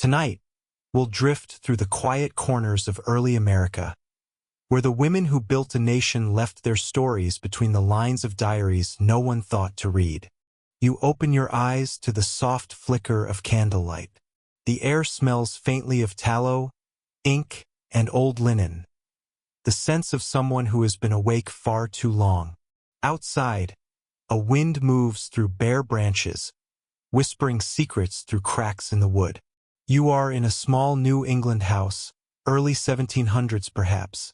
Tonight, we'll drift through the quiet corners of early America, where the women who built a nation left their stories between the lines of diaries no one thought to read. You open your eyes to the soft flicker of candlelight. The air smells faintly of tallow, ink, and old linen, the sense of someone who has been awake far too long. Outside, a wind moves through bare branches, whispering secrets through cracks in the wood. You are in a small New England house, early 1700s perhaps,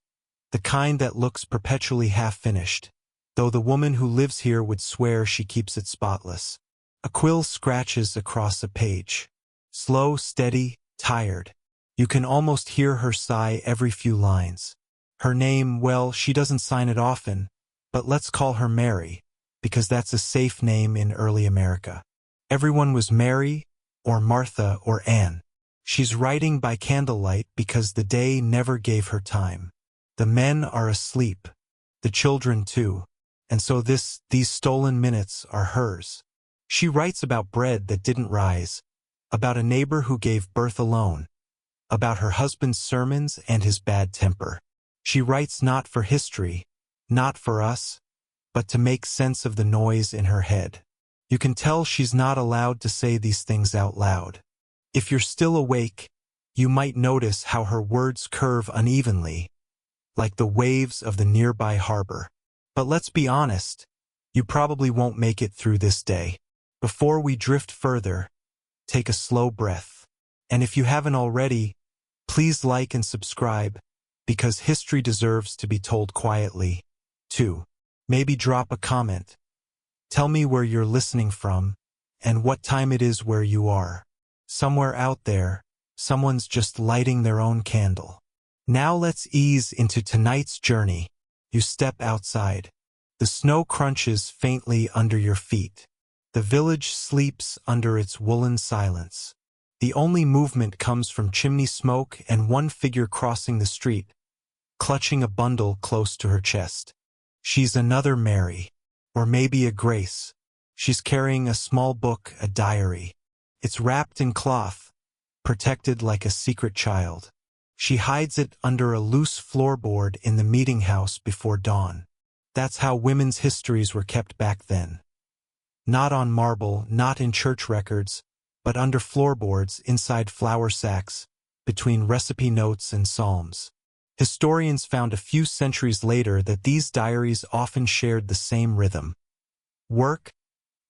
the kind that looks perpetually half-finished, though the woman who lives here would swear she keeps it spotless. A quill scratches across a page. Slow, steady, tired. You can almost hear her sigh every few lines. Her name, well, she doesn't sign it often, but let's call her Mary, because that's a safe name in early America. Everyone was Mary, or Martha, or Anne. She's writing by candlelight because the day never gave her time. The men are asleep, the children too, and so these stolen minutes are hers. She writes about bread that didn't rise, about a neighbor who gave birth alone, about her husband's sermons and his bad temper. She writes not for history, not for us, but to make sense of the noise in her head. You can tell she's not allowed to say these things out loud. If you're still awake, you might notice how her words curve unevenly, like the waves of the nearby harbor. But let's be honest, you probably won't make it through this day. Before we drift further, take a slow breath. And if you haven't already, please like and subscribe, because history deserves to be told quietly, too. Maybe drop a comment. Tell me where you're listening from, and what time it is where you are. Somewhere out there, someone's just lighting their own candle. Now let's ease into tonight's journey. You step outside. The snow crunches faintly under your feet. The village sleeps under its woolen silence. The only movement comes from chimney smoke and one figure crossing the street, clutching a bundle close to her chest. She's another Mary, or maybe a Grace. She's carrying a small book, a diary. It's wrapped in cloth, protected like a secret child. She hides it under a loose floorboard in the meeting house before dawn. That's how women's histories were kept back then. Not on marble, not in church records, but under floorboards inside flour sacks, between recipe notes and psalms. Historians found a few centuries later that these diaries often shared the same rhythm. Work,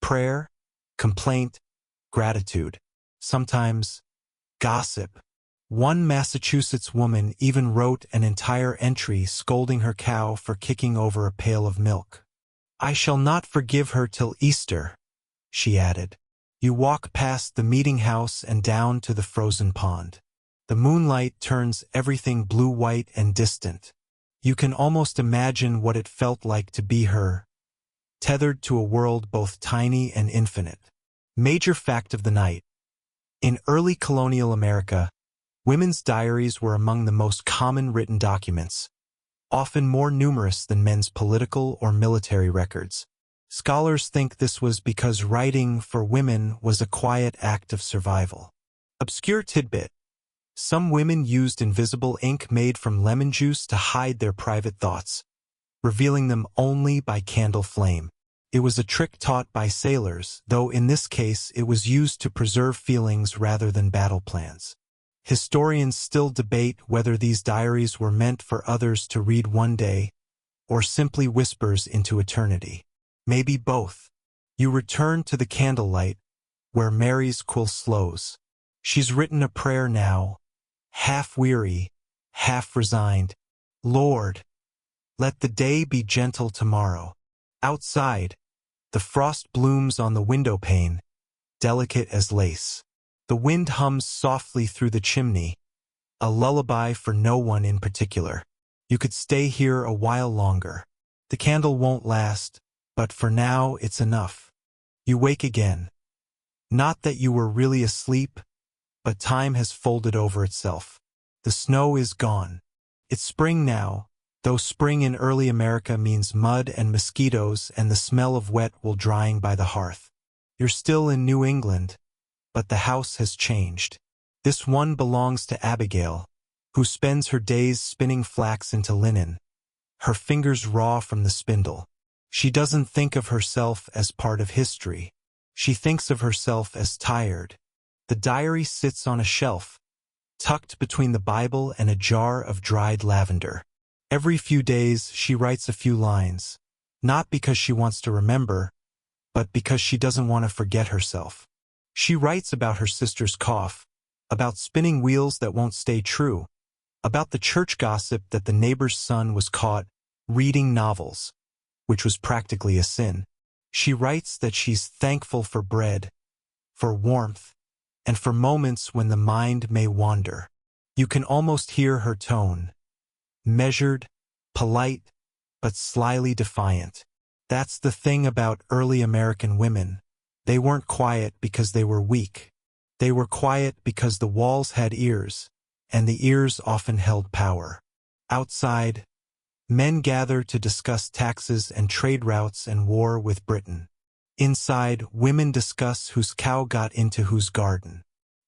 prayer, complaint, gratitude. Sometimes, gossip. One Massachusetts woman even wrote an entire entry scolding her cow for kicking over a pail of milk. "I shall not forgive her till Easter," she added. You walk past the meeting house and down to the frozen pond. The moonlight turns everything blue-white and distant. You can almost imagine what it felt like to be her, tethered to a world both tiny and infinite. Major fact of the night. In early colonial America, women's diaries were among the most common written documents, often more numerous than men's political or military records. Scholars think this was because writing for women was a quiet act of survival. Obscure tidbit. Some women used invisible ink made from lemon juice to hide their private thoughts, revealing them only by candle flame. It was a trick taught by sailors, though in this case it was used to preserve feelings rather than battle plans. Historians still debate whether these diaries were meant for others to read one day, or simply whispers into eternity. Maybe both. You return to the candlelight, where Mary's quill slows. She's written a prayer now, half weary, half resigned. Lord, let the day be gentle tomorrow. Outside, the frost blooms on the window pane, delicate as lace. The wind hums softly through the chimney, a lullaby for no one in particular. You could stay here a while longer. The candle won't last, but for now it's enough. You wake again. Not that you were really asleep, but time has folded over itself. The snow is gone. It's spring now, though spring in early America means mud and mosquitoes and the smell of wet wool drying by the hearth. You're still in New England, but the house has changed. This one belongs to Abigail, who spends her days spinning flax into linen, her fingers raw from the spindle. She doesn't think of herself as part of history. She thinks of herself as tired. The diary sits on a shelf, tucked between the Bible and a jar of dried lavender. Every few days she writes a few lines, not because she wants to remember, but because she doesn't want to forget herself. She writes about her sister's cough, about spinning wheels that won't stay true, about the church gossip that the neighbor's son was caught reading novels, which was practically a sin. She writes that she's thankful for bread, for warmth, and for moments when the mind may wander. You can almost hear her tone, measured, polite, but slyly defiant. That's the thing about early American women. They weren't quiet because they were weak. They were quiet because the walls had ears, and the ears often held power. Outside, men gather to discuss taxes and trade routes and war with Britain. Inside, women discuss whose cow got into whose garden.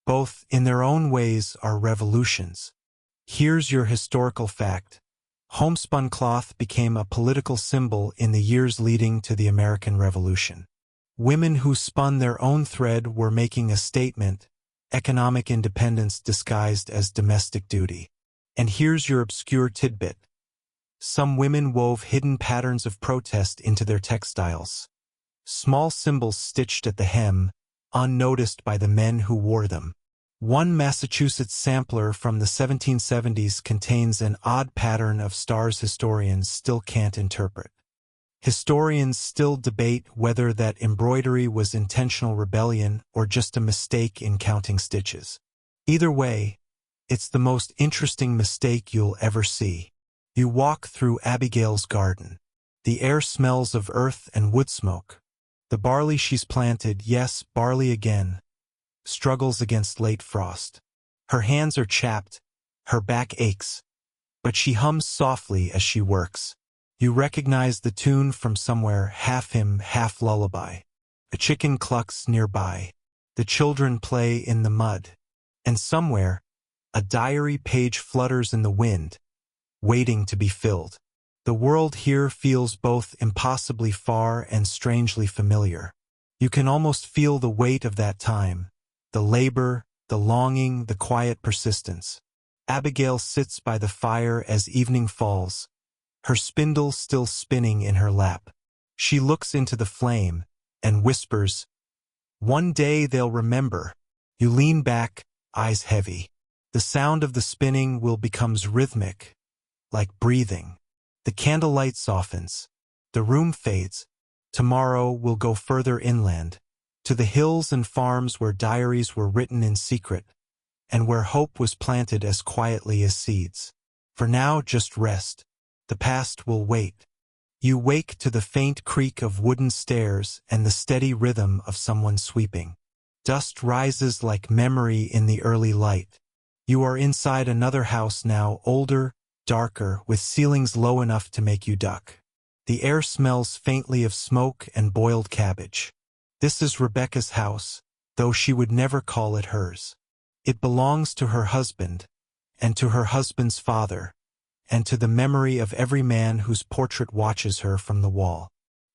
Both, in their own ways, are revolutions. Here's your historical fact. Homespun cloth became a political symbol in the years leading to the American Revolution. Women who spun their own thread were making a statement, economic independence disguised as domestic duty. And here's your obscure tidbit. Some women wove hidden patterns of protest into their textiles. Small symbols stitched at the hem, unnoticed by the men who wore them. One Massachusetts sampler from the 1770s contains an odd pattern of stars historians still can't interpret. Historians still debate whether that embroidery was intentional rebellion or just a mistake in counting stitches. Either way, it's the most interesting mistake you'll ever see. You walk through Abigail's garden. The air smells of earth and wood smoke. The barley she's planted, yes, barley again, struggles against late frost. Her hands are chapped, her back aches, but she hums softly as she works. You recognize the tune from somewhere, half hymn, half lullaby. A chicken clucks nearby. The children play in the mud. And somewhere, a diary page flutters in the wind, waiting to be filled. The world here feels both impossibly far and strangely familiar. You can almost feel the weight of that time, the labor, the longing, the quiet persistence. Abigail sits by the fire as evening falls, her spindle still spinning in her lap. She looks into the flame and whispers, "One day they'll remember." You lean back, eyes heavy. The sound of the spinning will becomes rhythmic, like breathing. The candlelight softens. The room fades. Tomorrow we'll go further inland, to the hills and farms where diaries were written in secret, and where hope was planted as quietly as seeds. For now, just rest. The past will wait. You wake to the faint creak of wooden stairs and the steady rhythm of someone sweeping. Dust rises like memory in the early light. You are inside another house now, older, darker, with ceilings low enough to make you duck. The air smells faintly of smoke and boiled cabbage. This is Rebecca's house, though she would never call it hers. It belongs to her husband, and to her husband's father, and to the memory of every man whose portrait watches her from the wall.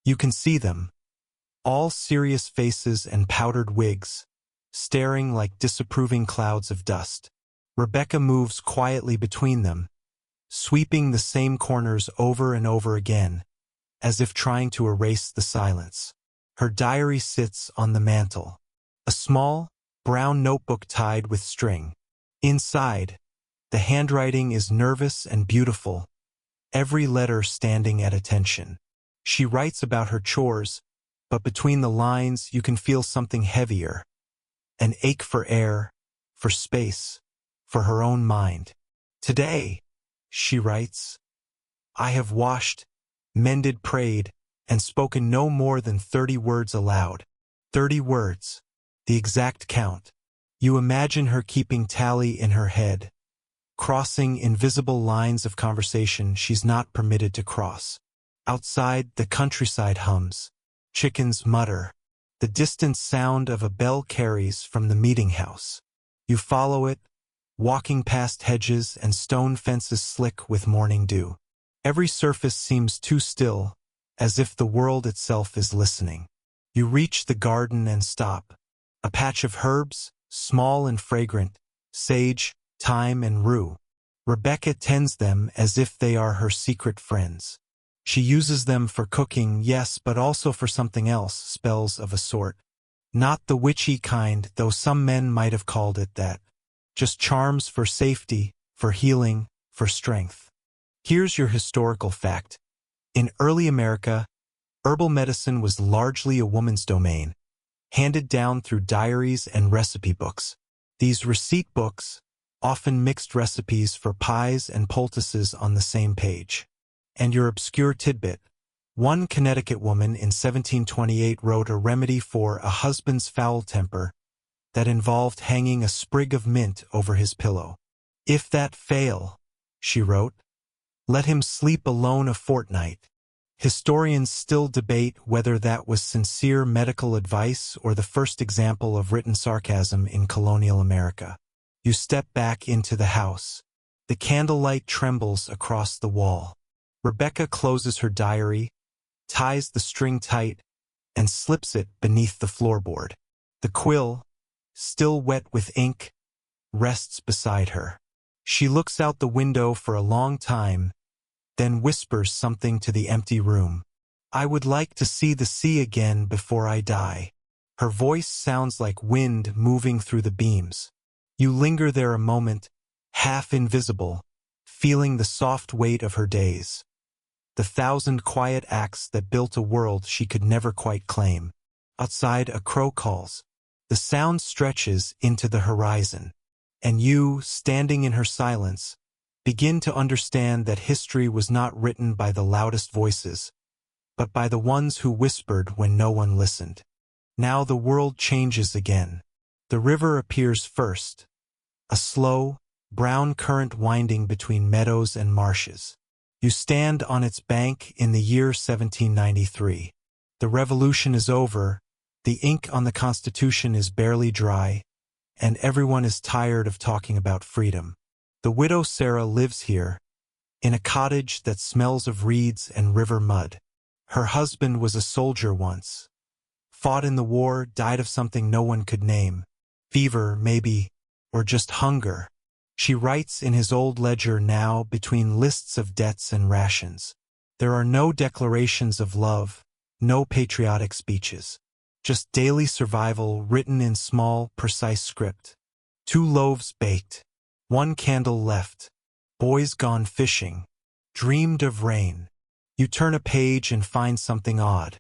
You can see them, all serious faces and powdered wigs, staring like disapproving clouds of dust. Rebecca moves quietly between them, sweeping the same corners over and over again, as if trying to erase the silence. Her diary sits on the mantel, a small, brown notebook tied with string. Inside, the handwriting is nervous and beautiful, every letter standing at attention. She writes about her chores, but between the lines you can feel something heavier, an ache for air, for space, for her own mind. Today, she writes, I have washed, mended, prayed, and spoken no more than 30 words aloud. 30 words, the exact count. You imagine her keeping tally in her head, crossing invisible lines of conversation she's not permitted to cross. Outside, the countryside hums. Chickens mutter. The distant sound of a bell carries from the meeting house. You follow it, walking past hedges and stone fences slick with morning dew. Every surface seems too still, as if the world itself is listening. You reach the garden and stop. A patch of herbs, small and fragrant, sage, thyme and rue. Rebecca tends them as if they are her secret friends. She uses them for cooking, yes, but also for something else, spells of a sort. Not the witchy kind, though some men might have called it that. Just charms for safety, for healing, for strength. Here's your historical fact. In early America, herbal medicine was largely a woman's domain, handed down through diaries and recipe books. These receipt books often mixed recipes for pies and poultices on the same page. And your obscure tidbit. One Connecticut woman in 1728 wrote a remedy for a husband's foul temper that involved hanging a sprig of mint over his pillow. If that fail, she wrote, let him sleep alone a fortnight. Historians still debate whether that was sincere medical advice or the first example of written sarcasm in colonial America. You step back into the house. The candlelight trembles across the wall. Rebecca closes her diary, ties the string tight, and slips it beneath the floorboard. The quill, still wet with ink, rests beside her. She looks out the window for a long time, then whispers something to the empty room. I would like to see the sea again before I die. Her voice sounds like wind moving through the beams. You linger there a moment, half invisible, feeling the soft weight of her days. The 1,000 quiet acts that built a world she could never quite claim. Outside, a crow calls. The sound stretches into the horizon. And you, standing in her silence, begin to understand that history was not written by the loudest voices, but by the ones who whispered when no one listened. Now the world changes again. The river appears first, a slow, brown current winding between meadows and marshes. You stand on its bank in the year 1793. The revolution is over, the ink on the Constitution is barely dry, and everyone is tired of talking about freedom. The widow Sarah lives here, in a cottage that smells of reeds and river mud. Her husband was a soldier once. Fought in the war, died of something no one could name. Fever, maybe, or just hunger. She writes in his old ledger now between lists of debts and rations. There are no declarations of love, no patriotic speeches. Just daily survival written in small, precise script. 2 loaves baked. 1 candle left. Boys gone fishing. Dreamed of rain. You turn a page and find something odd.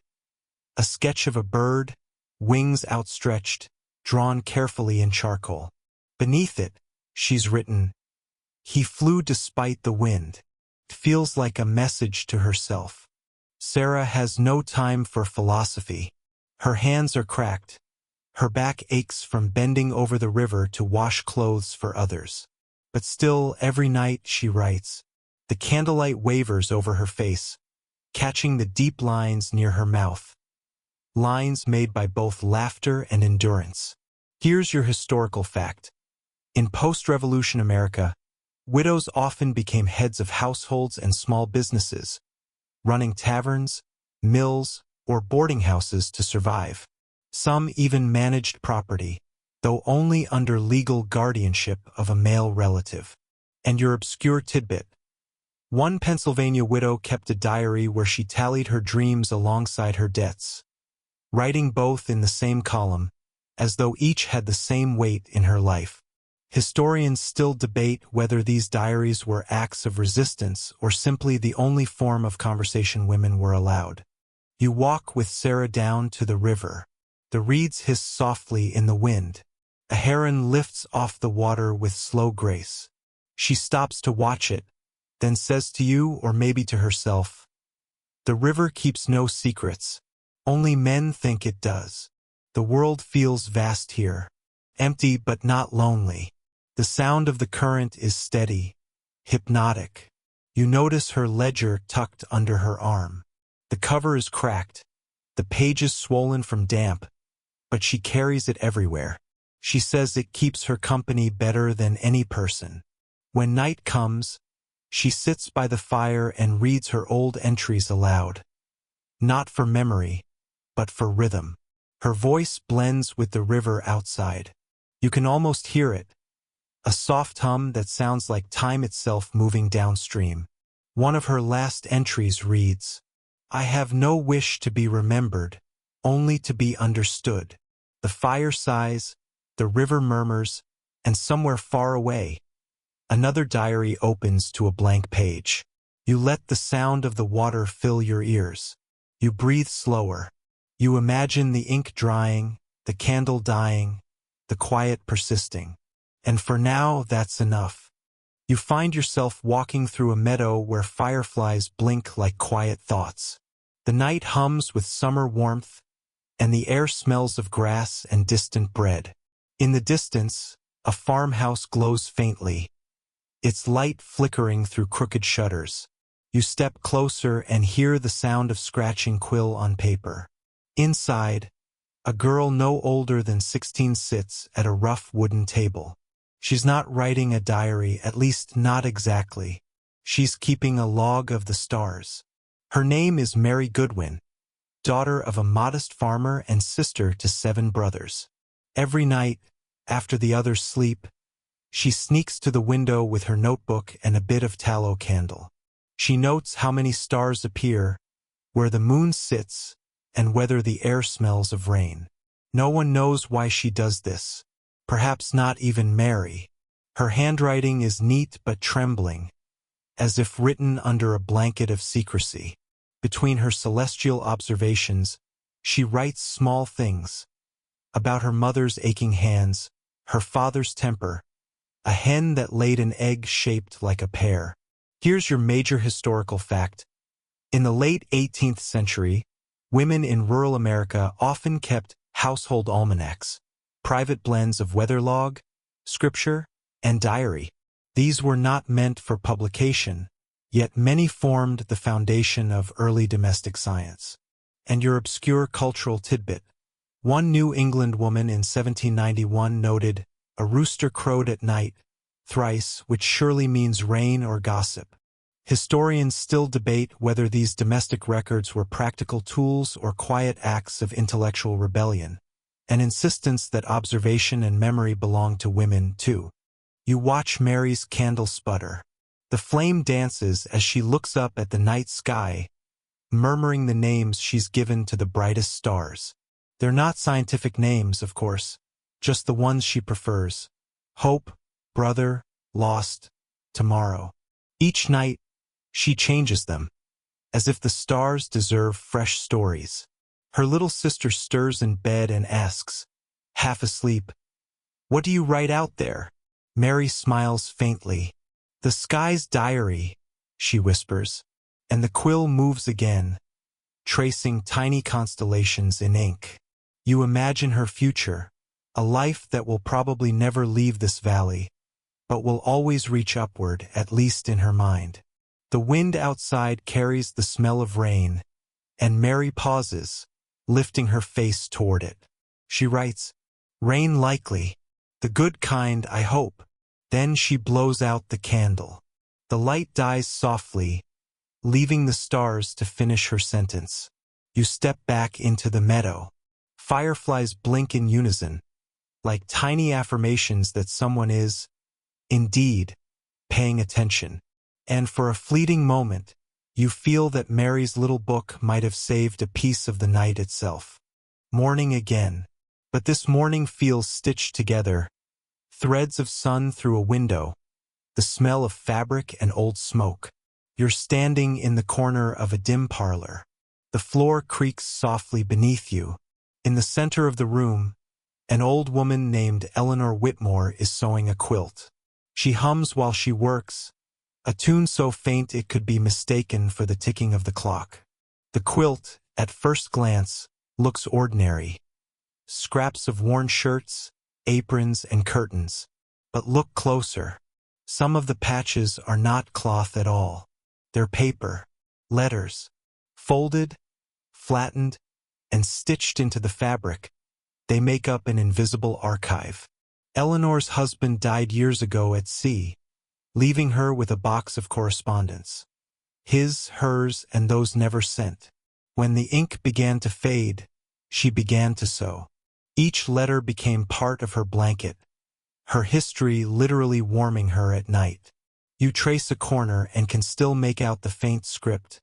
A sketch of a bird, wings outstretched, drawn carefully in charcoal. Beneath it, she's written, "He flew despite the wind." It feels like a message to herself. Sarah has no time for philosophy. Her hands are cracked. Her back aches from bending over the river to wash clothes for others. But still, every night she writes. The candlelight wavers over her face, catching the deep lines near her mouth. Lines made by both laughter and endurance. Here's your historical fact. In post-revolution America, widows often became heads of households and small businesses, running taverns, mills, or boarding houses to survive. Some even managed property, though only under legal guardianship of a male relative. And your obscure tidbit. One Pennsylvania widow kept a diary where she tallied her dreams alongside her debts, writing both in the same column, as though each had the same weight in her life. Historians still debate whether these diaries were acts of resistance or simply the only form of conversation women were allowed. You walk with Sarah down to the river. The reeds hiss softly in the wind. A heron lifts off the water with slow grace. She stops to watch it, then says to you, or maybe to herself, "The river keeps no secrets. Only men think it does. The world feels vast here, empty but not lonely." The sound of the current is steady, hypnotic. You notice her ledger tucked under her arm. The cover is cracked, the pages swollen from damp, but she carries it everywhere. She says it keeps her company better than any person. When night comes, she sits by the fire and reads her old entries aloud. Not for memory, but for rhythm. Her voice blends with the river outside. You can almost hear it, a soft hum that sounds like time itself moving downstream. One of her last entries reads, "I have no wish to be remembered, only to be understood." The fire sighs, the river murmurs, and somewhere far away, another diary opens to a blank page. You let the sound of the water fill your ears. You breathe slower. You imagine the ink drying, the candle dying, the quiet persisting. And for now, that's enough. You find yourself walking through a meadow where fireflies blink like quiet thoughts. The night hums with summer warmth, and the air smells of grass and distant bread. In the distance, a farmhouse glows faintly, its light flickering through crooked shutters. You step closer and hear the sound of scratching quill on paper. Inside, a girl no older than 16 sits at a rough wooden table. She's not writing a diary, at least not exactly. She's keeping a log of the stars. Her name is Mary Goodwin, daughter of a modest farmer and sister to 7 brothers. Every night, after the others sleep, she sneaks to the window with her notebook and a bit of tallow candle. She notes how many stars appear, where the moon sits, and whether the air smells of rain. No one knows why she does this. Perhaps not even Mary. Her handwriting is neat but trembling, as if written under a blanket of secrecy. Between her celestial observations, she writes small things about her mother's aching hands, her father's temper, a hen that laid an egg shaped like a pear. Here's your major historical fact. In the late 18th century, women in rural America often kept household almanacs, private blends of weather log, scripture, and diary. These were not meant for publication, yet many formed the foundation of early domestic science. And your obscure cultural tidbit. One New England woman in 1791 noted, "A rooster crowed at night, thrice, which surely means rain or gossip." Historians still debate whether these domestic records were practical tools or quiet acts of intellectual rebellion, an insistence that observation and memory belong to women, too. You watch Mary's candle sputter. The flame dances as she looks up at the night sky, murmuring the names she's given to the brightest stars. They're not scientific names, of course, just the ones she prefers. Hope, brother, lost, tomorrow. Each night, she changes them, as if the stars deserve fresh stories. Her little sister stirs in bed and asks, half asleep, "What do you write out there?" Mary smiles faintly. "The sky's diary," she whispers, and the quill moves again, tracing tiny constellations in ink. You imagine her future, a life that will probably never leave this valley, but will always reach upward, at least in her mind. The wind outside carries the smell of rain, and Mary pauses, lifting her face toward it. She writes, "Rain likely, the good kind, I hope." Then she blows out the candle. The light dies softly, leaving the stars to finish her sentence. You step back into the meadow. Fireflies blink in unison, like tiny affirmations that someone is, indeed, paying attention. And for a fleeting moment, you feel that Mary's little book might have saved a piece of the night itself. Morning again. But this morning feels stitched together. Threads of sun through a window, the smell of fabric and old smoke. You're standing in the corner of a dim parlor. The floor creaks softly beneath you. In the center of the room, an old woman named Eleanor Whitmore is sewing a quilt. She hums while she works, a tune so faint it could be mistaken for the ticking of the clock. The quilt, at first glance, looks ordinary. Scraps of worn shirts, aprons, and curtains. But look closer. Some of the patches are not cloth at all. They're paper, letters, folded, flattened, and stitched into the fabric, They make up an invisible archive. Eleanor's husband died years ago at sea, leaving her with a box of correspondence. His, hers, and those never sent. When the ink began to fade, she began to sew. Each letter became part of her blanket, her history literally warming her at night. You trace a corner and can still make out the faint script.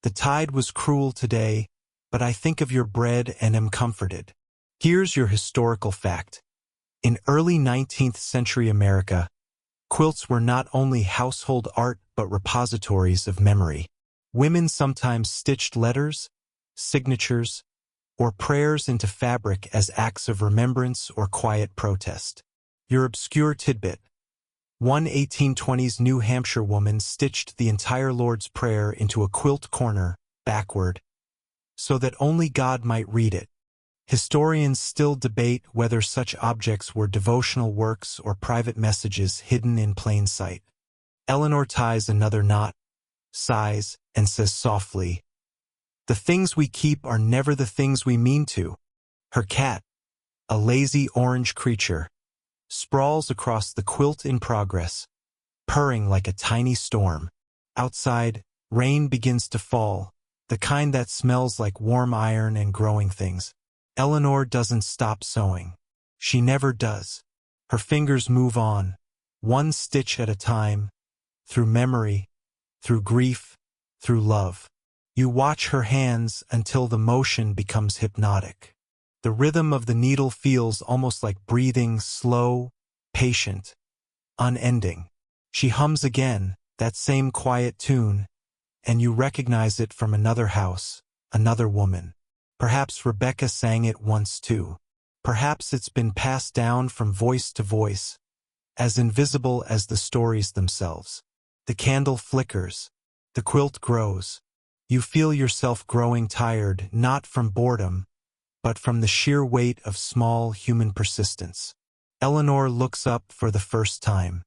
The tide was cruel today, but I think of your bread and am comforted. Here's your historical fact. In early 19th century America, quilts were not only household art but repositories of memory. Women sometimes stitched letters, signatures, or prayers into fabric as acts of remembrance or quiet protest. Your obscure tidbit. One 1820s New Hampshire woman stitched the entire Lord's Prayer into a quilt corner, backward, so that only God might read it. Historians still debate whether such objects were devotional works or private messages hidden in plain sight. Eleanor ties another knot, sighs, and says softly, "The things we keep are never the things we mean to." Her cat, a lazy orange creature, sprawls across the quilt in progress, purring like a tiny storm. Outside, rain begins to fall, the kind that smells like warm iron and growing things. Eleanor doesn't stop sewing. She never does. Her fingers move on, one stitch at a time, through memory, through grief, through love. You watch her hands until the motion becomes hypnotic. The rhythm of the needle feels almost like breathing, slow, patient, unending. She hums again, that same quiet tune, and you recognize it from another house, another woman. Perhaps Rebecca sang it once too. Perhaps it's been passed down from voice to voice, as invisible as the stories themselves. The candle flickers. The quilt grows. You feel yourself growing tired, not from boredom, but from the sheer weight of small human persistence. Eleanor looks up for the first time.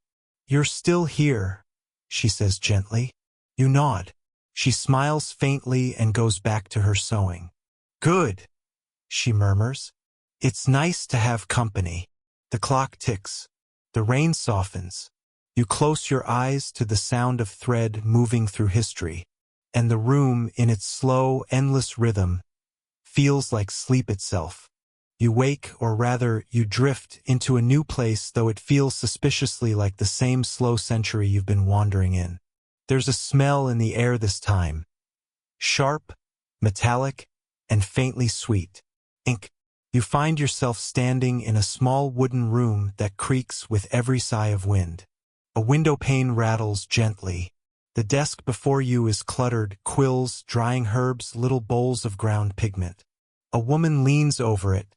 "You're still here," she says gently. You nod. She smiles faintly and goes back to her sewing. "Good," she murmurs. "It's nice to have company." The clock ticks. The rain softens. You close your eyes to the sound of thread moving through history, and the room, in its slow, endless rhythm, feels like sleep itself. You wake, or rather, you drift into a new place, though it feels suspiciously like the same slow century you've been wandering in. There's a smell in the air this time. Sharp, metallic, and faintly sweet. Ink. You find yourself standing in a small wooden room that creaks with every sigh of wind. A window pane rattles gently. The desk before you is cluttered, quills, drying herbs, little bowls of ground pigment. A woman leans over it,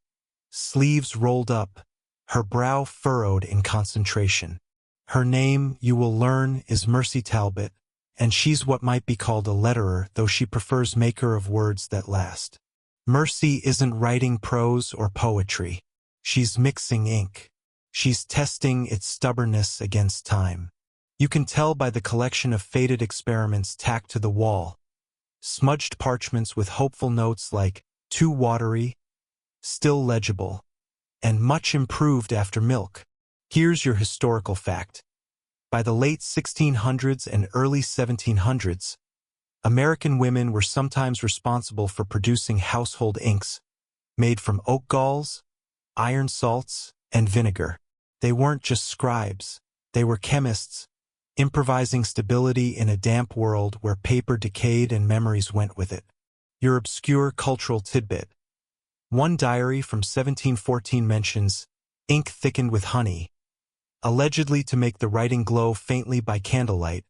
sleeves rolled up, her brow furrowed in concentration. Her name, you will learn, is Mercy Talbot, and she's what might be called a letterer, though she prefers maker of words that last. Mercy isn't writing prose or poetry. She's mixing ink. She's testing its stubbornness against time. You can tell by the collection of faded experiments tacked to the wall, smudged parchments with hopeful notes like "too watery," "still legible," and "much improved after milk." Here's your historical fact. By the late 1600s and early 1700s, American women were sometimes responsible for producing household inks, made from oak galls, iron salts, and vinegar. They weren't just scribes, they were chemists, improvising stability in a damp world where paper decayed and memories went with it. Your obscure cultural tidbit. One diary from 1714 mentions ink thickened with honey, allegedly to make the writing glow faintly by candlelight,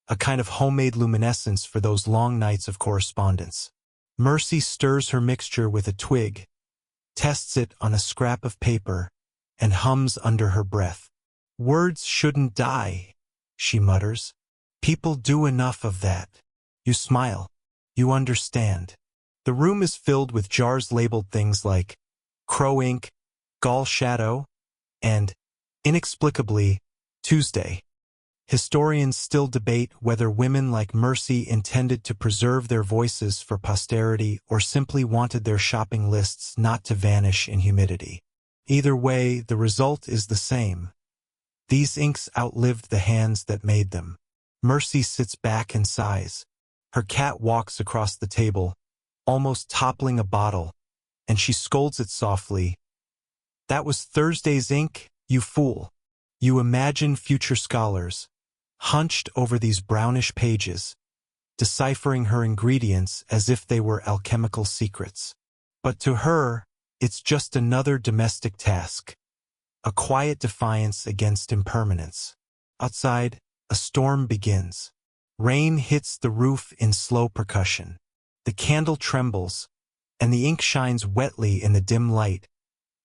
a kind of homemade luminescence for those long nights of correspondence. Mercy stirs her mixture with a twig, tests it on a scrap of paper, and hums under her breath. "Words shouldn't die," she mutters. "People do enough of that." You smile. You understand. The room is filled with jars labeled things like crow ink, gall shadow, and, inexplicably, Tuesday. Historians still debate whether women like Mercy intended to preserve their voices for posterity or simply wanted their shopping lists not to vanish in humidity. Either way, the result is the same. These inks outlived the hands that made them. Mercy sits back and sighs. Her cat walks across the table, almost toppling a bottle, and she scolds it softly. "That was Thursday's ink, you fool." You imagine future scholars, hunched over these brownish pages, deciphering her ingredients as if they were alchemical secrets. But to her, it's just another domestic task, a quiet defiance against impermanence. Outside, a storm begins. Rain hits the roof in slow percussion. The candle trembles, and the ink shines wetly in the dim light,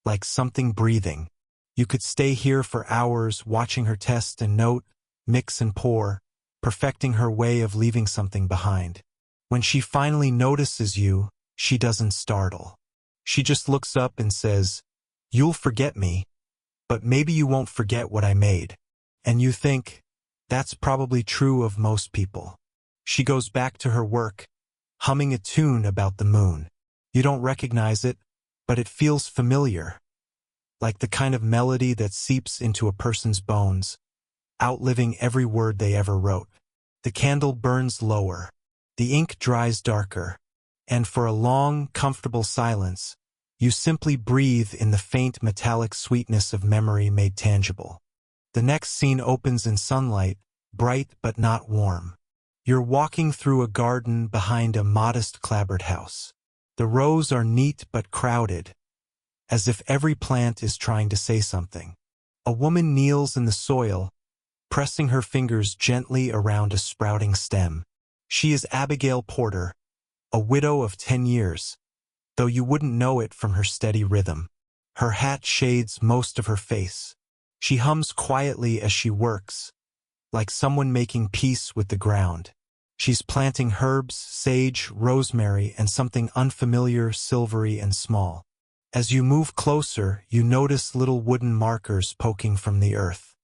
like something breathing. You could stay here for hours watching her test and note, mix and pour, perfecting her way of leaving something behind. When she finally notices you, she doesn't startle. She just looks up and says, "You'll forget me, but maybe you won't forget what I made." And you think, that's probably true of most people. She goes back to her work, humming a tune about the moon. You don't recognize it, but it feels familiar, like the kind of melody that seeps into a person's bones, outliving every word they ever wrote. The candle burns lower, the ink dries darker, and for a long, comfortable silence, you simply breathe in the faint metallic sweetness of memory made tangible. The next scene opens in sunlight, bright but not warm. You're walking through a garden behind a modest clapboard house. The rows are neat but crowded, as if every plant is trying to say something. A woman kneels in the soil, pressing her fingers gently around a sprouting stem. She is Abigail Porter, a widow of 10 years, though you wouldn't know it from her steady rhythm. Her hat shades most of her face. She hums quietly as she works, like someone making peace with the ground. She's planting herbs, sage, rosemary, and something unfamiliar, silvery and small. As you move closer, you notice little wooden markers poking from the earth.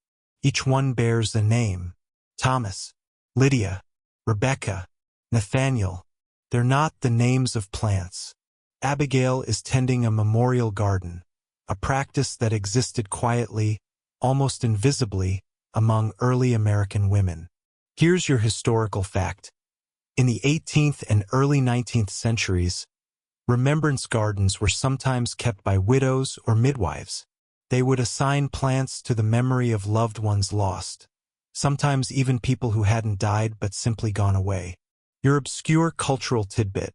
Each one bears a name: Thomas, Lydia, Rebecca, Nathaniel. They're not the names of plants. Abigail is tending a memorial garden, a practice that existed quietly, almost invisibly, among early American women. Here's your historical fact. In the 18th and early 19th centuries, remembrance gardens were sometimes kept by widows or midwives. They would assign plants to the memory of loved ones lost, sometimes even people who hadn't died but simply gone away. Your obscure cultural tidbit.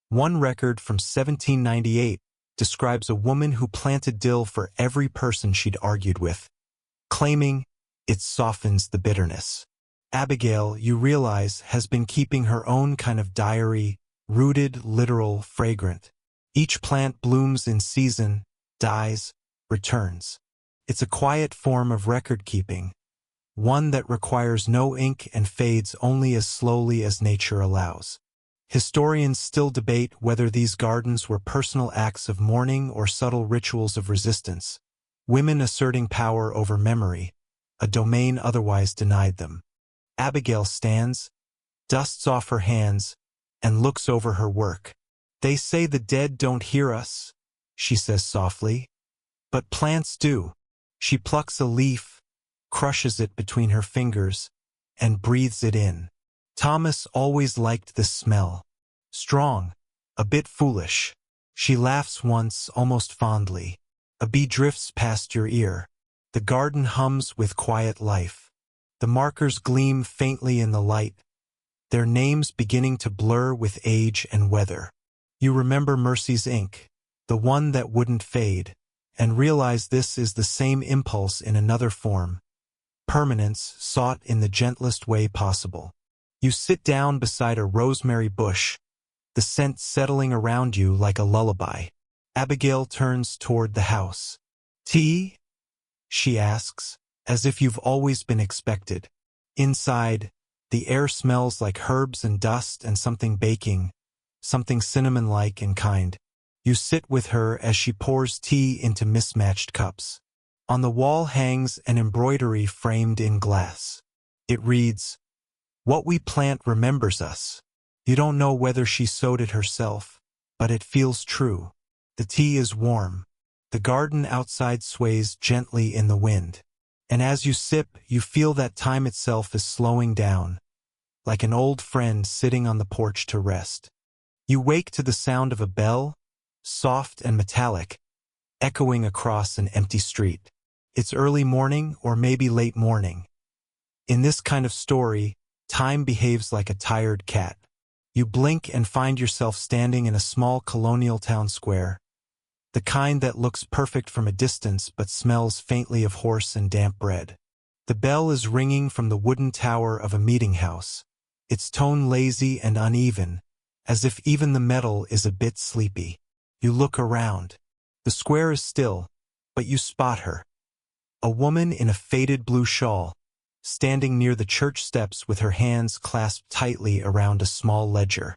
One record from 1798 describes a woman who planted dill for every person she'd argued with, claiming it softens the bitterness. Abigail, you realize, has been keeping her own kind of diary, rooted, literal, fragrant. Each plant blooms in season, dies, returns. It's a quiet form of record-keeping, one that requires no ink and fades only as slowly as nature allows. Historians still debate whether these gardens were personal acts of mourning or subtle rituals of resistance, women asserting power over memory, a domain otherwise denied them. Abigail stands, dusts off her hands, and looks over her work. "They say the dead don't hear us," she says softly. "But plants do." She plucks a leaf, crushes it between her fingers, and breathes it in. Thomas always liked this smell. Strong, a bit foolish. She laughs once, almost fondly. A bee drifts past your ear. The garden hums with quiet life. The markers gleam faintly in the light, their names beginning to blur with age and weather. You remember Mercy's ink, the one that wouldn't fade, and realize this is the same impulse in another form, permanence sought in the gentlest way possible. You sit down beside a rosemary bush, the scent settling around you like a lullaby. Abigail turns toward the house. "Tea?" she asks, as if you've always been expected. Inside, the air smells like herbs and dust and something baking, something cinnamon-like and kind. You sit with her as she pours tea into mismatched cups. On the wall hangs an embroidery framed in glass. It reads, "What we plant remembers us." You don't know whether she sowed it herself, but it feels true. The tea is warm. The garden outside sways gently in the wind. And as you sip, you feel that time itself is slowing down, like an old friend sitting on the porch to rest. You wake to the sound of a bell, soft and metallic, echoing across an empty street. It's early morning or maybe late morning. In this kind of story, time behaves like a tired cat. You blink and find yourself standing in a small colonial town square, the kind that looks perfect from a distance but smells faintly of horse and damp bread. The bell is ringing from the wooden tower of a meeting house, its tone lazy and uneven, as if even the metal is a bit sleepy. You look around. The square is still, but you spot her. A woman in a faded blue shawl, standing near the church steps with her hands clasped tightly around a small ledger.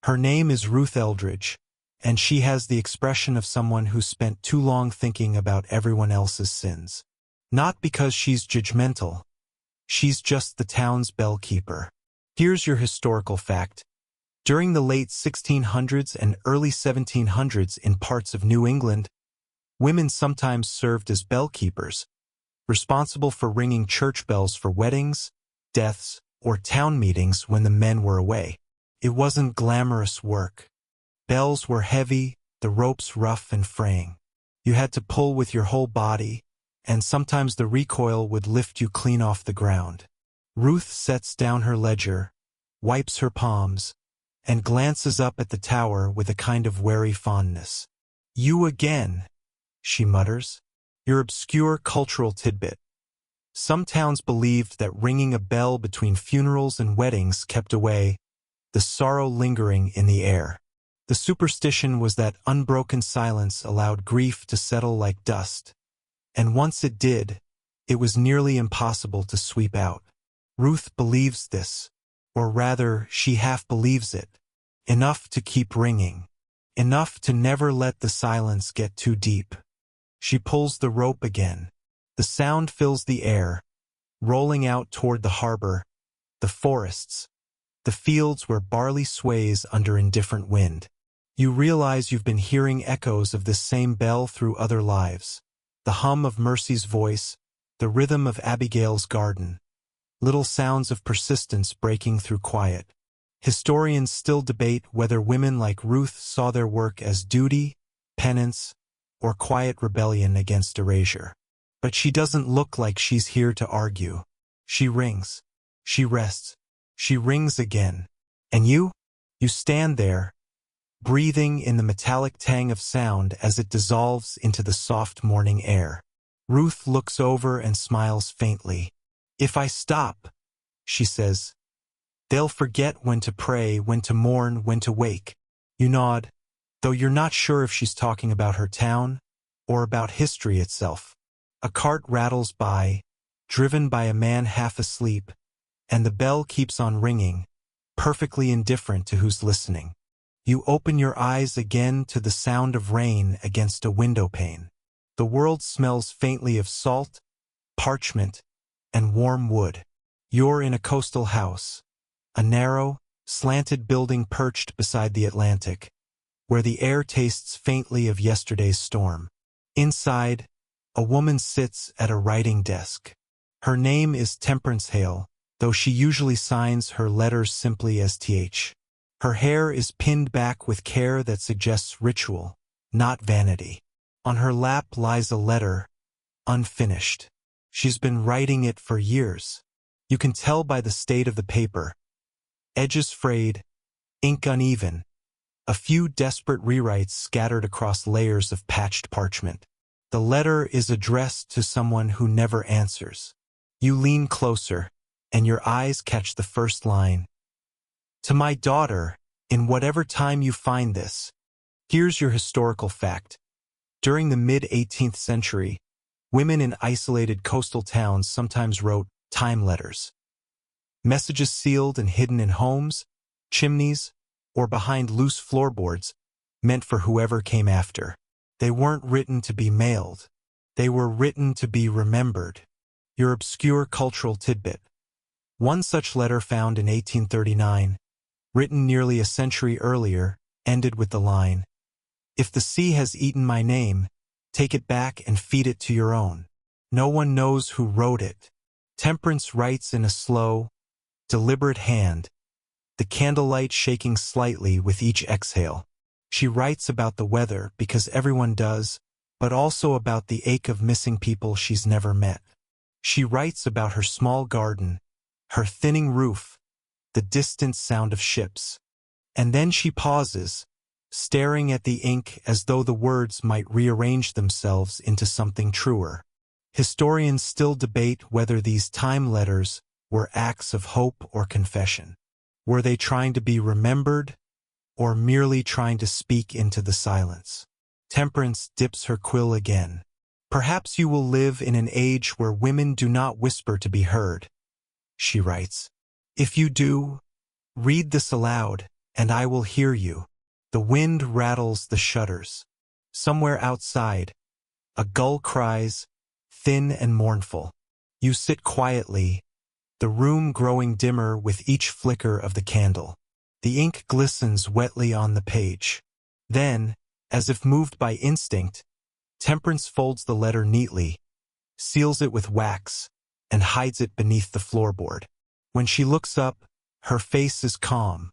Her name is Ruth Eldridge, and she has the expression of someone who spent too long thinking about everyone else's sins. Not because she's judgmental. She's just the town's bellkeeper. Here's your historical fact. During the late 1600s and early 1700s in parts of New England, women sometimes served as bellkeepers, responsible for ringing church bells for weddings, deaths, or town meetings when the men were away. It wasn't glamorous work. Bells were heavy, the ropes rough and fraying. You had to pull with your whole body, and sometimes the recoil would lift you clean off the ground. Ruth sets down her ledger, wipes her palms, and glances up at the tower with a kind of wary fondness. "You again," she mutters. Your obscure cultural tidbit. Some towns believed that ringing a bell between funerals and weddings kept away the sorrow lingering in the air. The superstition was that unbroken silence allowed grief to settle like dust, and once it did, it was nearly impossible to sweep out. Ruth believes this, or rather, she half believes it, enough to keep ringing, enough to never let the silence get too deep. She pulls the rope again. The sound fills the air, rolling out toward the harbor, the forests, the fields where barley sways under indifferent wind. You realize you've been hearing echoes of this same bell through other lives. The hum of Mercy's voice, the rhythm of Abigail's garden, little sounds of persistence breaking through quiet. Historians still debate whether women like Ruth saw their work as duty, penance, or quiet rebellion against erasure. But she doesn't look like she's here to argue. She rings. She rests. She rings again. And you? You stand there, breathing in the metallic tang of sound as it dissolves into the soft morning air. Ruth looks over and smiles faintly. "If I stop," she says, "they'll forget when to pray, when to mourn, when to wake." You nod, though you're not sure if she's talking about her town or about history itself. A cart rattles by, driven by a man half asleep, and the bell keeps on ringing, perfectly indifferent to who's listening. You open your eyes again to the sound of rain against a window pane. The world smells faintly of salt, parchment, and warm wood. You're in a coastal house, a narrow, slanted building perched beside the Atlantic, where the air tastes faintly of yesterday's storm. Inside, a woman sits at a writing desk. Her name is Temperance Hale, though she usually signs her letters simply as TH. Her hair is pinned back with care that suggests ritual, not vanity. On her lap lies a letter, unfinished. She's been writing it for years. You can tell by the state of the paper. Edges frayed, ink uneven, a few desperate rewrites scattered across layers of patched parchment. The letter is addressed to someone who never answers. You lean closer, and your eyes catch the first line. "To my daughter, in whatever time you find this." Here's your historical fact. During the mid-18th century, women in isolated coastal towns sometimes wrote time letters. Messages sealed and hidden in homes, chimneys, or behind loose floorboards, meant for whoever came after. They weren't written to be mailed. They were written to be remembered. Your obscure cultural tidbit. One such letter found in 1839, written nearly a century earlier, ended with the line, "If the sea has eaten my name, take it back and feed it to your own." No one knows who wrote it. Temperance writes in a slow, deliberate hand, the candlelight shaking slightly with each exhale. She writes about the weather because everyone does, but also about the ache of missing people she's never met. She writes about her small garden, her thinning roof, the distant sound of ships. And then she pauses, staring at the ink as though the words might rearrange themselves into something truer. Historians still debate whether these time letters were acts of hope or confession. Were they trying to be remembered, or merely trying to speak into the silence? Temperance dips her quill again. "Perhaps you will live in an age where women do not whisper to be heard," she writes. "If you do, read this aloud, and I will hear you." The wind rattles the shutters. Somewhere outside, a gull cries, thin and mournful. You sit quietly, the room growing dimmer with each flicker of the candle. The ink glistens wetly on the page. Then, as if moved by instinct, Temperance folds the letter neatly, seals it with wax, and hides it beneath the floorboard. When she looks up, her face is calm,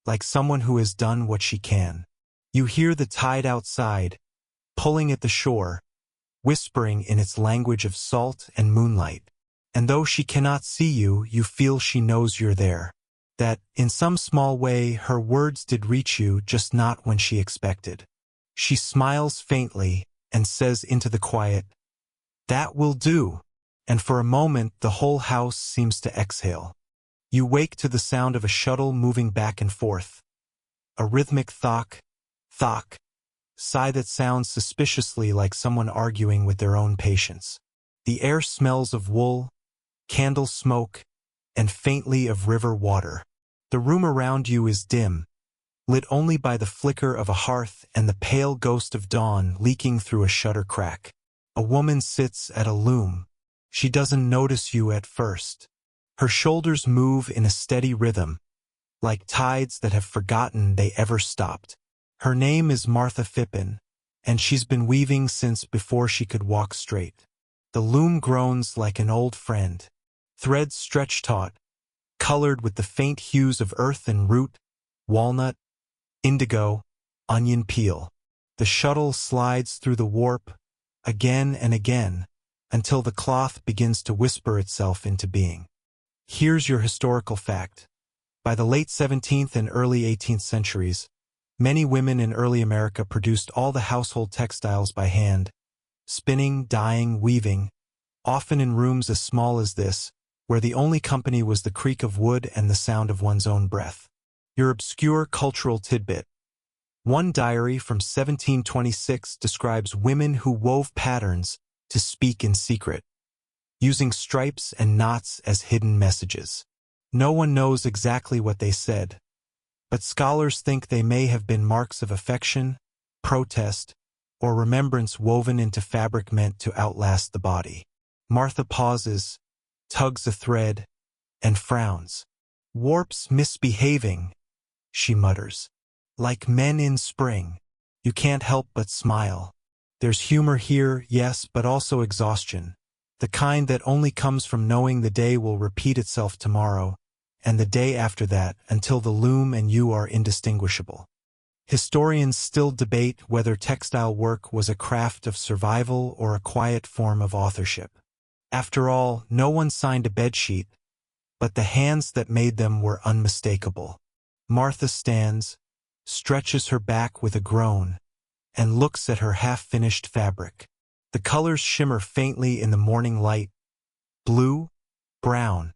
like someone who has done what she can. You hear the tide outside, pulling at the shore, whispering in its language of salt and moonlight. And though she cannot see you, you feel she knows you're there. That, in some small way, her words did reach you, just not when she expected. She smiles faintly and says into the quiet, "That will do." And for a moment the whole house seems to exhale. You wake to the sound of a shuttle moving back and forth. A rhythmic thock, thock, sigh that sounds suspiciously like someone arguing with their own patience. The air smells of wool, candle smoke, and faintly of river water. The room around you is dim, lit only by the flicker of a hearth and the pale ghost of dawn leaking through a shutter crack. A woman sits at a loom. She doesn't notice you at first. Her shoulders move in a steady rhythm, like tides that have forgotten they ever stopped. Her name is Martha Phippen, and she's been weaving since before she could walk straight. The loom groans like an old friend. Threads stretch taut, colored with the faint hues of earth and root, walnut, indigo, onion peel. The shuttle slides through the warp, again and again, until the cloth begins to whisper itself into being. Here's your historical fact. By the late 17th and early 18th centuries, many women in early America produced all the household textiles by hand, spinning, dyeing, weaving, often in rooms as small as this, where the only company was the creak of wood and the sound of one's own breath. Your obscure cultural tidbit. One diary from 1726 describes women who wove patterns to speak in secret, using stripes and knots as hidden messages. No one knows exactly what they said, but scholars think they may have been marks of affection, protest, or remembrance woven into fabric meant to outlast the body. Martha pauses, tugs a thread, and frowns. "Warp's misbehaving," she mutters. "Like men in spring." You can't help but smile. There's humor here, yes, but also exhaustion. The kind that only comes from knowing the day will repeat itself tomorrow, and the day after that, until the loom and you are indistinguishable. Historians still debate whether textile work was a craft of survival or a quiet form of authorship. After all, no one signed a bedsheet, but the hands that made them were unmistakable. Martha stands, stretches her back with a groan, and looks at her half-finished fabric. The colors shimmer faintly in the morning light, blue, brown,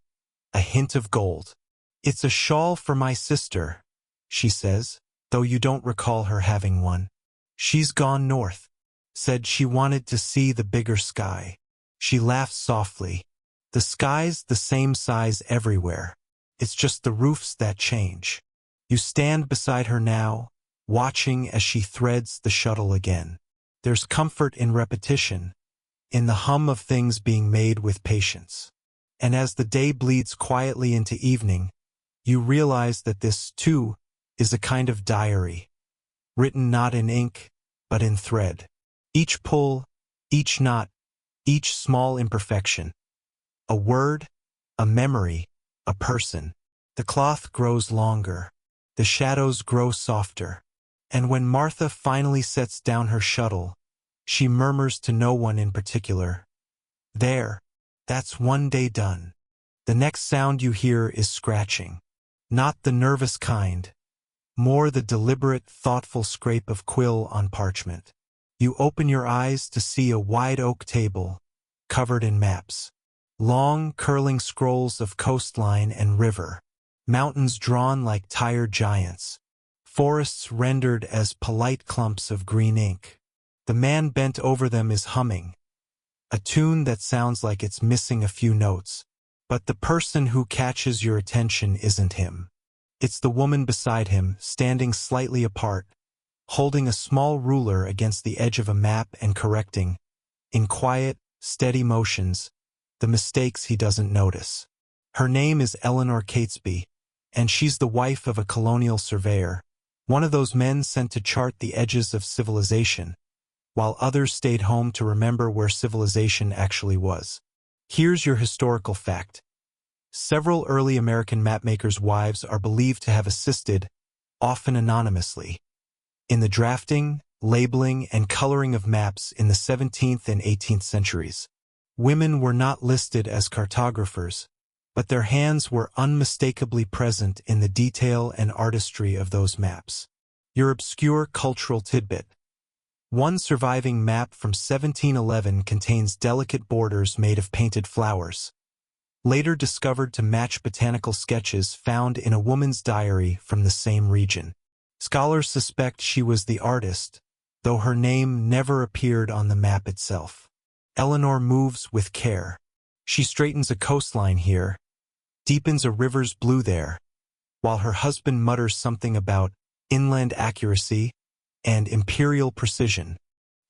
a hint of gold. "It's a shawl for my sister," she says, though you don't recall her having one. "She's gone north. Said she wanted to see the bigger sky." She laughs softly. "The sky's the same size everywhere. It's just the roofs that change." You stand beside her now, watching as she threads the shuttle again. There's comfort in repetition, in the hum of things being made with patience. And as the day bleeds quietly into evening, you realize that this, too, is a kind of diary, written not in ink, but in thread. Each pull, each knot, each small imperfection. A word, a memory, a person. The cloth grows longer. The shadows grow softer. And when Martha finally sets down her shuttle, she murmurs to no one in particular, "There, that's one day done." The next sound you hear is scratching. Not the nervous kind, more the deliberate, thoughtful scrape of quill on parchment. You open your eyes to see a wide oak table, covered in maps. Long, curling scrolls of coastline and river. Mountains drawn like tired giants. Forests rendered as polite clumps of green ink. The man bent over them is humming, a tune that sounds like it's missing a few notes. But the person who catches your attention isn't him. It's the woman beside him, standing slightly apart, holding a small ruler against the edge of a map and correcting, in quiet, steady motions, the mistakes he doesn't notice. Her name is Eleanor Catesby, and she's the wife of a colonial surveyor, one of those men sent to chart the edges of civilization, while others stayed home to remember where civilization actually was. Here's your historical fact. Several early American mapmakers' wives are believed to have assisted, often anonymously, in the drafting, labeling, and coloring of maps in the 17th and 18th centuries. Women were not listed as cartographers, but their hands were unmistakably present in the detail and artistry of those maps. Your obscure cultural tidbit. One surviving map from 1711 contains delicate borders made of painted flowers, later discovered to match botanical sketches found in a woman's diary from the same region. Scholars suspect she was the artist, though her name never appeared on the map itself. Eleanor moves with care. She straightens a coastline here, deepens a river's blue there, while her husband mutters something about inland accuracy and imperial precision.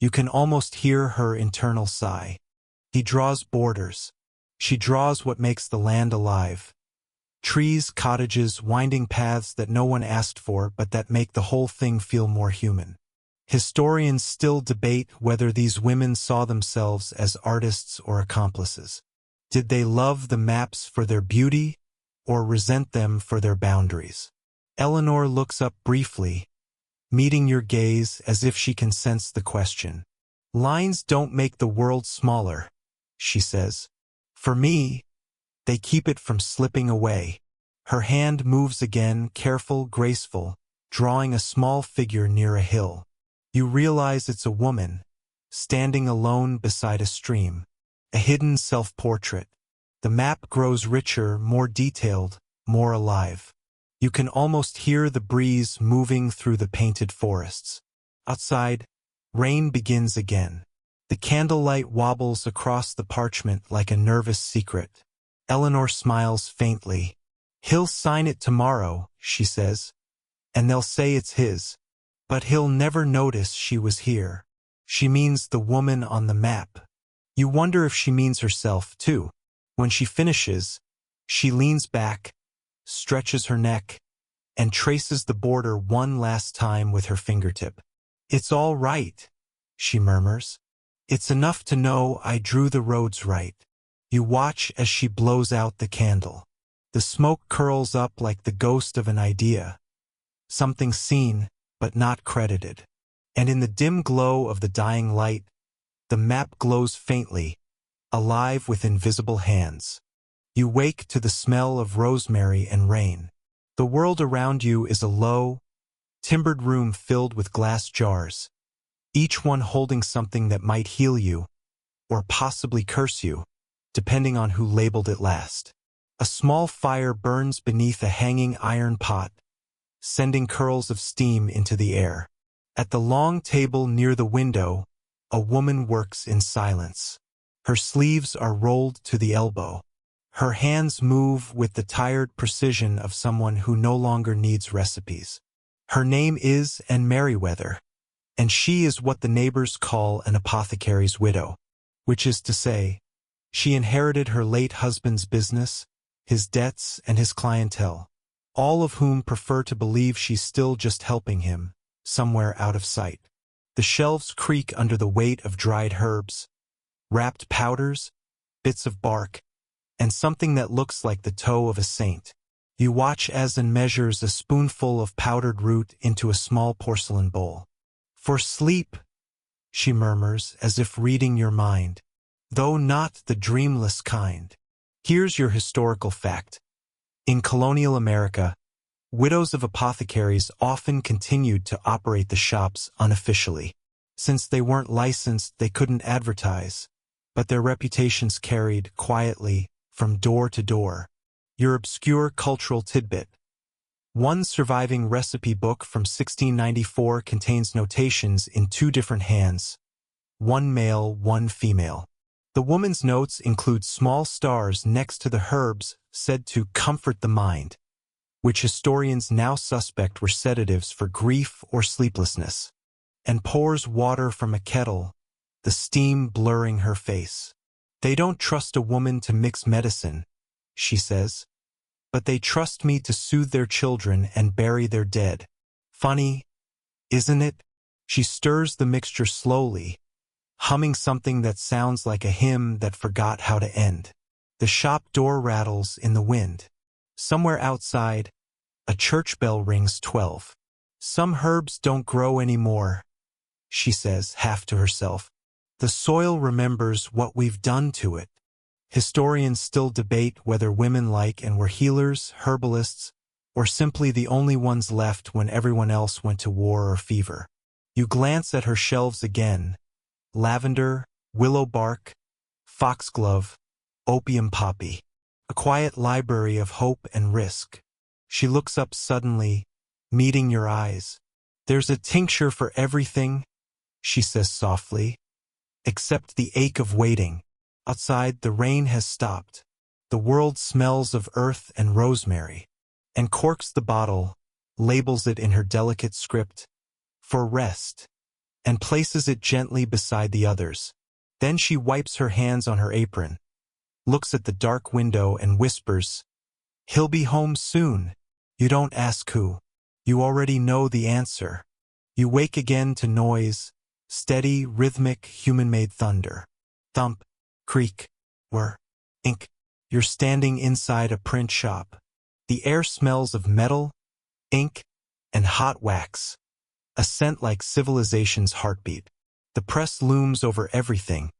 You can almost hear her internal sigh. He draws borders. She draws what makes the land alive. Trees, cottages, winding paths that no one asked for but that make the whole thing feel more human. Historians still debate whether these women saw themselves as artists or accomplices. Did they love the maps for their beauty or resent them for their boundaries? Eleanor looks up briefly, meeting your gaze as if she can sense the question. "Lines don't make the world smaller," she says. "For me, they keep it from slipping away." Her hand moves again, careful, graceful, drawing a small figure near a hill. You realize it's a woman, standing alone beside a stream, a hidden self-portrait. The map grows richer, more detailed, more alive. You can almost hear the breeze moving through the painted forests. Outside, rain begins again. The candlelight wobbles across the parchment like a nervous secret. Eleanor smiles faintly. "He'll sign it tomorrow," she says, "and they'll say it's his. But he'll never notice she was here." She means the woman on the map. You wonder if she means herself, too. When she finishes, she leans back, stretches her neck, and traces the border one last time with her fingertip. "It's all right," she murmurs. "It's enough to know I drew the roads right." You watch as she blows out the candle. The smoke curls up like the ghost of an idea, something seen but not credited. And in the dim glow of the dying light, the map glows faintly, alive with invisible hands. You wake to the smell of rosemary and rain. The world around you is a low, timbered room filled with glass jars, each one holding something that might heal you, or possibly curse you, depending on who labeled it last. A small fire burns beneath a hanging iron pot, sending curls of steam into the air. At the long table near the window, a woman works in silence. Her sleeves are rolled to the elbow. Her hands move with the tired precision of someone who no longer needs recipes. Her name is Anne Merriweather, and she is what the neighbors call an apothecary's widow, which is to say, She inherited her late husband's business, his debts, and his clientele, all of whom prefer to believe she's still just helping him, somewhere out of sight. The shelves creak under the weight of dried herbs, wrapped powders, bits of bark, and something that looks like the toe of a saint. You watch as Anne measures a spoonful of powdered root into a small porcelain bowl. "For sleep," she murmurs, as if reading your mind, though not the dreamless kind. Here's your historical fact. In colonial America, widows of apothecaries often continued to operate the shops unofficially. Since they weren't licensed, they couldn't advertise, but their reputations carried quietly from door to door. Your obscure cultural tidbit. One surviving recipe book from 1694 contains notations in two different hands, one male, one female. The woman's notes include small stars next to the herbs said to comfort the mind, which historians now suspect were sedatives for grief or sleeplessness, and pours water from a kettle, the steam blurring her face. "They don't trust a woman to mix medicine," she says, "but they trust me to soothe their children and bury their dead." Funny, isn't it? She stirs the mixture slowly, humming something that sounds like a hymn that forgot how to end. The shop door rattles in the wind. Somewhere outside, a church bell rings 12. "Some herbs don't grow anymore," she says, half to herself. "The soil remembers what we've done to it." Historians still debate whether women like and were healers, herbalists, or simply the only ones left when everyone else went to war or fever. You glance at her shelves again. Lavender, willow bark, foxglove, opium poppy. A quiet library of hope and risk. She looks up suddenly, meeting your eyes. "There's a tincture for everything," she says softly, "except the ache of waiting." Outside, the rain has stopped. The world smells of earth and rosemary, and corks the bottle, labels it in her delicate script, "For rest," and places it gently beside the others. Then she wipes her hands on her apron, looks at the dark window and whispers, "He'll be home soon." You don't ask who. You already know the answer. You wake again to noise, steady, rhythmic, human-made thunder. Thump, creak, whir, ink. You're standing inside a print shop. The air smells of metal, ink, and hot wax, a scent like civilization's heartbeat. The press looms over everything,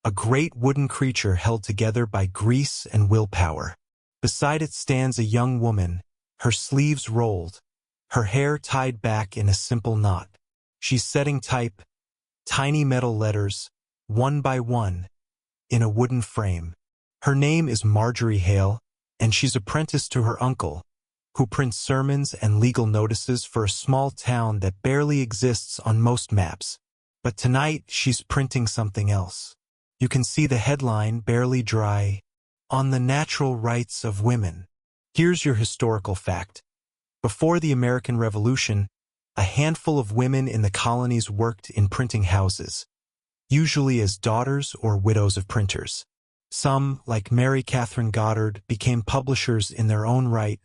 a great wooden creature held together by grease and willpower. Beside it stands a young woman, her sleeves rolled, her hair tied back in a simple knot. She's setting type, tiny metal letters, one by one, in a wooden frame. Her name is Marjorie Hale, and she's apprenticed to her uncle, who prints sermons and legal notices for a small town that barely exists on most maps. But tonight she's printing something else. You can see the headline barely dry, "On the Natural Rights of Women." Here's your historical fact. Before the American Revolution, a handful of women in the colonies worked in printing houses, usually as daughters or widows of printers. Some, like Mary Catherine Goddard, became publishers in their own right,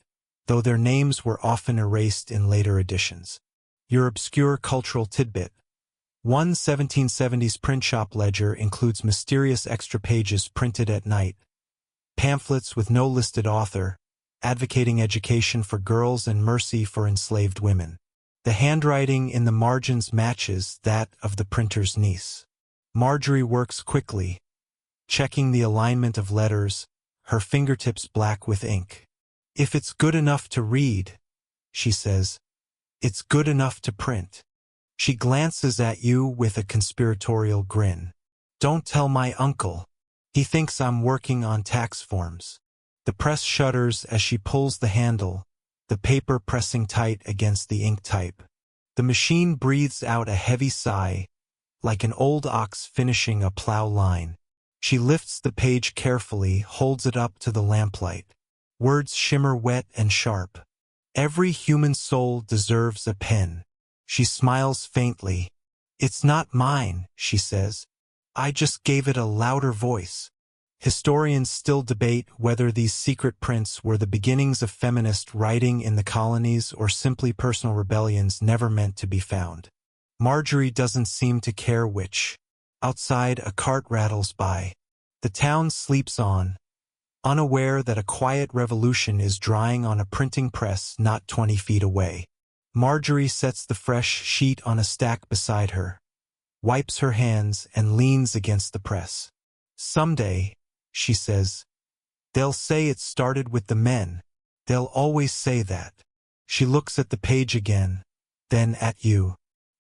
though their names were often erased in later editions. Your obscure cultural tidbit. One 1770s print shop ledger includes mysterious extra pages printed at night, pamphlets with no listed author, advocating education for girls and mercy for enslaved women. The handwriting in the margins matches that of the printer's niece. Marjorie works quickly, checking the alignment of letters, her fingertips black with ink. "If it's good enough to read," she says, "it's good enough to print." She glances at you with a conspiratorial grin. "Don't tell my uncle. He thinks I'm working on tax forms." The press shudders as she pulls the handle, the paper pressing tight against the ink type. The machine breathes out a heavy sigh, like an old ox finishing a plow line. She lifts the page carefully, holds it up to the lamplight. Words shimmer wet and sharp. "Every human soul deserves a pen." She smiles faintly. "It's not mine," she says. "I just gave it a louder voice." Historians still debate whether these secret prints were the beginnings of feminist writing in the colonies or simply personal rebellions never meant to be found. Marjorie doesn't seem to care which. Outside, a cart rattles by. The town sleeps on, unaware that a quiet revolution is drying on a printing press not 20 feet away. Marjorie sets the fresh sheet on a stack beside her, wipes her hands, and leans against the press. Someday, she says, they'll say it started with the men. They'll always say that. She looks at the page again, then at you.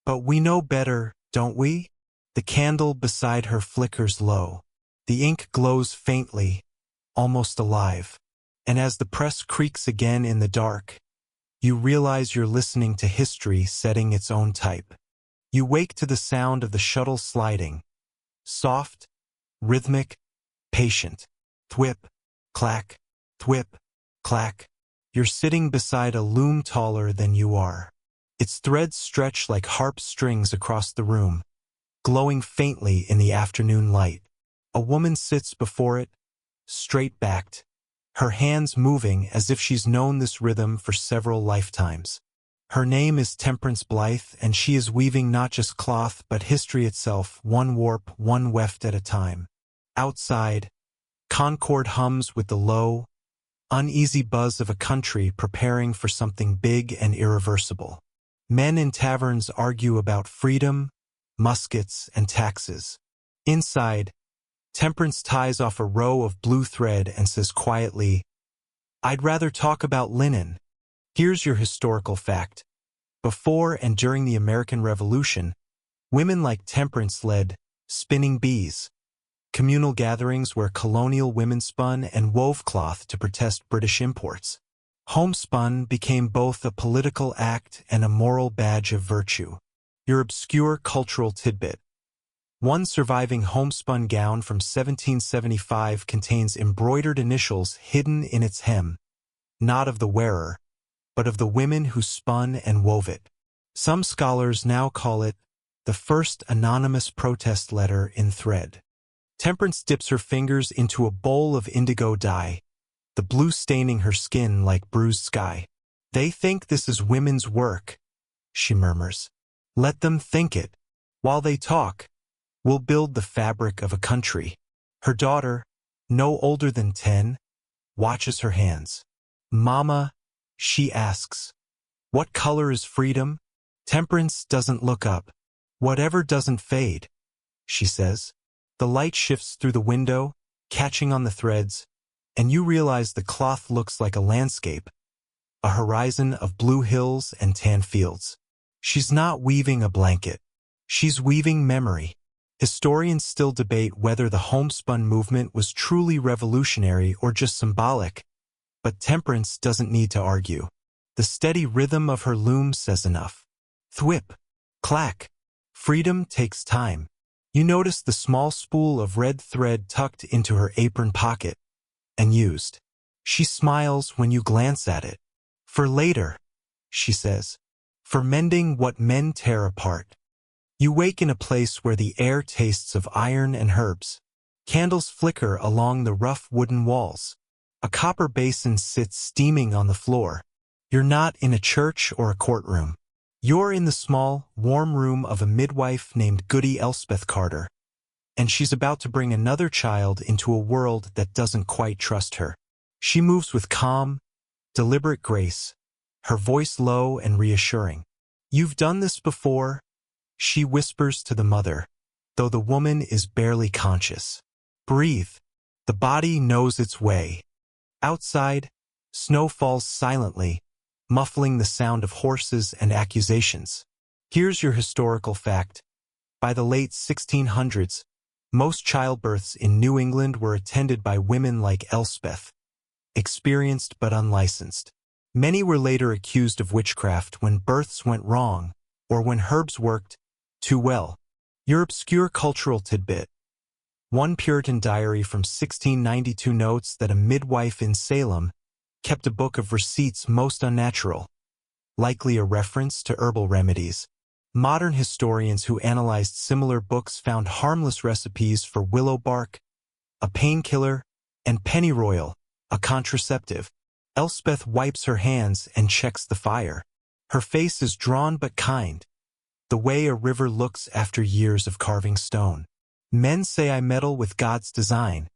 But we know better, don't we? The candle beside her flickers low. The ink glows faintly, almost alive. And as the press creaks again in the dark, you realize you're listening to history setting its own type. You wake to the sound of the shuttle sliding. Soft, rhythmic, patient. Thwip, clack, thwip, clack. You're sitting beside a loom taller than you are. Its threads stretch like harp strings across the room, glowing faintly in the afternoon light. A woman sits before it, straight-backed, her hands moving as if she's known this rhythm for several lifetimes. Her name is Temperance Blythe, and she is weaving not just cloth but history itself, one warp, one weft at a time. Outside, Concord hums with the low, uneasy buzz of a country preparing for something big and irreversible. Men in taverns argue about freedom, muskets, and taxes. Inside, Temperance ties off a row of blue thread and says quietly, "I'd rather talk about linen." Here's your historical fact. Before and during the American Revolution, women like Temperance led spinning bees, communal gatherings where colonial women spun and wove cloth to protest British imports. Homespun became both a political act and a moral badge of virtue. Your obscure cultural tidbit. One surviving homespun gown from 1775 contains embroidered initials hidden in its hem, not of the wearer, but of the women who spun and wove it. Some scholars now call it the first anonymous protest letter in thread. Temperance dips her fingers into a bowl of indigo dye, the blue staining her skin like bruised sky. "They think this is women's work," she murmurs. "Let them think it. While they talk, we'll build the fabric of a country." Her daughter, no older than 10, watches her hands. "Mama," she asks, "what color is freedom?" Temperance doesn't look up. "Whatever doesn't fade," she says. The light shifts through the window, catching on the threads, and you realize the cloth looks like a landscape, a horizon of blue hills and tan fields. She's not weaving a blanket. She's weaving memory. Historians still debate whether the homespun movement was truly revolutionary or just symbolic, but Temperance doesn't need to argue. The steady rhythm of her loom says enough. Thwip, clack. Freedom takes time. You notice the small spool of red thread tucked into her apron pocket, and used. She smiles when you glance at it. "For later," she says. "For mending what men tear apart." You wake in a place where the air tastes of iron and herbs. Candles flicker along the rough wooden walls. A copper basin sits steaming on the floor. You're not in a church or a courtroom. You're in the small, warm room of a midwife named Goody Elspeth Carter, and she's about to bring another child into a world that doesn't quite trust her. She moves with calm, deliberate grace, her voice low and reassuring. "You've done this before," she whispers to the mother, though the woman is barely conscious. "Breathe." The body knows its way. Outside, snow falls silently, muffling the sound of horses and accusations. Here's your historical fact. By the late 1600s, most childbirths in New England were attended by women like Elspeth, experienced but unlicensed. Many were later accused of witchcraft when births went wrong, or when herbs worked too well. Your obscure cultural tidbit. One Puritan diary from 1692 notes that a midwife in Salem kept a book of receipts most unnatural, likely a reference to herbal remedies. Modern historians who analyzed similar books found harmless recipes for willow bark, a painkiller, and pennyroyal, a contraceptive. Elspeth wipes her hands and checks the fire. Her face is drawn but kind, the way a river looks after years of carving stone. Men say I meddle with God's design,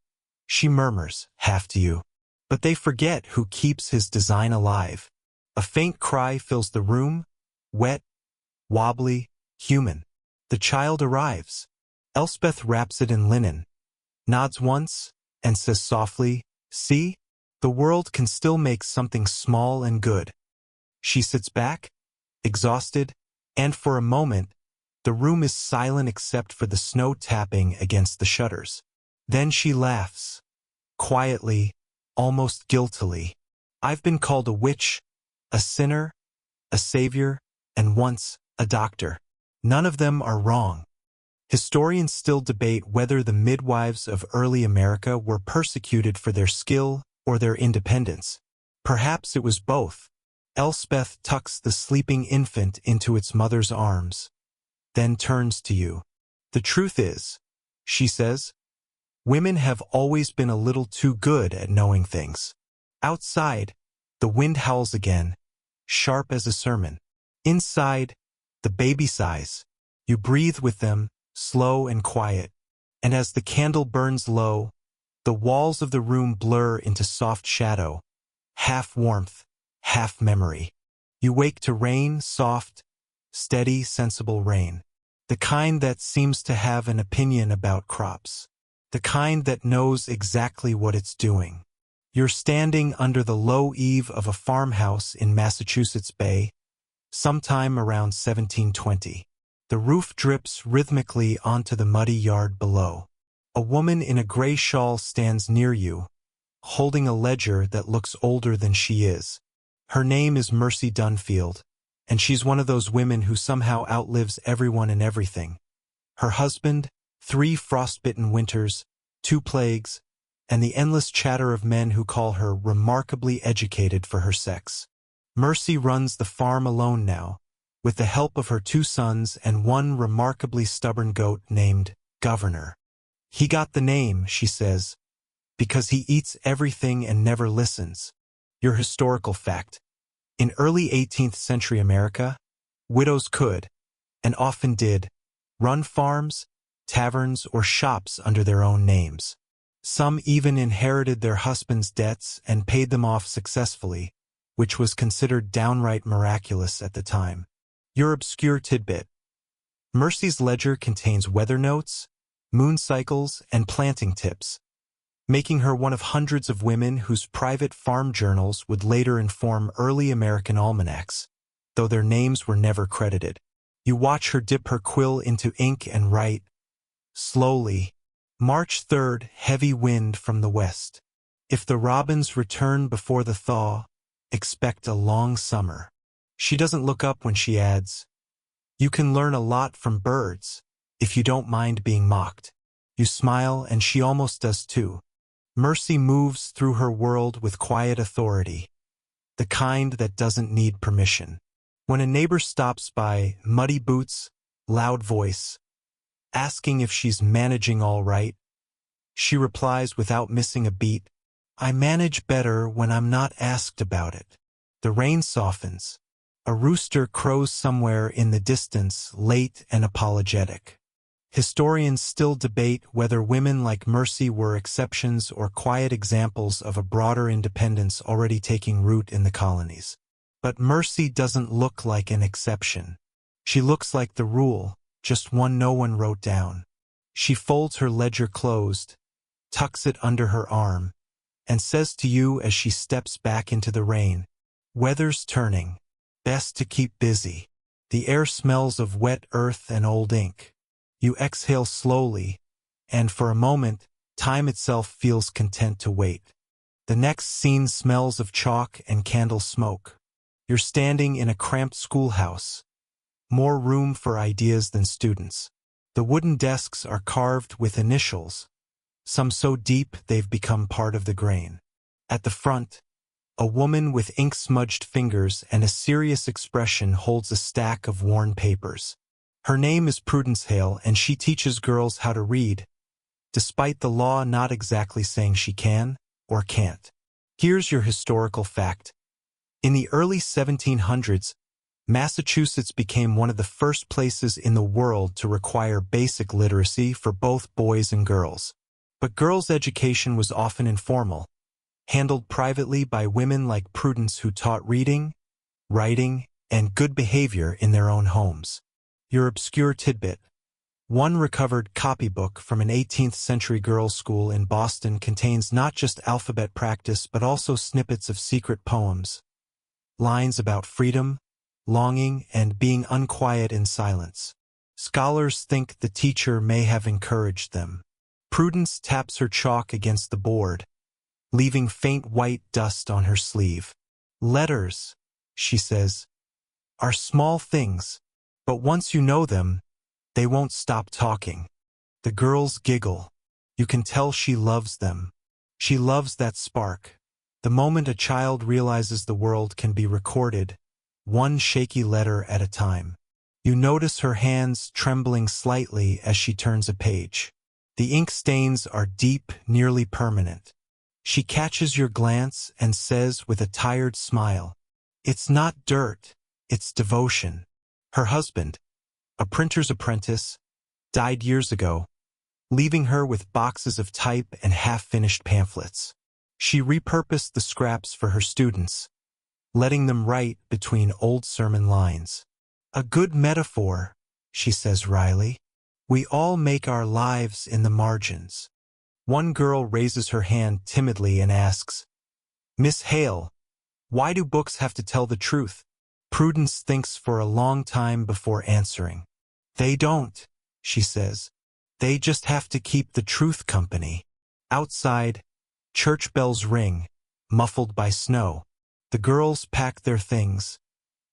she murmurs, half to you. But they forget who keeps his design alive. A faint cry fills the room, wet, wobbly, human. The child arrives. Elspeth wraps it in linen, nods once, and says softly, see? The world can still make something small and good. She sits back, exhausted, and for a moment, the room is silent except for the snow tapping against the shutters. Then she laughs, quietly, almost guiltily. I've been called a witch, a sinner, a savior, and once, a doctor. None of them are wrong. Historians still debate whether the midwives of early America were persecuted for their skill or their independence. Perhaps it was both. Elspeth tucks the sleeping infant into its mother's arms, then turns to you. The truth is, she says, women have always been a little too good at knowing things. Outside, the wind howls again, sharp as a sermon. Inside, the baby sighs. You breathe with them, slow and quiet, and as the candle burns low, the walls of the room blur into soft shadow, half warmth, half memory. You wake to rain, soft, steady, sensible rain. The kind that seems to have an opinion about crops. The kind that knows exactly what it's doing. You're standing under the low eave of a farmhouse in Massachusetts Bay, sometime around 1720. The roof drips rhythmically onto the muddy yard below. A woman in a gray shawl stands near you, holding a ledger that looks older than she is. Her name is Mercy Dunfield, and she's one of those women who somehow outlives everyone and everything. Her husband, 3 frostbitten winters, 2 plagues, and the endless chatter of men who call her remarkably educated for her sex. Mercy runs the farm alone now, with the help of her 2 sons and 1 remarkably stubborn goat named Governor. He got the name, she says, because he eats everything and never listens. Your historical fact. In early 18th century America, widows could, and often did, run farms, taverns, or shops under their own names. Some even inherited their husbands' debts and paid them off successfully, which was considered downright miraculous at the time. Your obscure tidbit. Mercy's ledger contains weather notes, moon cycles, and planting tips, making her one of hundreds of women whose private farm journals would later inform early American almanacs, though their names were never credited. You watch her dip her quill into ink and write, slowly, March 3rd, heavy wind from the west. If the robins return before the thaw, expect a long summer. She doesn't look up when she adds, you can learn a lot from birds, if you don't mind being mocked. You smile, and she almost does too. Mercy moves through her world with quiet authority, the kind that doesn't need permission. When a neighbor stops by, muddy boots, loud voice, asking if she's managing all right, she replies without missing a beat, I manage better when I'm not asked about it. The rain softens. A rooster crows somewhere in the distance, late and apologetic. Historians still debate whether women like Mercy were exceptions or quiet examples of a broader independence already taking root in the colonies. But Mercy doesn't look like an exception. She looks like the rule, just one no one wrote down. She folds her ledger closed, tucks it under her arm, and says to you as she steps back into the rain, weather's turning. Best to keep busy. The air smells of wet earth and old ink. You exhale slowly, and for a moment, time itself feels content to wait. The next scene smells of chalk and candle smoke. You're standing in a cramped schoolhouse. More room for ideas than students. The wooden desks are carved with initials, some so deep they've become part of the grain. At the front, a woman with ink-smudged fingers and a serious expression holds a stack of worn papers. Her name is Prudence Hale, and she teaches girls how to read, despite the law not exactly saying she can or can't. Here's your historical fact. In the early 1700s, Massachusetts became one of the first places in the world to require basic literacy for both boys and girls. But girls' education was often informal, handled privately by women like Prudence who taught reading, writing, and good behavior in their own homes. Your obscure tidbit. One recovered copybook from an 18th-century girls' school in Boston contains not just alphabet practice but also snippets of secret poems, lines about freedom, longing, and being unquiet in silence. Scholars think the teacher may have encouraged them. Prudence taps her chalk against the board, leaving faint white dust on her sleeve. Letters, she says, are small things, but once you know them, they won't stop talking. The girls giggle. You can tell she loves them. She loves that spark. The moment a child realizes the world can be recorded, one shaky letter at a time. You notice her hands trembling slightly as she turns a page. The ink stains are deep, nearly permanent. She catches your glance and says with a tired smile, "It's not dirt, it's devotion." Her husband, a printer's apprentice, died years ago, leaving her with boxes of type and half-finished pamphlets. She repurposed the scraps for her students, letting them write between old sermon lines. "A good metaphor," she says wryly. "We all make our lives in the margins." One girl raises her hand timidly and asks, "Miss Hale, why do books have to tell the truth?" Prudence thinks for a long time before answering. "They don't," she says. "They just have to keep the truth company." Outside, church bells ring, muffled by snow. The girls pack their things,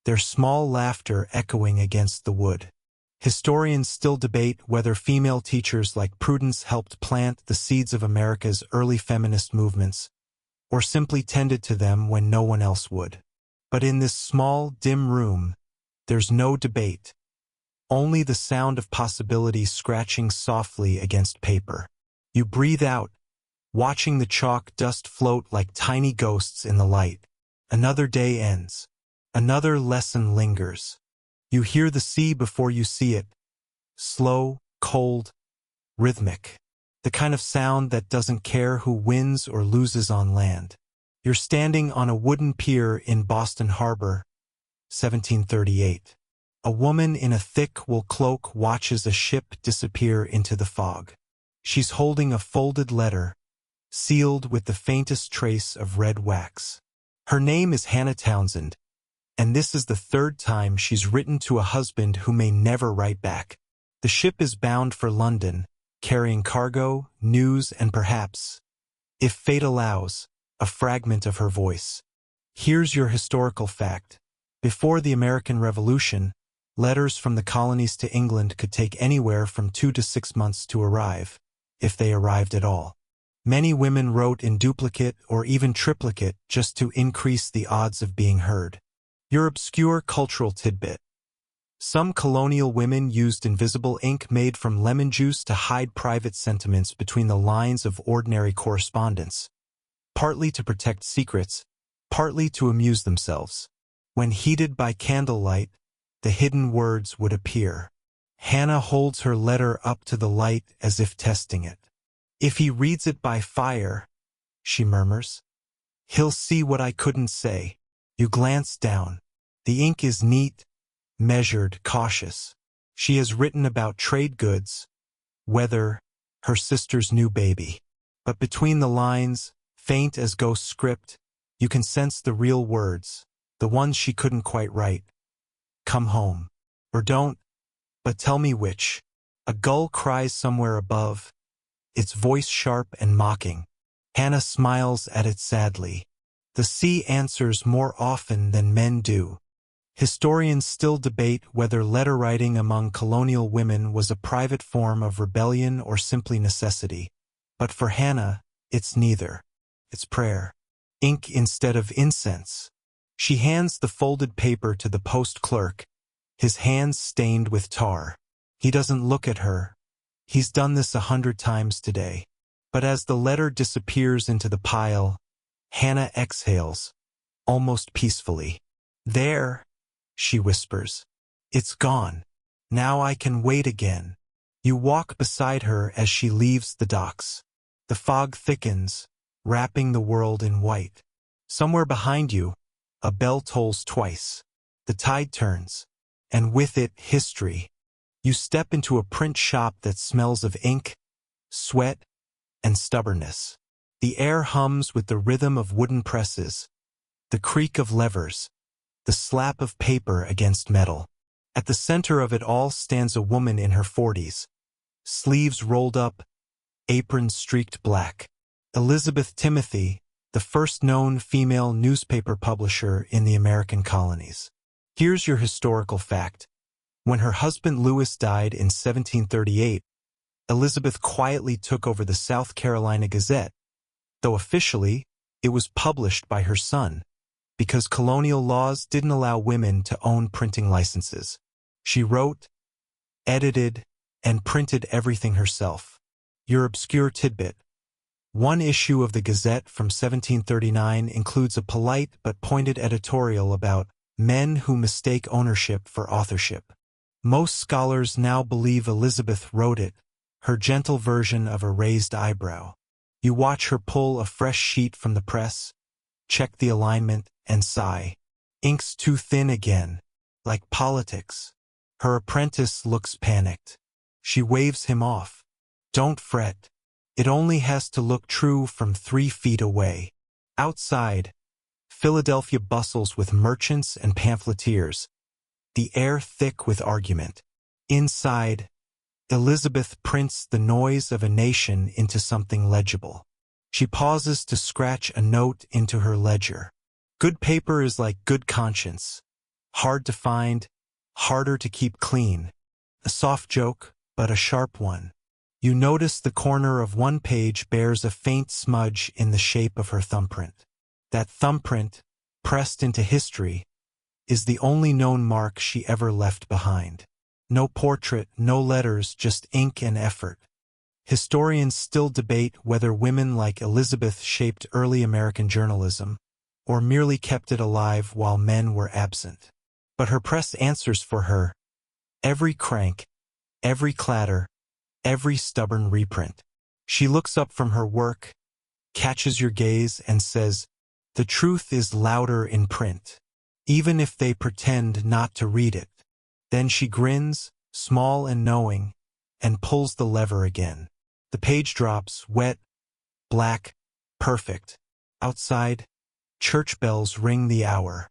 their small laughter echoing against the wood. Historians still debate whether female teachers like Prudence helped plant the seeds of America's early feminist movements, or simply tended to them when no one else would. But in this small, dim room, there's no debate. Only the sound of possibility scratching softly against paper. You breathe out, watching the chalk dust float like tiny ghosts in the light. Another day ends. Another lesson lingers. You hear the sea before you see it. Slow, cold, rhythmic. The kind of sound that doesn't care who wins or loses on land. You're standing on a wooden pier in Boston Harbor, 1738. A woman in a thick wool cloak watches a ship disappear into the fog. She's holding a folded letter, sealed with the faintest trace of red wax. Her name is Hannah Townsend, and this is the third time she's written to a husband who may never write back. The ship is bound for London, carrying cargo, news, and perhaps, if fate allows, a fragment of her voice. Here's your historical fact. Before the American Revolution, letters from the colonies to England could take anywhere from 2 to 6 months to arrive, if they arrived at all. Many women wrote in duplicate or even triplicate just to increase the odds of being heard. Your obscure cultural tidbit. Some colonial women used invisible ink made from lemon juice to hide private sentiments between the lines of ordinary correspondence, partly to protect secrets, partly to amuse themselves. When heated by candlelight, the hidden words would appear. Hannah holds her letter up to the light as if testing it. "If he reads it by fire," she murmurs, "he'll see what I couldn't say." You glance down. The ink is neat, measured, cautious. She has written about trade goods, weather, her sister's new baby. But between the lines, faint as ghost script, you can sense the real words, the ones she couldn't quite write. "Come home." Or "Don't, but tell me which." A gull cries somewhere above, its voice sharp and mocking. Hannah smiles at it sadly. The sea answers more often than men do. Historians still debate whether letter writing among colonial women was a private form of rebellion or simply necessity. But for Hannah, it's neither. It's prayer. Ink instead of incense. She hands the folded paper to the post clerk, his hands stained with tar. He doesn't look at her, He's done this 100 times today. But as the letter disappears into the pile, Hannah exhales, almost peacefully. There, she whispers. It's gone. Now I can wait again. You walk beside her as she leaves the docks. The fog thickens, wrapping the world in white. Somewhere behind you, a bell tolls twice. The tide turns, and with it, history. You step into a print shop that smells of ink, sweat, and stubbornness. The air hums with the rhythm of wooden presses, the creak of levers, the slap of paper against metal. At the center of it all stands a woman in her 40s, sleeves rolled up, apron streaked black. Elizabeth Timothy, the first known female newspaper publisher in the American colonies. Here's your historical fact. When her husband Lewis died in 1738, Elizabeth quietly took over the South Carolina Gazette, though officially it was published by her son, because colonial laws didn't allow women to own printing licenses. She wrote, edited, and printed everything herself. Your obscure tidbit. One issue of the Gazette from 1739 includes a polite but pointed editorial about men who mistake ownership for authorship. Most scholars now believe Elizabeth wrote it, her gentle version of a raised eyebrow. You watch her pull a fresh sheet from the press, check the alignment, and sigh. Ink's too thin again, like politics. Her apprentice looks panicked. She waves him off. Don't fret. It only has to look true from 3 feet away. Outside, Philadelphia bustles with merchants and pamphleteers, the air thick with argument. Inside, Elizabeth prints the noise of a nation into something legible. She pauses to scratch a note into her ledger. Good paper is like good conscience. Hard to find, harder to keep clean. A soft joke, but a sharp one. You notice the corner of one page bears a faint smudge in the shape of her thumbprint. That thumbprint, pressed into history, is the only known mark she ever left behind. No portrait, no letters, just ink and effort. Historians still debate whether women like Elizabeth shaped early American journalism, or merely kept it alive while men were absent. But her press answers for her. Every crank, every clatter, every stubborn reprint. She looks up from her work, catches your gaze, and says, "The truth is louder in print, even if they pretend not to read it." Then she grins, small and knowing, and pulls the lever again. The page drops, wet, black, perfect. Outside, church bells ring the hour.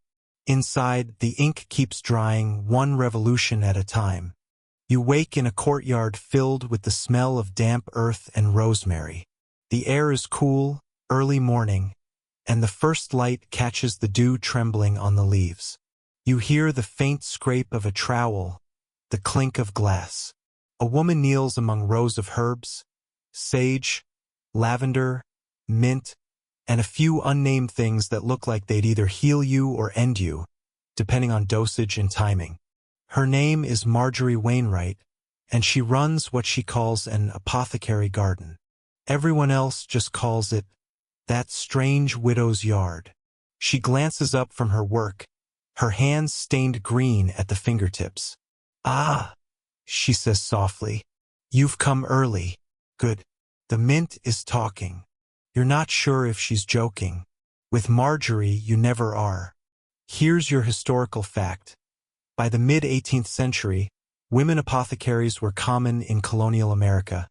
Inside, the ink keeps drying, one revolution at a time. You wake in a courtyard filled with the smell of damp earth and rosemary. The air is cool, early morning, and the first light catches the dew trembling on the leaves. You hear the faint scrape of a trowel, the clink of glass. A woman kneels among rows of herbs, sage, lavender, mint, and a few unnamed things that look like they'd either heal you or end you, depending on dosage and timing. Her name is Marjorie Wainwright, and she runs what she calls an apothecary garden. Everyone else just calls it that strange widow's yard. She glances up from her work, her hands stained green at the fingertips. "Ah," she says softly, "you've come early. Good. The mint is talking." You're not sure if she's joking. With Marjorie, you never are. Here's your historical fact. By the mid-18th century, women apothecaries were common in colonial America,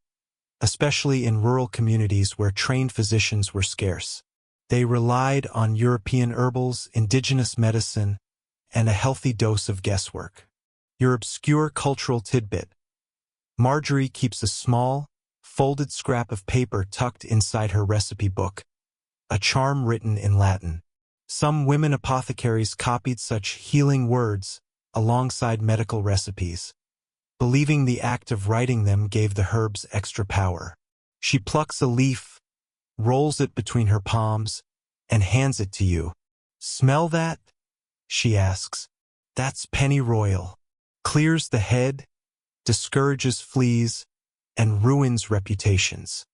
especially in rural communities where trained physicians were scarce. They relied on European herbals, indigenous medicine, and a healthy dose of guesswork. Your obscure cultural tidbit. Marjorie keeps a small, folded scrap of paper tucked inside her recipe book, a charm written in Latin. Some women apothecaries copied such healing words alongside medical recipes, believing the act of writing them gave the herbs extra power. She plucks a leaf, rolls it between her palms, and hands it to you. "Smell that?" she asks. "That's pennyroyal. Clears the head, discourages fleas, and ruins reputations.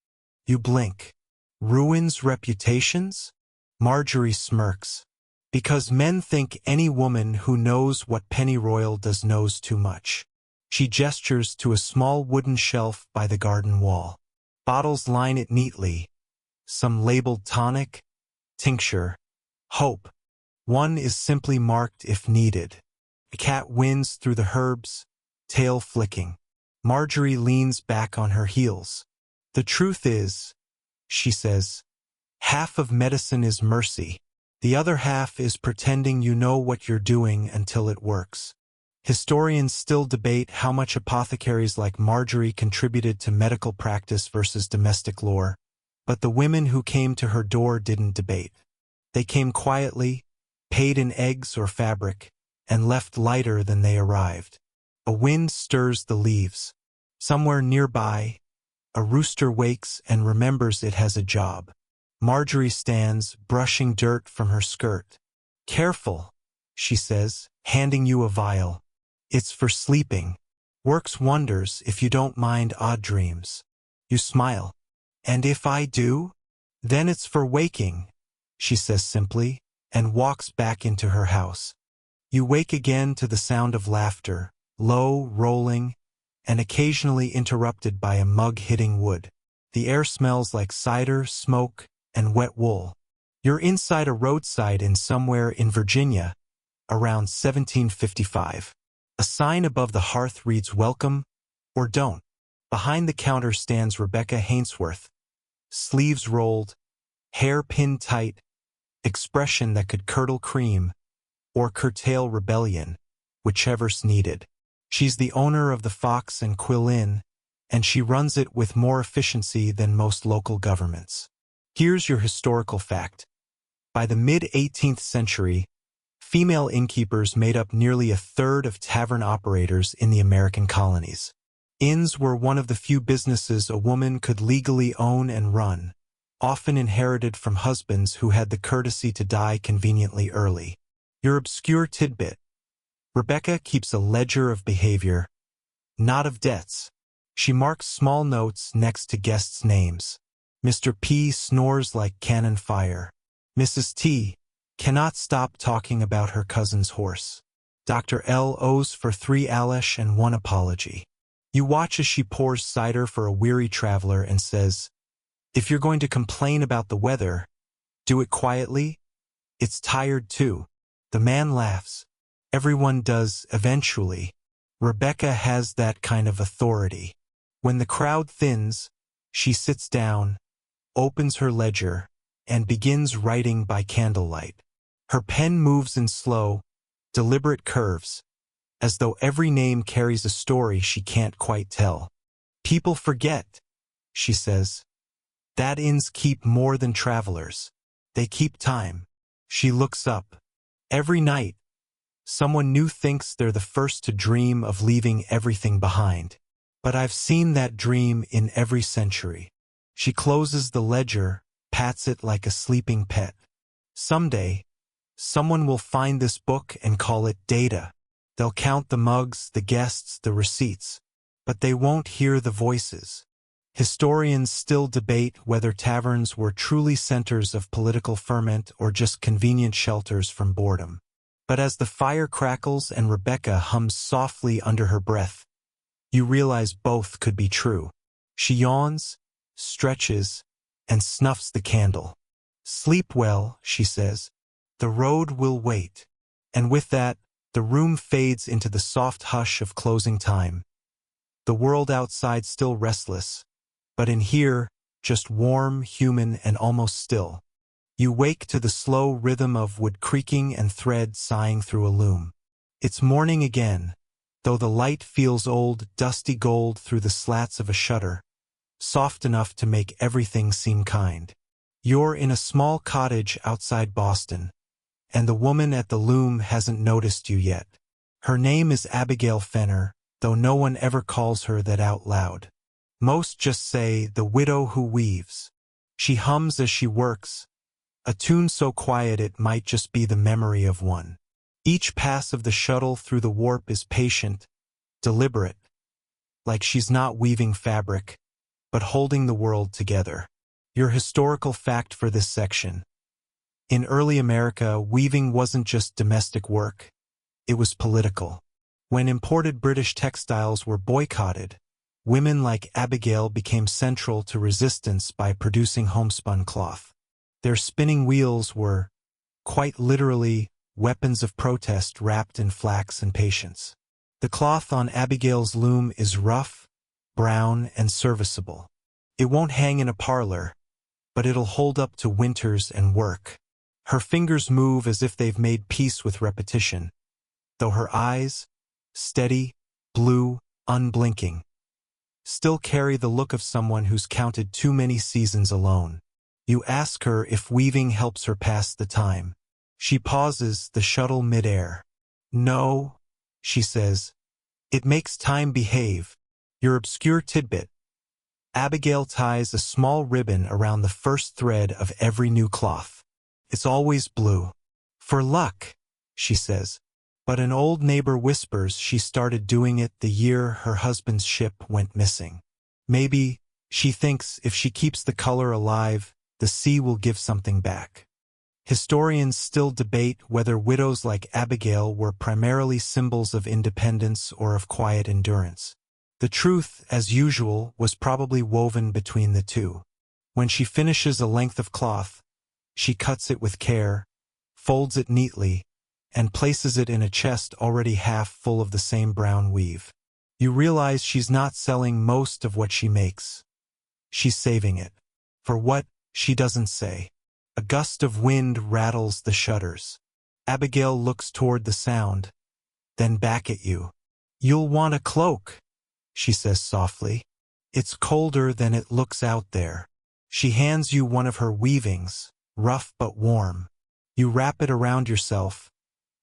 You blink. Ruins reputations? Marjorie smirks. Because men think any woman who knows what pennyroyal does knows too much. She gestures to a small wooden shelf by the garden wall. Bottles line it neatly. Some labeled tonic, tincture, hope. One is simply marked if needed. A cat winds through the herbs, tail flicking. Marjorie leans back on her heels. The truth is, she says, half of medicine is mercy. The other half is pretending you know what you're doing until it works. Historians still debate how much apothecaries like Marjorie contributed to medical practice versus domestic lore, but the women who came to her door didn't debate. They came quietly, paid in eggs or fabric, and left lighter than they arrived. A wind stirs the leaves. Somewhere nearby, a rooster wakes and remembers it has a job. Marjorie stands, brushing dirt from her skirt. Careful, she says, handing you a vial. It's for sleeping. Works wonders if you don't mind odd dreams. You smile. And if I do? Then it's for waking, she says simply, and walks back into her house. You wake again to the sound of laughter, low, rolling, and occasionally interrupted by a mug hitting wood. The air smells like cider, smoke, and wet wool. You're inside a roadside inn somewhere in Virginia, around 1755. A sign above the hearth reads "Welcome" or "Don't." Behind the counter stands Rebecca Hainsworth, sleeves rolled, hair pinned tight, expression that could curdle cream or curtail rebellion, whichever's needed. She's the owner of the Fox and Quill Inn, and she runs it with more efficiency than most local governments. Here's your historical fact. By the mid-18th century, female innkeepers made up nearly a third of tavern operators in the American colonies. Inns were one of the few businesses a woman could legally own and run, often inherited from husbands who had the courtesy to die conveniently early. Your obscure tidbit. Rebecca keeps a ledger of behavior, not of debts. She marks small notes next to guests' names. Mr. P snores like cannon fire. Mrs. T cannot stop talking about her cousin's horse. Dr. L owes for 3 Alesh and 1 apology. You watch as she pours cider for a weary traveler and says, "If you're going to complain about the weather, do it quietly. It's tired too." The man laughs. Everyone does eventually. Rebecca has that kind of authority. When the crowd thins, she sits down, opens her ledger, and begins writing by candlelight. Her pen moves in slow, deliberate curves, as though every name carries a story she can't quite tell. "People forget," she says. "That inns keep more than travelers. They keep time." She looks up. Every night, someone new thinks they're the first to dream of leaving everything behind. But I've seen that dream in every century. She closes the ledger, pats it like a sleeping pet. Someday, someone will find this book and call it data. They'll count the mugs, the guests, the receipts, but they won't hear the voices. Historians still debate whether taverns were truly centers of political ferment or just convenient shelters from boredom. But as the fire crackles and Rebecca hums softly under her breath, you realize both could be true. She yawns, stretches, and snuffs the candle. "Sleep well," she says. "The road will wait." And with that, the room fades into the soft hush of closing time. The world outside still restless, but in here, just warm, human, and almost still. You wake to the slow rhythm of wood creaking and thread sighing through a loom. It's morning again, though the light feels old, dusty gold through the slats of a shutter, soft enough to make everything seem kind. You're in a small cottage outside Boston, and the woman at the loom hasn't noticed you yet. Her name is Abigail Fenner, though no one ever calls her that out loud. Most just say the widow who weaves. She hums as she works, a tune so quiet it might just be the memory of one. Each pass of the shuttle through the warp is patient, deliberate. like she's not weaving fabric, but holding the world together. Your historical fact for this section. In early America, weaving wasn't just domestic work, it was political. When imported British textiles were boycotted, women like Abigail became central to resistance by producing homespun cloth. Their spinning wheels were, quite literally, weapons of protest wrapped in flax and patience. The cloth on Abigail's loom is rough, brown, and serviceable. It won't hang in a parlor, but it'll hold up to winters and work. Her fingers move as if they've made peace with repetition, though her eyes, steady, blue, unblinking, still carry the look of someone who's counted too many seasons alone. You ask her if weaving helps her pass the time. She pauses, the shuttle midair. No, she says. It makes time behave. Your obscure tidbit. Abigail ties a small ribbon around the first thread of every new cloth. It's always blue. For luck, she says. But an old neighbor whispers she started doing it the year her husband's ship went missing. Maybe, she thinks, if she keeps the color alive, the sea will give something back. Historians still debate whether widows like Abigail were primarily symbols of independence or of quiet endurance. The truth, as usual, was probably woven between the two. When she finishes a length of cloth, she cuts it with care, folds it neatly, and places it in a chest already half full of the same brown weave. You realize she's not selling most of what she makes. She's saving it. For what, she doesn't say. A gust of wind rattles the shutters. Abigail looks toward the sound, then back at you. You'll want a cloak, she says softly. It's colder than it looks out there. She hands you one of her weavings, rough but warm. You wrap it around yourself,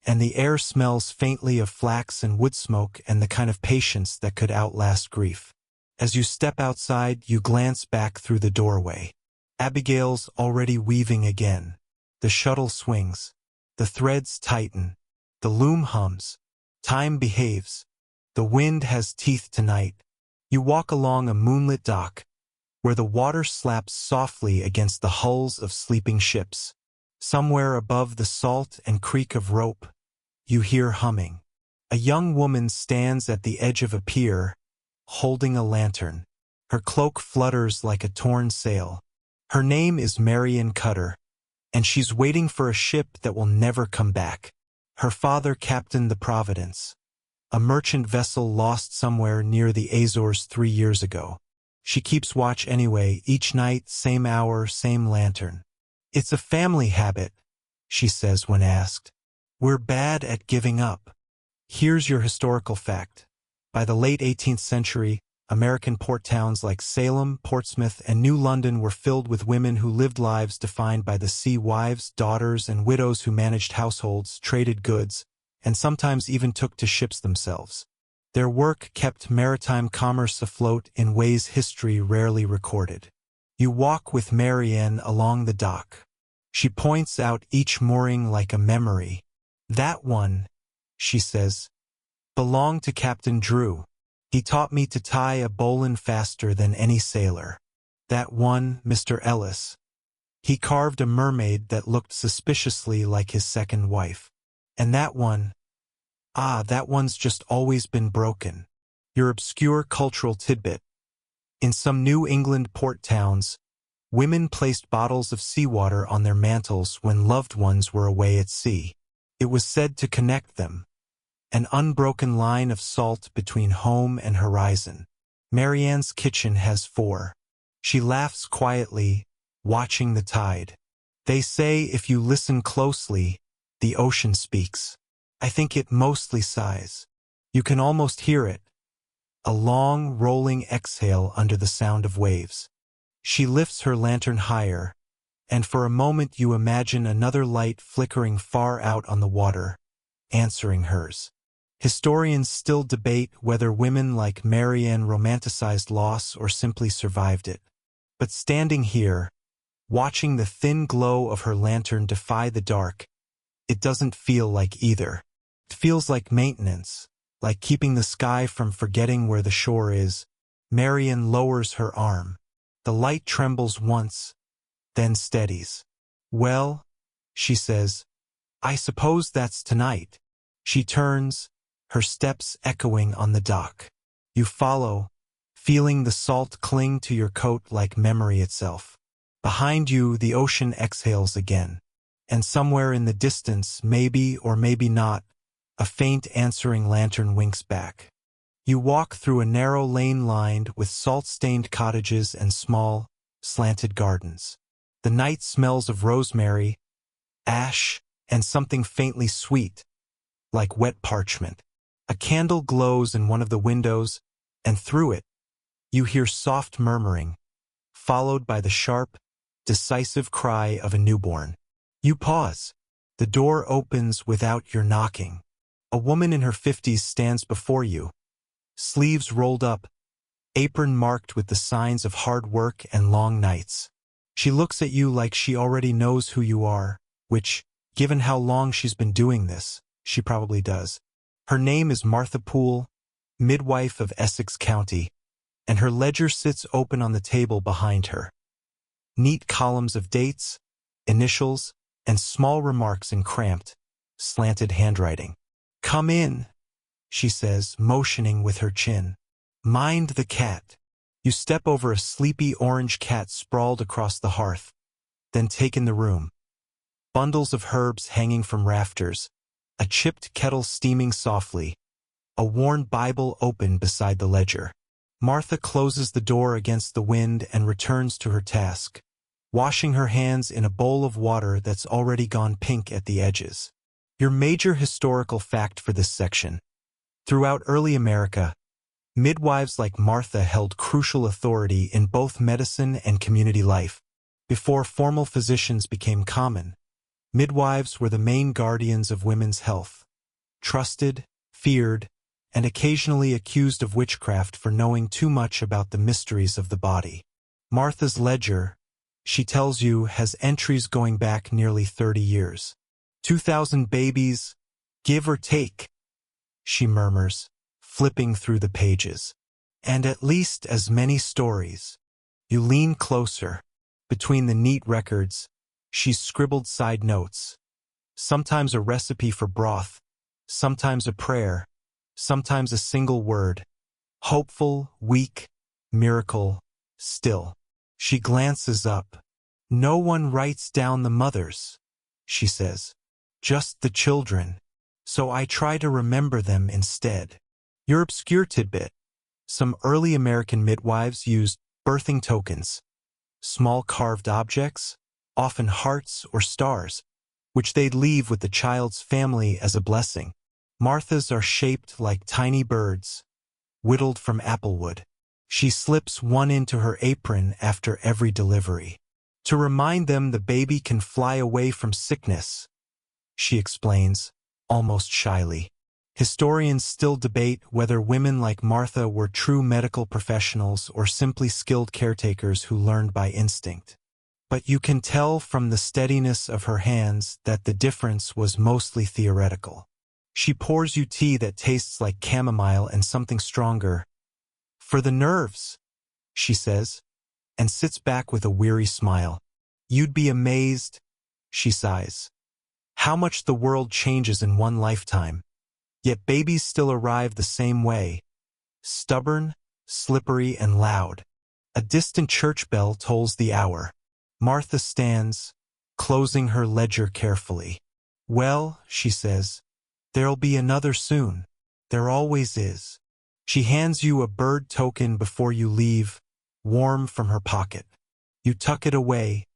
and the air smells faintly of flax and wood smoke and the kind of patience that could outlast grief. As you step outside, you glance back through the doorway. Abigail's already weaving again. The shuttle swings. The threads tighten. The loom hums. Time behaves. The wind has teeth tonight. You walk along a moonlit dock, where the water slaps softly against the hulls of sleeping ships. Somewhere above the salt and creak of rope, you hear humming. A young woman stands at the edge of a pier, holding a lantern. Her cloak flutters like a torn sail. Her name is Marian Cutter, and she's waiting for a ship that will never come back. Her father captained the Providence, a merchant vessel lost somewhere near the Azores 3 years ago. She keeps watch anyway, each night, same hour, same lantern. It's a family habit, she says when asked. We're bad at giving up. Here's your historical fact. By the late 18th century, American port towns like Salem, Portsmouth, and New London were filled with women who lived lives defined by the sea, wives, daughters, and widows who managed households, traded goods, and sometimes even took to ships themselves. Their work kept maritime commerce afloat in ways history rarely recorded. You walk with Marianne along the dock. She points out each mooring like a memory. That one, she says, belonged to Captain Drew. He taught me to tie a bowline faster than any sailor. That one, Mr. Ellis. He carved a mermaid that looked suspiciously like his second wife. And that one, that one's just always been broken. Your obscure cultural tidbit. In some New England port towns, women placed bottles of seawater on their mantles when loved ones were away at sea. It was said to connect them. An unbroken line of salt between home and horizon. Marianne's kitchen has 4. She laughs quietly, watching the tide. They say if you listen closely, the ocean speaks. I think it mostly sighs. You can almost hear it. A long, rolling exhale under the sound of waves. She lifts her lantern higher, and for a moment you imagine another light flickering far out on the water, answering hers. Historians still debate whether women like Marianne romanticized loss or simply survived it. But standing here, watching the thin glow of her lantern defy the dark, it doesn't feel like either. It feels like maintenance, like keeping the sky from forgetting where the shore is. Marian lowers her arm. The light trembles once, then steadies. "Well," she says, "I suppose that's tonight." She turns, her steps echoing on the dock. You follow, feeling the salt cling to your coat like memory itself. Behind you, the ocean exhales again. And somewhere in the distance, maybe or maybe not, a faint answering lantern winks back. You walk through a narrow lane lined with salt-stained cottages and small, slanted gardens. The night smells of rosemary, ash, and something faintly sweet, like wet parchment. A candle glows in one of the windows, and through it, you hear soft murmuring, followed by the sharp, decisive cry of a newborn. You pause. The door opens without your knocking. A woman in her 50s stands before you, sleeves rolled up, apron marked with the signs of hard work and long nights. She looks at you like she already knows who you are, which, given how long she's been doing this, she probably does. Her name is Martha Poole, midwife of Essex County, and her ledger sits open on the table behind her. Neat columns of dates, initials, and small remarks in cramped, slanted handwriting. "Come in," she says, motioning with her chin. "Mind the cat." You step over a sleepy orange cat sprawled across the hearth, then take in the room. Bundles of herbs hanging from rafters, a chipped kettle steaming softly, a worn Bible open beside the ledger. Martha closes the door against the wind and returns to her task, washing her hands in a bowl of water that's already gone pink at the edges. Your major historical fact for this section. Throughout early America, midwives like Martha held crucial authority in both medicine and community life. Before formal physicians became common, midwives were the main guardians of women's health, trusted, feared, and occasionally accused of witchcraft for knowing too much about the mysteries of the body. Martha's ledger, she tells you, has entries going back nearly 30 years. 2,000 babies, give or take, she murmurs, flipping through the pages. And at least as many stories. You lean closer. Between the neat records, she's scribbled side notes. Sometimes a recipe for broth, sometimes a prayer, sometimes a single word. Hopeful, weak, miracle, still. She glances up. "No one writes down the mothers," she says. "Just the children. So I try to remember them instead." Your obscure tidbit. Some early American midwives used birthing tokens, small carved objects, often hearts or stars, which they'd leave with the child's family as a blessing. Martha's are shaped like tiny birds, whittled from applewood. She slips one into her apron after every delivery. To remind them the baby can fly away from sickness, she explains, almost shyly. Historians still debate whether women like Martha were true medical professionals or simply skilled caretakers who learned by instinct. But you can tell from the steadiness of her hands that the difference was mostly theoretical. She pours you tea that tastes like chamomile and something stronger. "For the nerves," she says, and sits back with a weary smile. "You'd be amazed," she sighs, "how much the world changes in one lifetime. Yet babies still arrive the same way, stubborn, slippery, and loud." A distant church bell tolls the hour. Martha stands, closing her ledger carefully. "Well," she says, "there'll be another soon. There always is." She hands you a bird token before you leave, warm from her pocket. You tuck it away,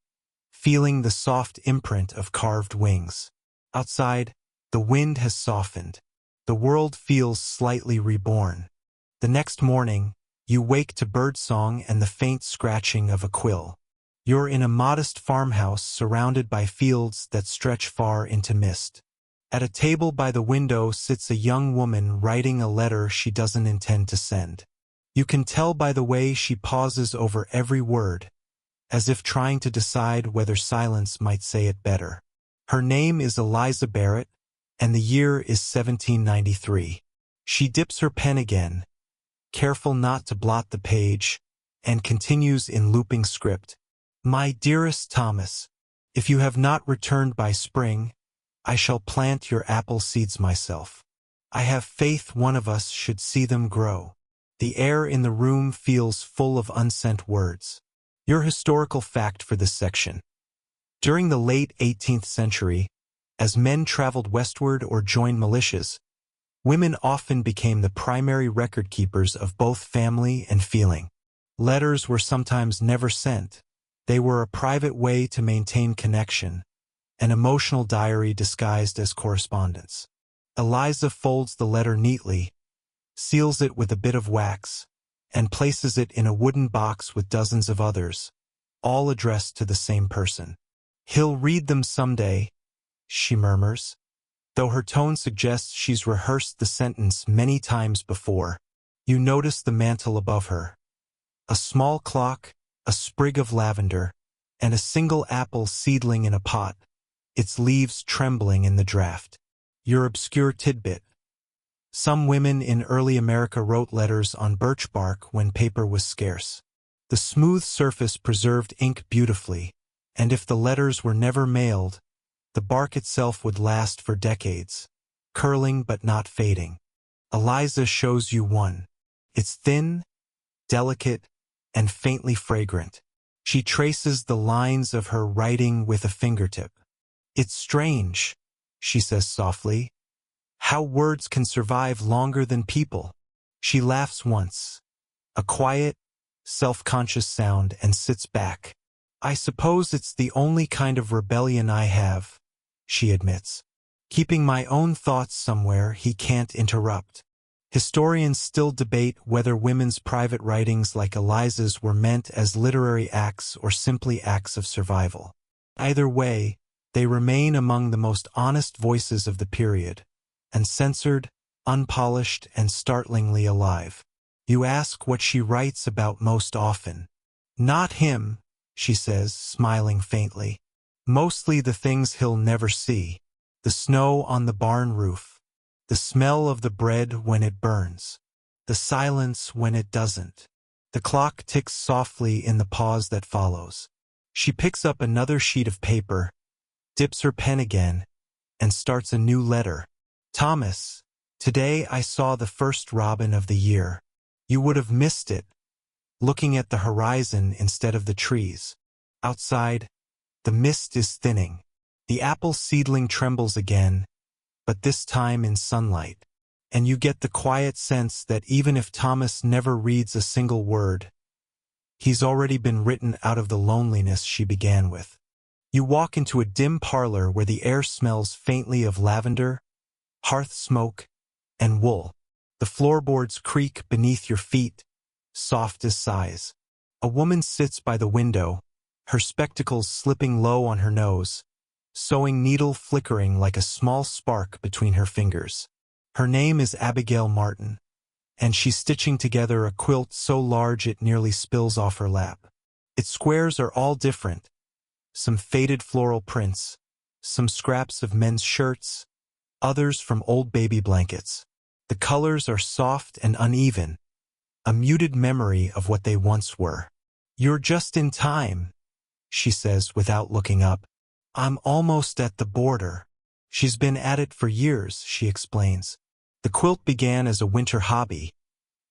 feeling the soft imprint of carved wings. Outside, the wind has softened. The world feels slightly reborn. The next morning, you wake to birdsong and the faint scratching of a quill. You're in a modest farmhouse surrounded by fields that stretch far into mist. At a table by the window sits a young woman writing a letter she doesn't intend to send. You can tell by the way she pauses over every word, as if trying to decide whether silence might say it better. Her name is Eliza Barrett, and the year is 1793. She dips her pen again, careful not to blot the page, and continues in looping script. My dearest Thomas, if you have not returned by spring, I shall plant your apple seeds myself. I have faith one of us should see them grow. The air in the room feels full of unsent words. Your historical fact for this section. During the late 18th century, as men traveled westward or joined militias, women often became the primary record keepers of both family and feeling. Letters were sometimes never sent. They were a private way to maintain connection, an emotional diary disguised as correspondence. Eliza folds the letter neatly, seals it with a bit of wax, and places it in a wooden box with dozens of others, all addressed to the same person. He'll read them someday, she murmurs, though her tone suggests she's rehearsed the sentence many times before. You notice the mantel above her. A small clock, a sprig of lavender, and a single apple seedling in a pot, its leaves trembling in the draft. Your obscure tidbit. Some women in early America wrote letters on birch bark when paper was scarce. The smooth surface preserved ink beautifully, and if the letters were never mailed, the bark itself would last for decades, curling but not fading. Eliza shows you one. It's thin, delicate, and faintly fragrant. She traces the lines of her writing with a fingertip. It's strange, she says softly, how words can survive longer than people. She laughs once, a quiet, self-conscious sound, and sits back. I suppose it's the only kind of rebellion I have, she admits. Keeping my own thoughts somewhere he can't interrupt. Historians still debate whether women's private writings like Eliza's were meant as literary acts or simply acts of survival. Either way, they remain among the most honest voices of the period, uncensored, unpolished, and startlingly alive. You ask what she writes about most often. Not him, she says, smiling faintly. Mostly the things he'll never see. The snow on the barn roof. The smell of the bread when it burns. The silence when it doesn't. The clock ticks softly in the pause that follows. She picks up another sheet of paper, dips her pen again, and starts a new letter. Thomas, today I saw the first robin of the year. You would have missed it, looking at the horizon instead of the trees. Outside, the mist is thinning. The apple seedling trembles again, but this time in sunlight. And you get the quiet sense that even if Thomas never reads a single word, he's already been written out of the loneliness she began with. You walk into a dim parlor where the air smells faintly of lavender, hearth smoke, and wool. The floorboards creak beneath your feet, soft as sighs. A woman sits by the window, her spectacles slipping low on her nose, sewing needle flickering like a small spark between her fingers. Her name is Abigail Martin, and she's stitching together a quilt so large it nearly spills off her lap. Its squares are all different, some faded floral prints, some scraps of men's shirts, others from old baby blankets. The colors are soft and uneven, a muted memory of what they once were. You're just in time, she says without looking up. I'm almost at the border. She's been at it for years, she explains. The quilt began as a winter hobby,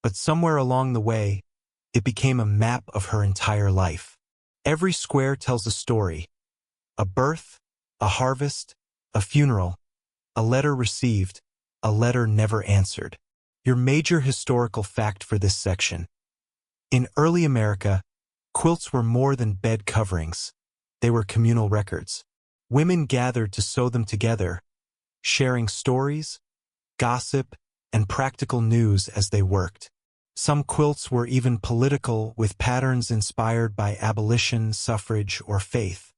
but somewhere along the way, it became a map of her entire life. Every square tells a story. A birth, a harvest, a funeral, a letter received, a letter never answered. Your major historical fact for this section. In early America, quilts were more than bed coverings. They were communal records. Women gathered to sew them together, sharing stories, gossip, and practical news as they worked. Some quilts were even political, with patterns inspired by abolition, suffrage, or faith.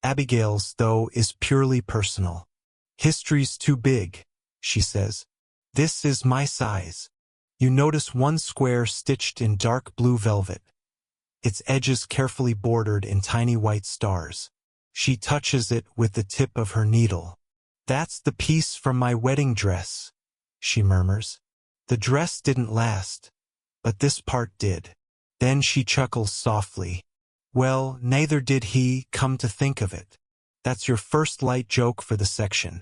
Abigail's, though, is purely personal. History's too big, she says. This is my size. You notice one square stitched in dark blue velvet, its edges carefully bordered in tiny white stars. She touches it with the tip of her needle. That's the piece from my wedding dress, she murmurs. The dress didn't last, but this part did. Then she chuckles softly. Well, neither did he, come to think of it. That's your first light joke for the section.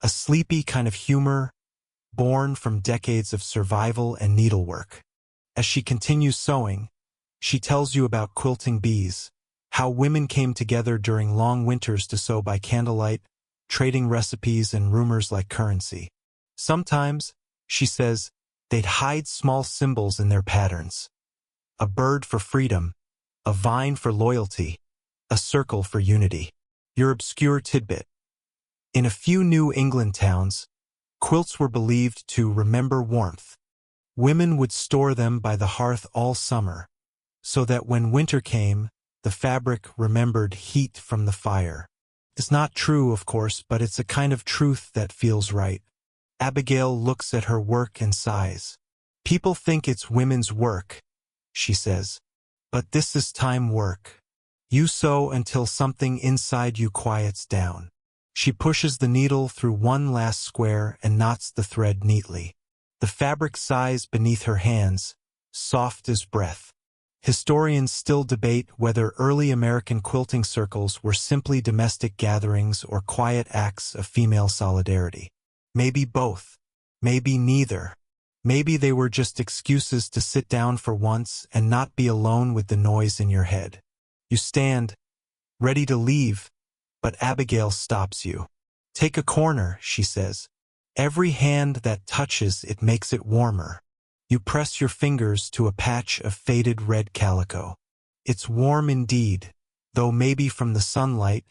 A sleepy kind of humor, born from decades of survival and needlework. As she continues sewing, she tells you about quilting bees, how women came together during long winters to sew by candlelight, trading recipes and rumors like currency. Sometimes, she says, they'd hide small symbols in their patterns. A bird for freedom, a vine for loyalty, a circle for unity. Your obscure tidbit. In a few New England towns, quilts were believed to remember warmth. Women would store them by the hearth all summer, so that when winter came, the fabric remembered heat from the fire. It's not true, of course, but it's a kind of truth that feels right. Abigail looks at her work and sighs. People think it's women's work, she says. But this is time work. You sew until something inside you quiets down. She pushes the needle through one last square and knots the thread neatly. The fabric sighs beneath her hands, soft as breath. Historians still debate whether early American quilting circles were simply domestic gatherings or quiet acts of female solidarity. Maybe both. Maybe neither. Maybe they were just excuses to sit down for once and not be alone with the noise in your head. You stand, ready to leave, but Abigail stops you. Take a corner, she says. Every hand that touches it makes it warmer. You press your fingers to a patch of faded red calico. It's warm indeed, though maybe from the sunlight,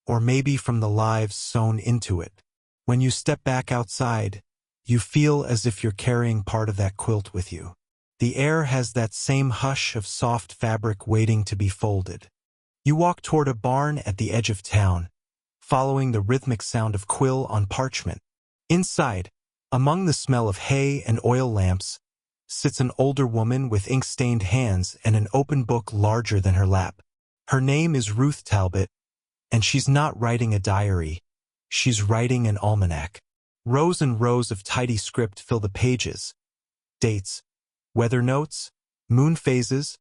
or maybe from the lives sewn into it. When you step back outside, you feel as if you're carrying part of that quilt with you. The air has that same hush of soft fabric waiting to be folded. You walk toward a barn at the edge of town, following the rhythmic sound of quill on parchment. Inside, among the smell of hay and oil lamps, sits an older woman with ink-stained hands and an open book larger than her lap. Her name is Ruth Talbot, and she's not writing a diary. She's writing an almanac. Rows and rows of tidy script fill the pages. Dates, weather notes, moon phases,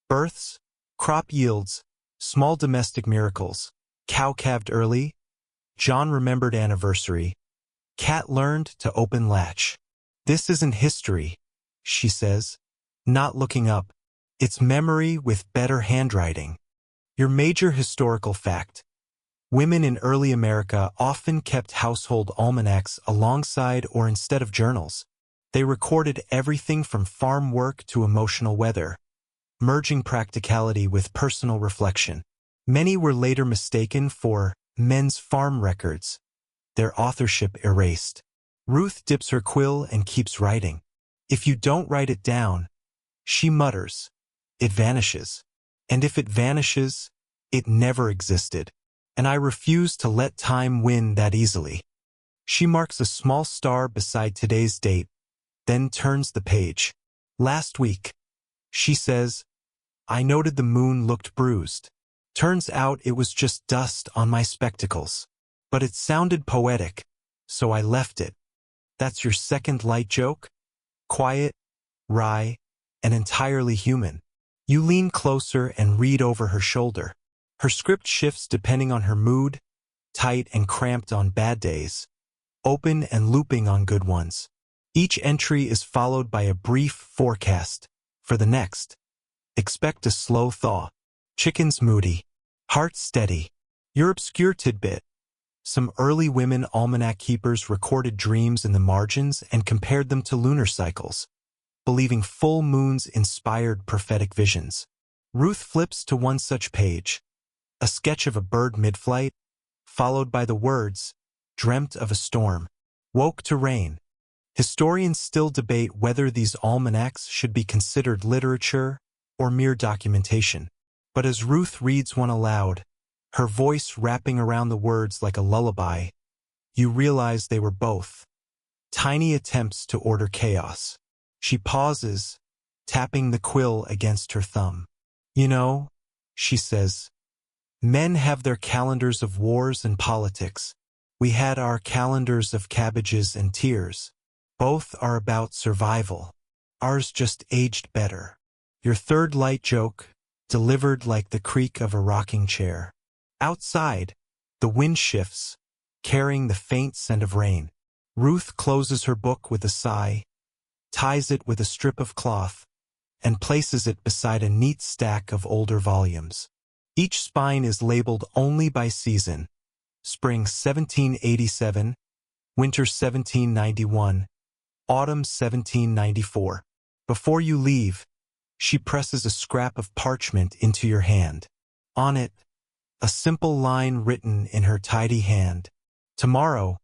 births, crop yields, small domestic miracles, cow calved early, John remembered anniversary, cat learned to open latch. This isn't history, she says, not looking up. It's memory with better handwriting. Your major historical fact. Women in early America often kept household almanacs alongside or instead of journals. They recorded everything from farm work to emotional weather, merging practicality with personal reflection. Many were later mistaken for men's farm records, their authorship erased. Ruth dips her quill and keeps writing. If you don't write it down, she mutters, it vanishes. And if it vanishes, it never existed. And I refuse to let time win that easily. She marks a small star beside today's date, then turns the page. Last week, she says, I noted the moon looked bruised. Turns out it was just dust on my spectacles. But it sounded poetic, so I left it. That's your second light joke? Quiet, wry, and entirely human. You lean closer and read over her shoulder. Her script shifts depending on her mood, tight and cramped on bad days, open and looping on good ones. Each entry is followed by a brief forecast for the next. Expect a slow thaw. Chickens moody. Heart steady. Your obscure tidbit. Some early women almanac keepers recorded dreams in the margins and compared them to lunar cycles, believing full moons inspired prophetic visions. Ruth flips to one such page. A sketch of a bird mid-flight, followed by the words, dreamt of a storm, woke to rain. Historians still debate whether these almanacs should be considered literature or mere documentation. But as Ruth reads one aloud, her voice wrapping around the words like a lullaby, you realize they were both tiny attempts to order chaos. She pauses, tapping the quill against her thumb. You know, she says, men have their calendars of wars and politics. We had our calendars of cabbages and tears. Both are about survival. Ours just aged better. Your third light joke, delivered like the creak of a rocking chair. Outside, the wind shifts, carrying the faint scent of rain. Ruth closes her book with a sigh, ties it with a strip of cloth, and places it beside a neat stack of older volumes. Each spine is labeled only by season: spring 1787, winter 1791, autumn 1794. Before you leave, she presses a scrap of parchment into your hand. On it, a simple line written in her tidy hand: tomorrow,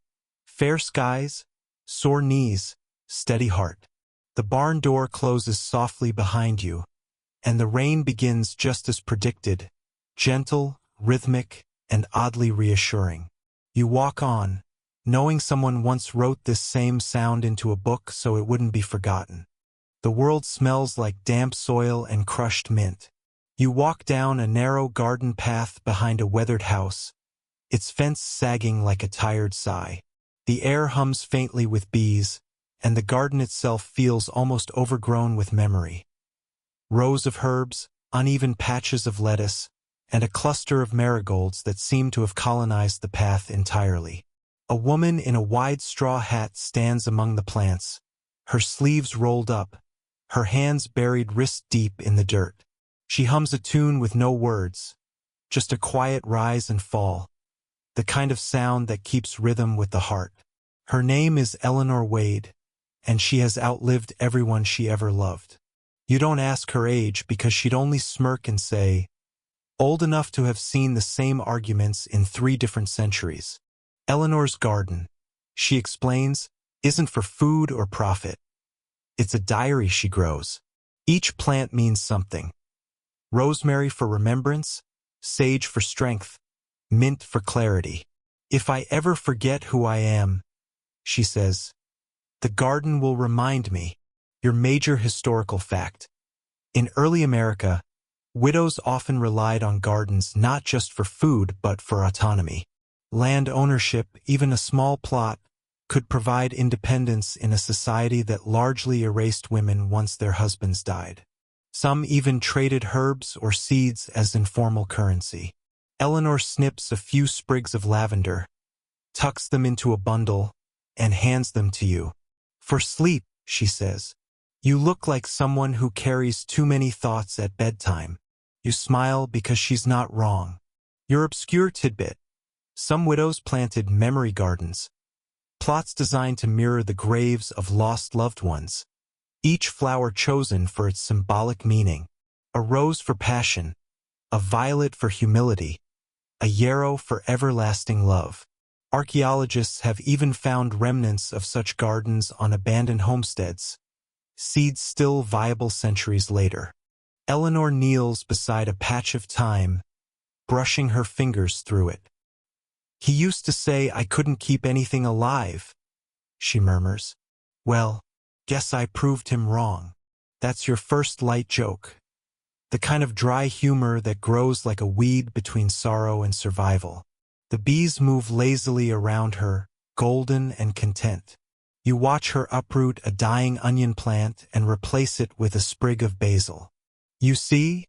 fair skies, sore knees, steady heart. The barn door closes softly behind you, and the rain begins just as predicted, gentle, rhythmic, and oddly reassuring. You walk on, knowing someone once wrote this same sound into a book so it wouldn't be forgotten. The world smells like damp soil and crushed mint. You walk down a narrow garden path behind a weathered house, its fence sagging like a tired sigh. The air hums faintly with bees, and the garden itself feels almost overgrown with memory. Rows of herbs, uneven patches of lettuce, and a cluster of marigolds that seem to have colonized the path entirely. A woman in a wide straw hat stands among the plants, her sleeves rolled up, her hands buried wrist-deep in the dirt. She hums a tune with no words, just a quiet rise and fall, the kind of sound that keeps rhythm with the heart. Her name is Eleanor Wade, and she has outlived everyone she ever loved. You don't ask her age because she'd only smirk and say, old enough to have seen the same arguments in 3 different centuries. Eleanor's garden, she explains, isn't for food or profit. It's a diary she grows. Each plant means something. Rosemary for remembrance, sage for strength, mint for clarity. If I ever forget who I am, she says, the garden will remind me. Your major historical fact. In early America, widows often relied on gardens not just for food but for autonomy. Land ownership, even a small plot, could provide independence in a society that largely erased women once their husbands died. Some even traded herbs or seeds as informal currency. Eleanor snips a few sprigs of lavender, tucks them into a bundle, and hands them to you. For sleep, she says. You look like someone who carries too many thoughts at bedtime. You smile because she's not wrong. Your obscure tidbit. Some widows planted memory gardens, plots designed to mirror the graves of lost loved ones, each flower chosen for its symbolic meaning. A rose for passion, a violet for humility, a yarrow for everlasting love. Archaeologists have even found remnants of such gardens on abandoned homesteads, seeds still viable centuries later. Eleanor kneels beside a patch of thyme, brushing her fingers through it. He used to say I couldn't keep anything alive, she murmurs. Well, guess I proved him wrong. That's your first light joke. The kind of dry humor that grows like a weed between sorrow and survival. The bees move lazily around her, golden and content. You watch her uproot a dying onion plant and replace it with a sprig of basil. You see,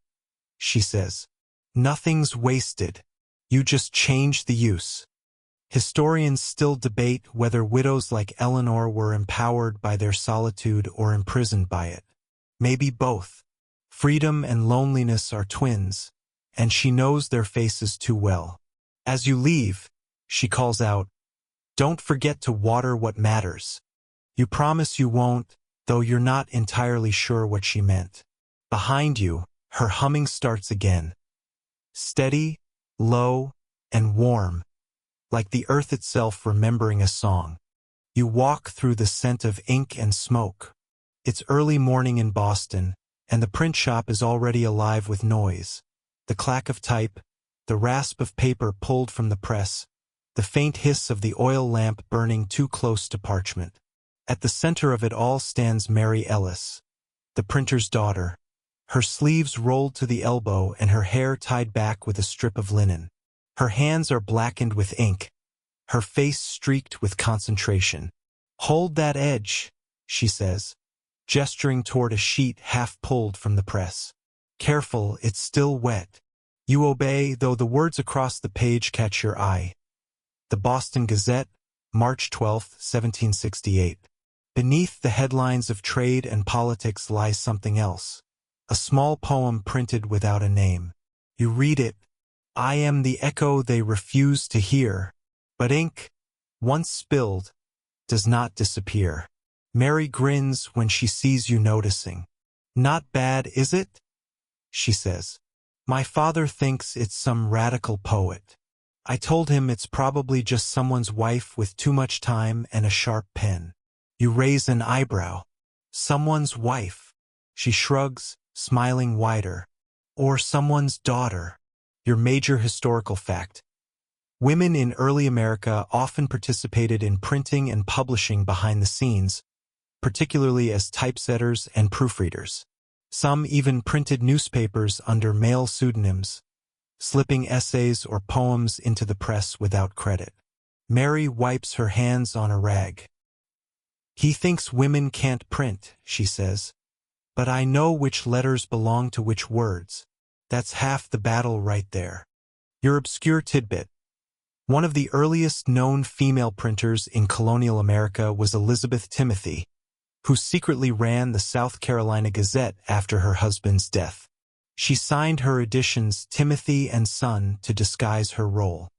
she says, nothing's wasted. You just change the use. Historians still debate whether widows like Eleanor were empowered by their solitude or imprisoned by it. Maybe both. Freedom and loneliness are twins, and she knows their faces too well. As you leave, she calls out, don't forget to water what matters. You promise you won't, though you're not entirely sure what she meant. Behind you, her humming starts again. Steady, low, and warm, like the earth itself remembering a song. You walk through the scent of ink and smoke. It's early morning in Boston, and the print shop is already alive with noise. The clack of type, the rasp of paper pulled from the press, the faint hiss of the oil lamp burning too close to parchment. At the center of it all stands Mary Ellis, the printer's daughter, her sleeves rolled to the elbow and her hair tied back with a strip of linen. Her hands are blackened with ink, her face streaked with concentration. Hold that edge, she says, gesturing toward a sheet half pulled from the press. Careful, it's still wet. You obey, though the words across the page catch your eye. The Boston Gazette, March 12, 1768. Beneath the headlines of trade and politics lies something else. A small poem printed without a name. You read it. I am the echo they refuse to hear. But ink, once spilled, does not disappear. Mary grins when she sees you noticing. Not bad, is it? She says. My father thinks it's some radical poet. I told him it's probably just someone's wife with too much time and a sharp pen. You raise an eyebrow. Someone's wife. She shrugs, smiling wider. Or someone's daughter. Your major historical fact. Women in early America often participated in printing and publishing behind the scenes, particularly as typesetters and proofreaders. Some even printed newspapers under male pseudonyms, slipping essays or poems into the press without credit. Mary wipes her hands on a rag. He thinks women can't print, she says. But I know which letters belong to which words. That's half the battle right there. Your obscure tidbit. One of the earliest known female printers in colonial America was Elizabeth Timothy, who secretly ran the South Carolina Gazette after her husband's death. She signed her editions Timothy and Son to disguise her role.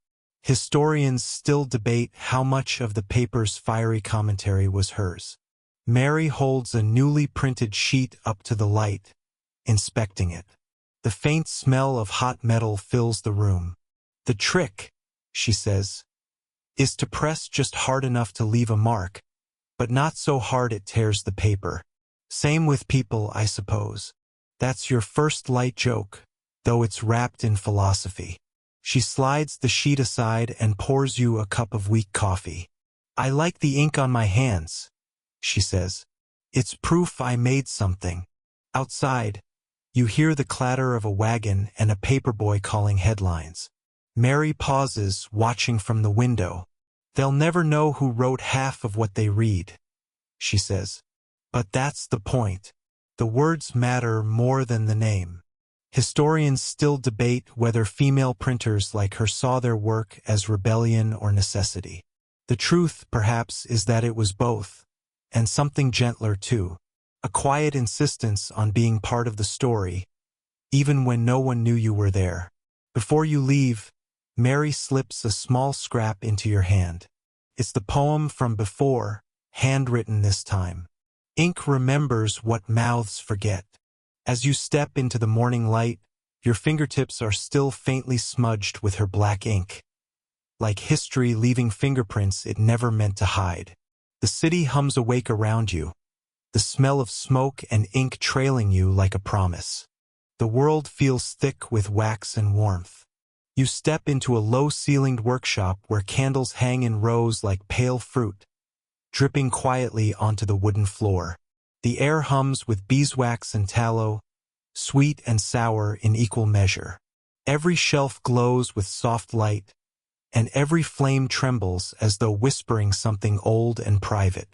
Historians still debate how much of the paper's fiery commentary was hers. Mary holds a newly printed sheet up to the light, inspecting it. The faint smell of hot metal fills the room. The trick, she says, is to press just hard enough to leave a mark, but not so hard it tears the paper. Same with people, I suppose. That's your first light joke, though it's wrapped in philosophy. She slides the sheet aside and pours you a cup of weak coffee. I like the ink on my hands, she says. It's proof I made something. Outside, you hear the clatter of a wagon and a paperboy calling headlines. Mary pauses, watching from the window. They'll never know who wrote half of what they read, she says. But that's the point. The words matter more than the name. Historians still debate whether female printers like her saw their work as rebellion or necessity. The truth, perhaps, is that it was both, and something gentler too. A quiet insistence on being part of the story, even when no one knew you were there. Before you leave, Mary slips a small scrap into your hand. It's the poem from before, handwritten this time. Ink remembers what mouths forget. As you step into the morning light, your fingertips are still faintly smudged with her black ink. Like history leaving fingerprints it never meant to hide. The city hums awake around you, the smell of smoke and ink trailing you like a promise. The world feels thick with wax and warmth. You step into a low-ceilinged workshop where candles hang in rows like pale fruit, dripping quietly onto the wooden floor. The air hums with beeswax and tallow, sweet and sour in equal measure. Every shelf glows with soft light, and every flame trembles as though whispering something old and private.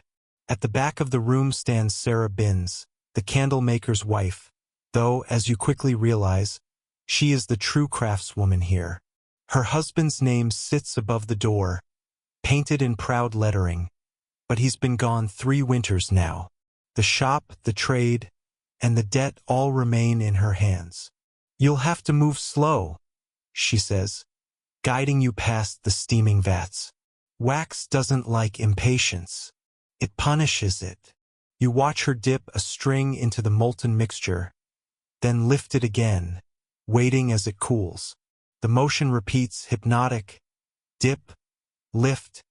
At the back of the room stands Sarah Binns, the candlemaker's wife, though, as you quickly realize, she is the true craftswoman here. Her husband's name sits above the door, painted in proud lettering, but he's been gone 3 winters now. The shop, the trade, and the debt all remain in her hands. You'll have to move slow, she says, guiding you past the steaming vats. Wax doesn't like impatience. It punishes it. You watch her dip a string into the molten mixture, then lift it again, waiting as it cools. The motion repeats, hypnotic. Dip, lift,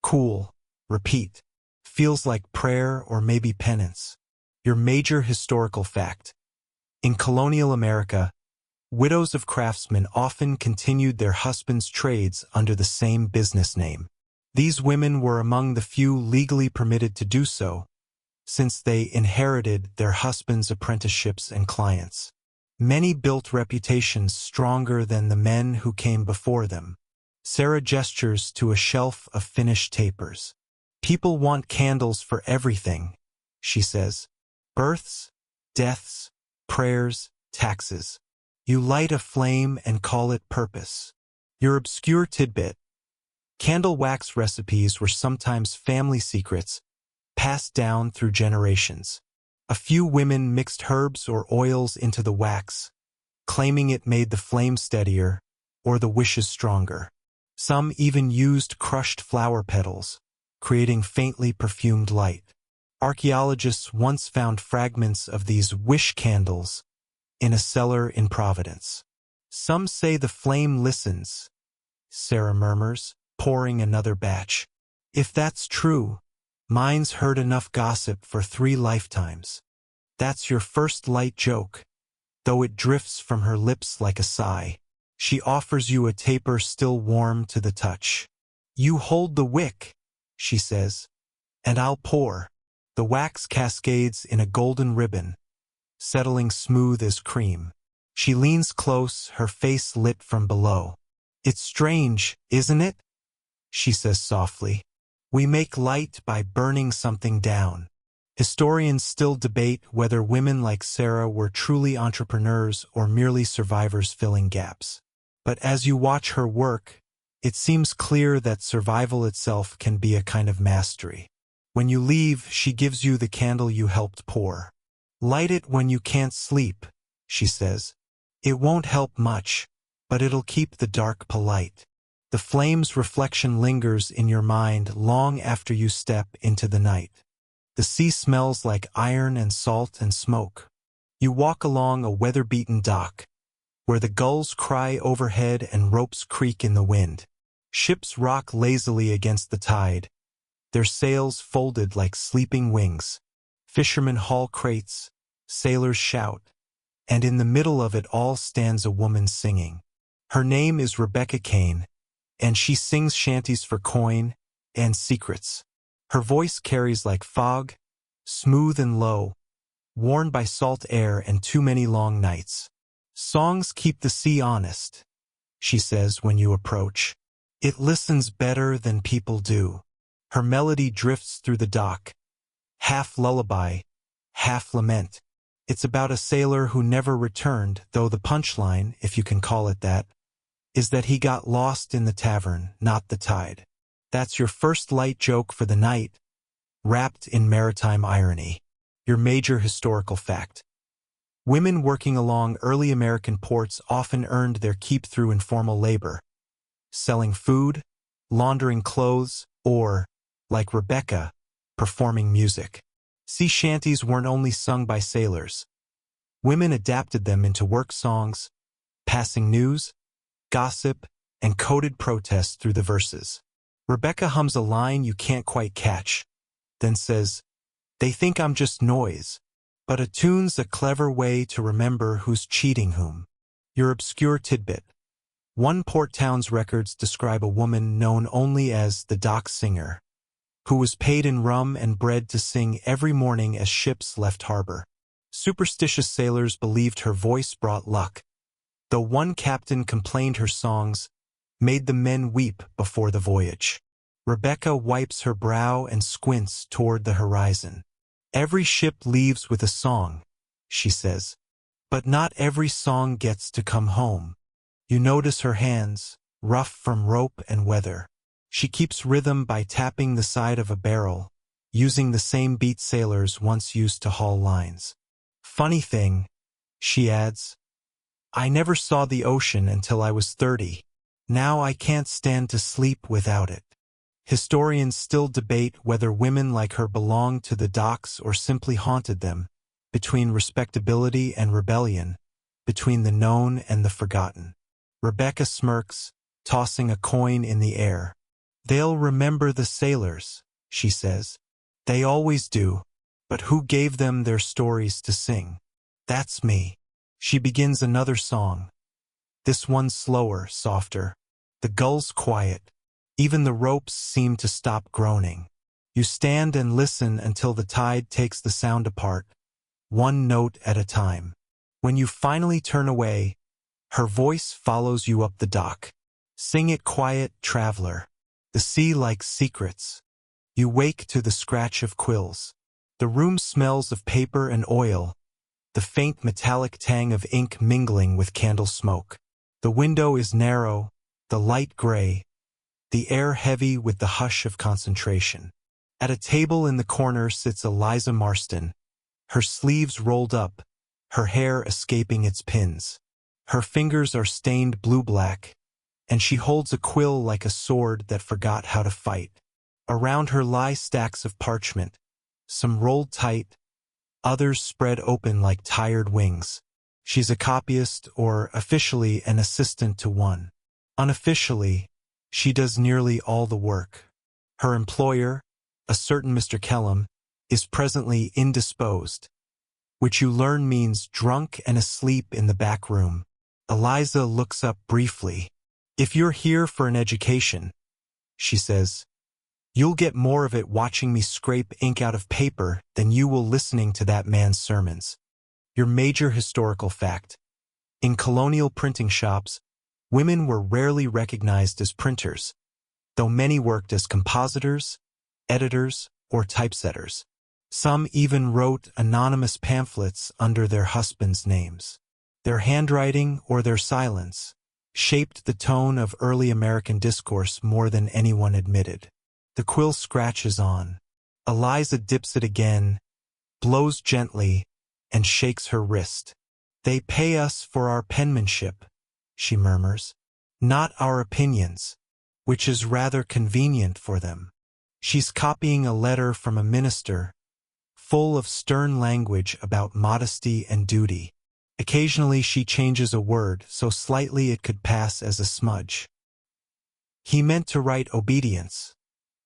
cool, repeat. Feels like prayer or maybe penance. Your major historical fact. In colonial America, widows of craftsmen often continued their husbands' trades under the same business name. These women were among the few legally permitted to do so, since they inherited their husbands' apprenticeships and clients. Many built reputations stronger than the men who came before them. Sarah gestures to a shelf of finished tapers. People want candles for everything, she says. Births, deaths, prayers, taxes. You light a flame and call it purpose. Your obscure tidbit. Candle wax recipes were sometimes family secrets, passed down through generations. A few women mixed herbs or oils into the wax, claiming it made the flame steadier or the wishes stronger. Some even used crushed flower petals, creating faintly perfumed light. Archaeologists once found fragments of these wish candles in a cellar in Providence. Some say the flame listens, Sarah murmurs, pouring another batch. If that's true, mine's heard enough gossip for 3 lifetimes. That's your first light joke, though it drifts from her lips like a sigh. She offers you a taper still warm to the touch. You hold the wick, she says, and I'll pour. The wax cascades in a golden ribbon, settling smooth as cream. She leans close, her face lit from below. It's strange, isn't it? She says softly. We make light by burning something down. Historians still debate whether women like Sarah were truly entrepreneurs or merely survivors filling gaps. But as you watch her work, it seems clear that survival itself can be a kind of mastery. When you leave, she gives you the candle you helped pour. Light it when you can't sleep, she says. It won't help much, but it'll keep the dark polite. The flame's reflection lingers in your mind long after you step into the night. The sea smells like iron and salt and smoke. You walk along a weather-beaten dock, where the gulls cry overhead and ropes creak in the wind. Ships rock lazily against the tide, their sails folded like sleeping wings. Fishermen haul crates, sailors shout, and in the middle of it all stands a woman singing. Her name is Rebecca Kane, and she sings shanties for coin and secrets. Her voice carries like fog, smooth and low, worn by salt air and too many long nights. Songs keep the sea honest, she says when you approach. It listens better than people do. Her melody drifts through the dock, half lullaby, half lament. It's about a sailor who never returned, though the punchline, if you can call it that, is that he got lost in the tavern, not the tide. That's your first light joke for the night, wrapped in maritime irony. Your major historical fact. Women working along early American ports often earned their keep through informal labor, selling food, laundering clothes, or, like Rebecca, performing music. Sea shanties weren't only sung by sailors. Women adapted them into work songs, passing news, gossip, and coded protest through the verses. Rebecca hums a line you can't quite catch, then says, "They think I'm just noise," but a tune's a clever way to remember who's cheating whom. Your obscure tidbit. One port town's records describe a woman known only as the dock singer, who was paid in rum and bread to sing every morning as ships left harbor. Superstitious sailors believed her voice brought luck, though one captain complained her songs made the men weep before the voyage. Rebecca wipes her brow and squints toward the horizon. Every ship leaves with a song, she says, but not every song gets to come home. You notice her hands, rough from rope and weather. She keeps rhythm by tapping the side of a barrel, using the same beat sailors once used to haul lines. Funny thing, she adds, I never saw the ocean until I was 30. Now I can't stand to sleep without it. Historians still debate whether women like her belonged to the docks or simply haunted them, between respectability and rebellion, between the known and the forgotten. Rebecca smirks, tossing a coin in the air. They'll remember the sailors, she says. They always do, but who gave them their stories to sing? That's me. She begins another song. This one slower, softer. The gulls quiet. Even the ropes seem to stop groaning. You stand and listen until the tide takes the sound apart, one note at a time. When you finally turn away, her voice follows you up the dock. Sing it quiet, traveler. The sea likes secrets. You wake to the scratch of quills. The room smells of paper and oil, the faint metallic tang of ink mingling with candle smoke. The window is narrow, the light gray, the air heavy with the hush of concentration. At a table in the corner sits Eliza Marston, her sleeves rolled up, her hair escaping its pins. Her fingers are stained blue-black, and she holds a quill like a sword that forgot how to fight. Around her lie stacks of parchment, some rolled tight, others spread open like tired wings. She's a copyist, or officially an assistant to one. Unofficially, she does nearly all the work. Her employer, a certain Mr. Kellum, is presently indisposed, which you learn means drunk and asleep in the back room. Eliza looks up briefly. "If you're here for an education," she says, "you'll get more of it watching me scrape ink out of paper than you will listening to that man's sermons." Your major historical fact. In colonial printing shops, women were rarely recognized as printers, though many worked as compositors, editors, or typesetters. Some even wrote anonymous pamphlets under their husbands' names. Their handwriting or their silence shaped the tone of early American discourse more than anyone admitted. The quill scratches on. Eliza dips it again, blows gently, and shakes her wrist. "They pay us for our penmanship," she murmurs, "not our opinions," which is rather convenient for them. She's copying a letter from a minister, full of stern language about modesty and duty. Occasionally she changes a word so slightly it could pass as a smudge. "He meant to write obedience,"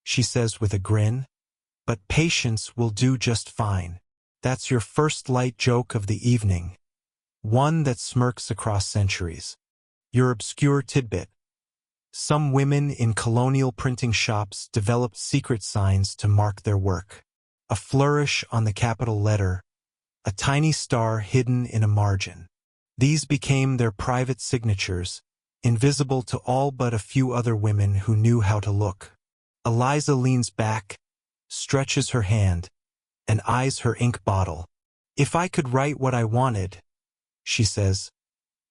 she says with a grin, "but patience will do just fine." That's your first light joke of the evening, one that smirks across centuries. Your obscure tidbit. Some women in colonial printing shops developed secret signs to mark their work. A flourish on the capital letter, a tiny star hidden in a margin. These became their private signatures, invisible to all but a few other women who knew how to look. Eliza leans back, stretches her hand, and eyes her ink bottle. "If I could write what I wanted," she says,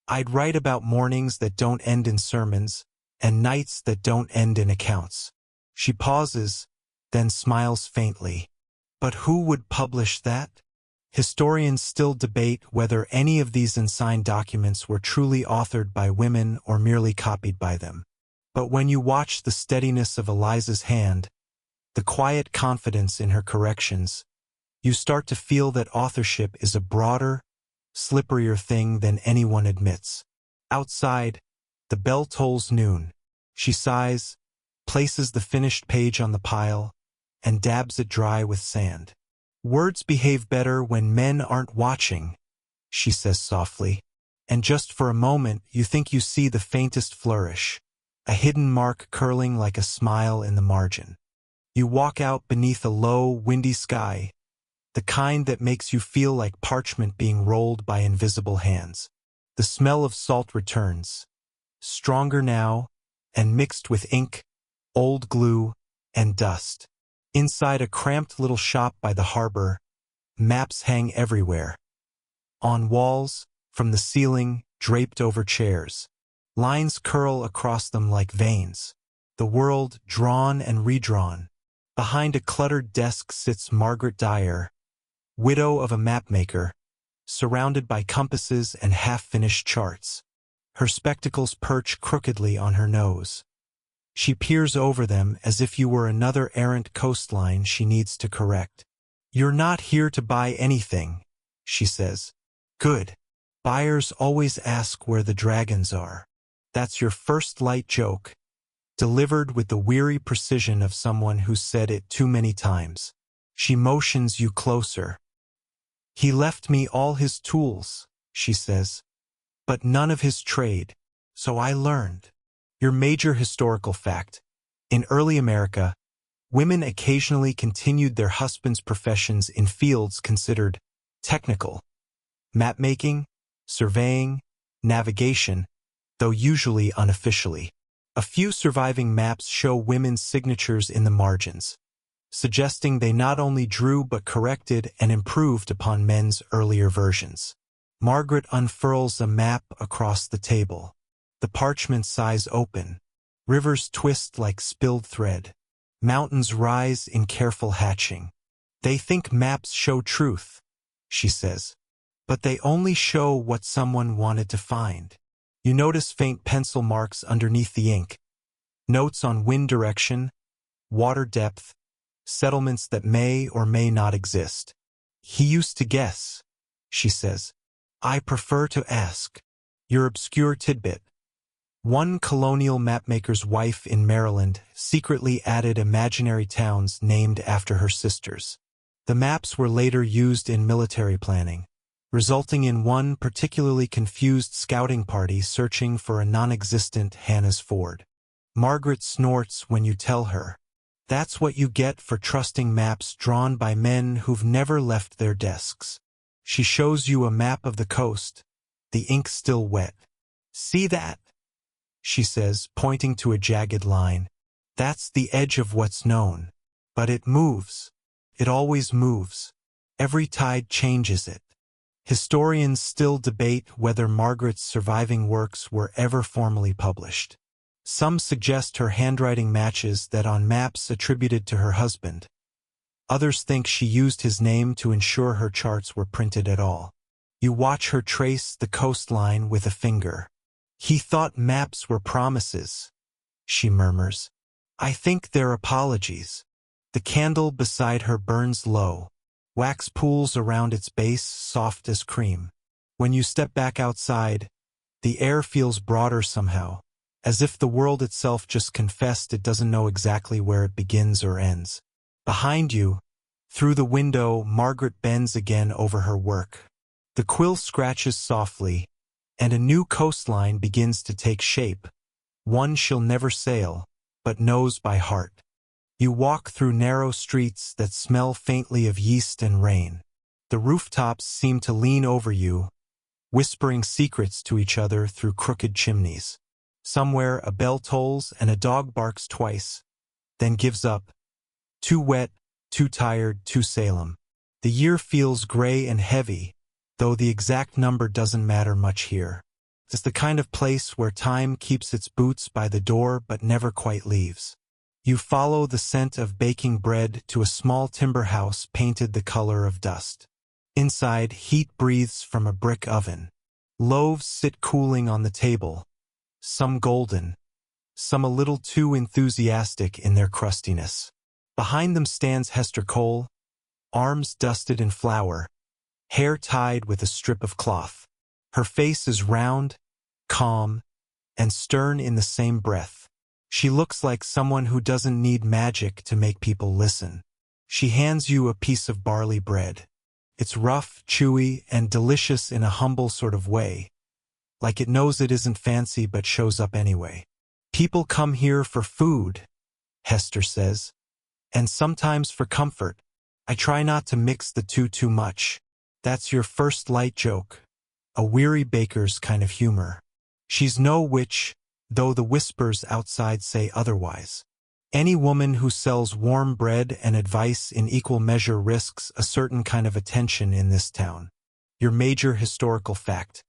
"I'd write about mornings that don't end in sermons, and nights that don't end in accounts." She pauses, then smiles faintly. But who would publish that? Historians still debate whether any of these unsigned documents were truly authored by women or merely copied by them. But when you watch the steadiness of Eliza's hand, the quiet confidence in her corrections, you start to feel that authorship is a broader, slipperier thing than anyone admits. Outside, the bell tolls noon. She sighs, places the finished page on the pile, and dabs it dry with sand. "Words behave better when men aren't watching," she says softly. And just for a moment you think you see the faintest flourish, a hidden mark curling like a smile in the margin. You walk out beneath a low, windy sky, the kind that makes you feel like parchment being rolled by invisible hands. The smell of salt returns, stronger now, and mixed with ink, old glue, and dust. Inside a cramped little shop by the harbor, maps hang everywhere. On walls, from the ceiling, draped over chairs. Lines curl across them like veins. The world drawn and redrawn. Behind a cluttered desk sits Margaret Dyer, widow of a mapmaker, surrounded by compasses and half-finished charts. Her spectacles perch crookedly on her nose. She peers over them as if you were another errant coastline she needs to correct. "You're not here to buy anything," she says. "Good. Buyers always ask where the dragons are." That's your first light joke, delivered with the weary precision of someone who's said it too many times. She motions you closer. "He left me all his tools," she says, "but none of his trade, so I learned." Your major historical fact. In early America, women occasionally continued their husbands' professions in fields considered technical. Mapmaking, surveying, navigation, though usually unofficially. A few surviving maps show women's signatures in the margins. suggesting they not only drew but corrected and improved upon men's earlier versions. Margaret unfurls a map across the table. The parchment sighs open. Rivers twist like spilled thread. Mountains rise in careful hatching. They think maps show truth, she says. But they only show what someone wanted to find. You notice faint pencil marks underneath the ink. Notes on wind direction, water depth, settlements that may or may not exist. He used to guess, she says. I prefer to ask. Your obscure tidbit. One colonial mapmaker's wife in Maryland secretly added imaginary towns named after her sisters. The maps were later used in military planning, resulting in one particularly confused scouting party searching for a non-existent Hannah's Ford. Margaret snorts when you tell her. That's what you get for trusting maps drawn by men who've never left their desks. She shows you a map of the coast, the ink still wet. See that? She says, pointing to a jagged line. That's the edge of what's known. But it moves. It always moves. Every tide changes it. Historians still debate whether Margaret's surviving works were ever formally published. Some suggest her handwriting matches that on maps attributed to her husband. Others think she used his name to ensure her charts were printed at all. You watch her trace the coastline with a finger. He thought maps were promises, she murmurs. I think they're apologies. The candle beside her burns low. Wax pools around its base, soft as cream. When you step back outside, the air feels broader somehow, as if the world itself just confessed it doesn't know exactly where it begins or ends. Behind you, through the window, Margaret bends again over her work. The quill scratches softly, and a new coastline begins to take shape, one she'll never sail, but knows by heart. You walk through narrow streets that smell faintly of yeast and rain. The rooftops seem to lean over you, whispering secrets to each other through crooked chimneys. Somewhere a bell tolls and a dog barks twice, then gives up. Too wet, too tired, too Salem. The year feels gray and heavy, though the exact number doesn't matter much here. It's the kind of place where time keeps its boots by the door but never quite leaves. You follow the scent of baking bread to a small timber house painted the color of dust. Inside, heat breathes from a brick oven. Loaves sit cooling on the table, some golden, some a little too enthusiastic in their crustiness. Behind them stands Hester Cole, arms dusted in flour, hair tied with a strip of cloth. Her face is round, calm, and stern in the same breath. She looks like someone who doesn't need magic to make people listen. She hands you a piece of barley bread. It's rough, chewy, and delicious in a humble sort of way, like it knows it isn't fancy but shows up anyway. People come here for food, Hester says, and sometimes for comfort. I try not to mix the two too much. That's your first light joke, a weary baker's kind of humor. She's no witch, though the whispers outside say otherwise. Any woman who sells warm bread and advice in equal measure risks a certain kind of attention in this town. Your major historical fact.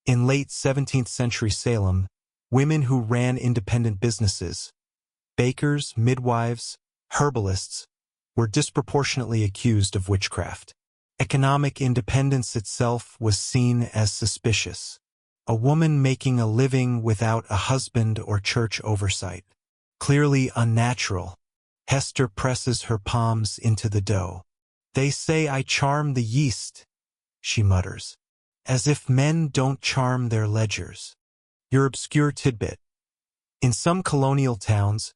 In late 17th century Salem, women who ran independent businesses, bakers, midwives, herbalists, were disproportionately accused of witchcraft. Economic independence itself was seen as suspicious. A woman making a living without a husband or church oversight. Clearly unnatural. Hester presses her palms into the dough. They say I charm the yeast, she mutters. As if men don't charm their ledgers. Your obscure tidbit. In some colonial towns,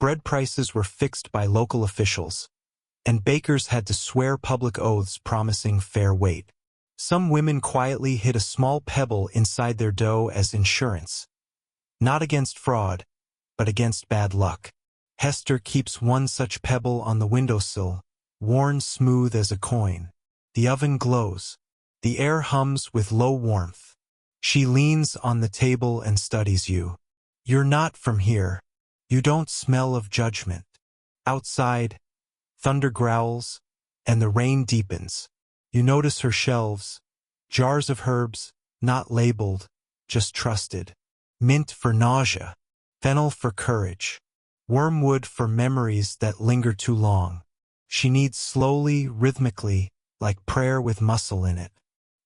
bread prices were fixed by local officials, and bakers had to swear public oaths promising fair weight. Some women quietly hid a small pebble inside their dough as insurance. Not against fraud, but against bad luck. Hester keeps one such pebble on the windowsill, worn smooth as a coin. The oven glows. The air hums with low warmth. She leans on the table and studies you. You're not from here. You don't smell of judgment. Outside, Thunder growls, and the rain deepens. You notice her shelves, jars of herbs, not labeled, just trusted. Mint for nausea, fennel for courage, wormwood for memories that linger too long. She kneads slowly, rhythmically, like prayer with muscle in it.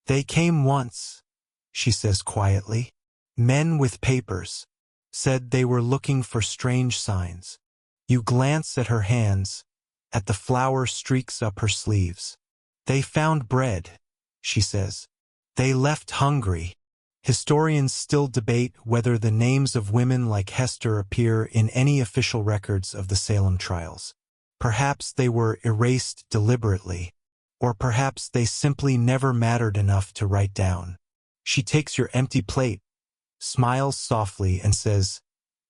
They came once, she says quietly. Men with papers. Said they were looking for strange signs. You glance at her hands, at the flour streaks up her sleeves. They found bread, she says. They left hungry. Historians still debate whether the names of women like Hester appear in any official records of the Salem trials. Perhaps they were erased deliberately, or perhaps they simply never mattered enough to write down. She takes your empty plate, smiles softly, and says,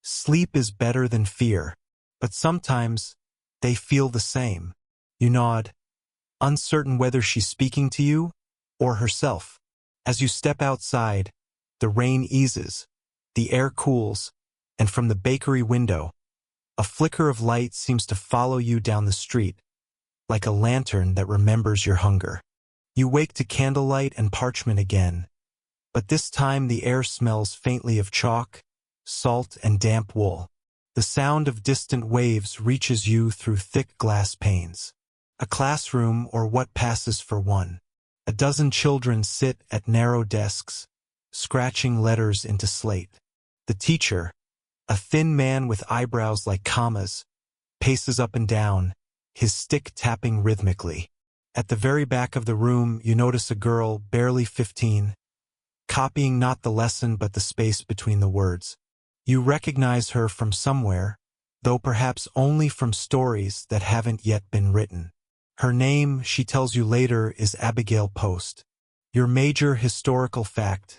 "Sleep is better than fear," but sometimes they feel the same. You nod, uncertain whether she's speaking to you or herself. As you step outside, the rain eases, the air cools, and from the bakery window, a flicker of light seems to follow you down the street, like a lantern that remembers your hunger. You wake to candlelight and parchment again, but this time the air smells faintly of chalk, salt, and damp wool. The sound of distant waves reaches you through thick glass panes. A classroom, or what passes for one. A dozen children sit at narrow desks, scratching letters into slate. The teacher, a thin man with eyebrows like commas, paces up and down, his stick tapping rhythmically. At the very back of the room, you notice a girl, barely 15, copying not the lesson but the space between the words. You recognize her from somewhere, though perhaps only from stories that haven't yet been written. Her name, she tells you later, is Abigail Post. Your major historical fact: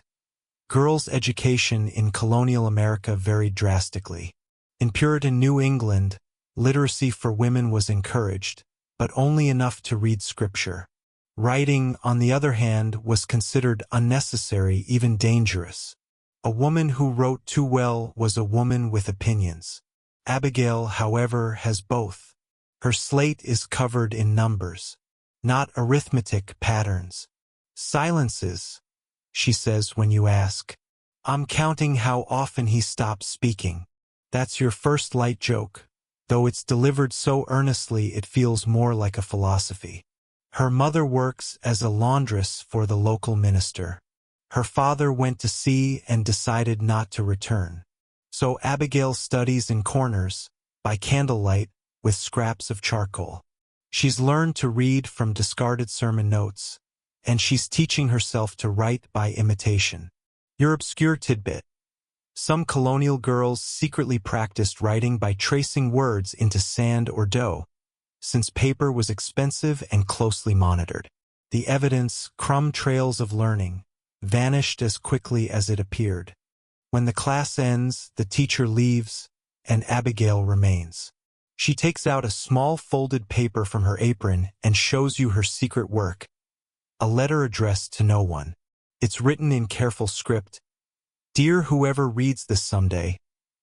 girls' education in colonial America varied drastically. In Puritan New England, literacy for women was encouraged, but only enough to read scripture. Writing, on the other hand, was considered unnecessary, even dangerous. A woman who wrote too well was a woman with opinions. Abigail, however, has both. Her slate is covered in numbers, not arithmetic patterns. Silences, she says when you ask. "I'm counting how often he stops speaking." That's your first light joke, though it's delivered so earnestly it feels more like a philosophy. Her mother works as a laundress for the local minister. Her father went to sea and decided not to return. So Abigail studies in corners, by candlelight, with scraps of charcoal. She's learned to read from discarded sermon notes, and she's teaching herself to write by imitation. Your obscure tidbit: some colonial girls secretly practiced writing by tracing words into sand or dough, since paper was expensive and closely monitored. The evidence, crumb trails of learning, vanished as quickly as it appeared. When the class ends, the teacher leaves, and Abigail remains. She takes out a small folded paper from her apron and shows you her secret work, a letter addressed to no one. It's written in careful script. "Dear whoever reads this someday,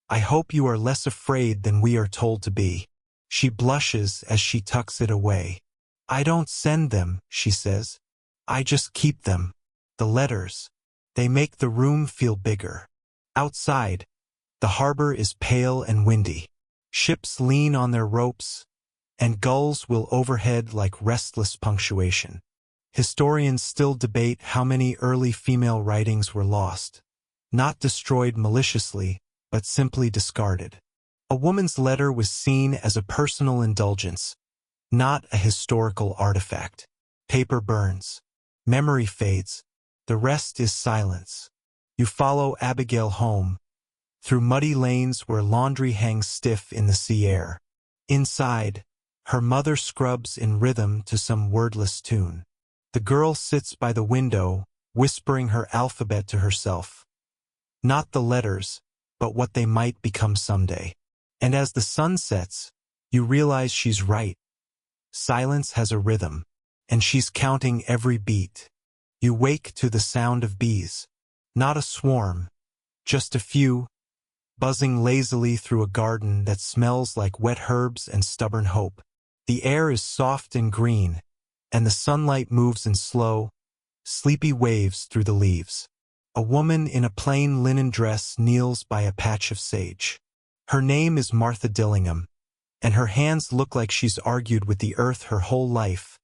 I hope you are less afraid than we are told to be." She blushes as she tucks it away. "I don't send them," she says. "I just keep them." The letters, they make the room feel bigger. Outside, the harbor is pale and windy. Ships lean on their ropes, and gulls will overhead like restless punctuation. Historians still debate how many early female writings were lost, not destroyed maliciously, but simply discarded. A woman's letter was seen as a personal indulgence, not a historical artifact. Paper burns. Memory fades. The rest is silence. You follow Abigail home, through muddy lanes where laundry hangs stiff in the sea air. Inside, her mother scrubs in rhythm to some wordless tune. The girl sits by the window, whispering her alphabet to herself. Not the letters, but what they might become someday. And as the sun sets, you realize she's right. Silence has a rhythm, and she's counting every beat. You wake to the sound of bees. Not a swarm, just a few, buzzing lazily through a garden that smells like wet herbs and stubborn hope. The air is soft and green, and the sunlight moves in slow, sleepy waves through the leaves. A woman in a plain linen dress kneels by a patch of sage. Her name is Martha Dillingham, and her hands look like she's argued with the earth her whole life,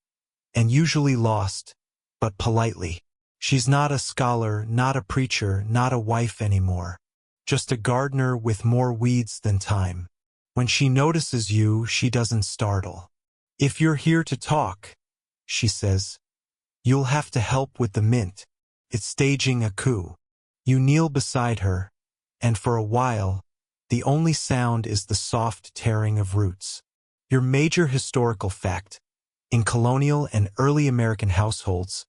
and usually lost, but politely. She's not a scholar, not a preacher, not a wife anymore. Just a gardener with more weeds than time. When she notices you, she doesn't startle. "If you're here to talk," she says, "you'll have to help with the mint. It's staging a coup." You kneel beside her, and for a while, the only sound is the soft tearing of roots. Your major historical fact: in colonial and early American households,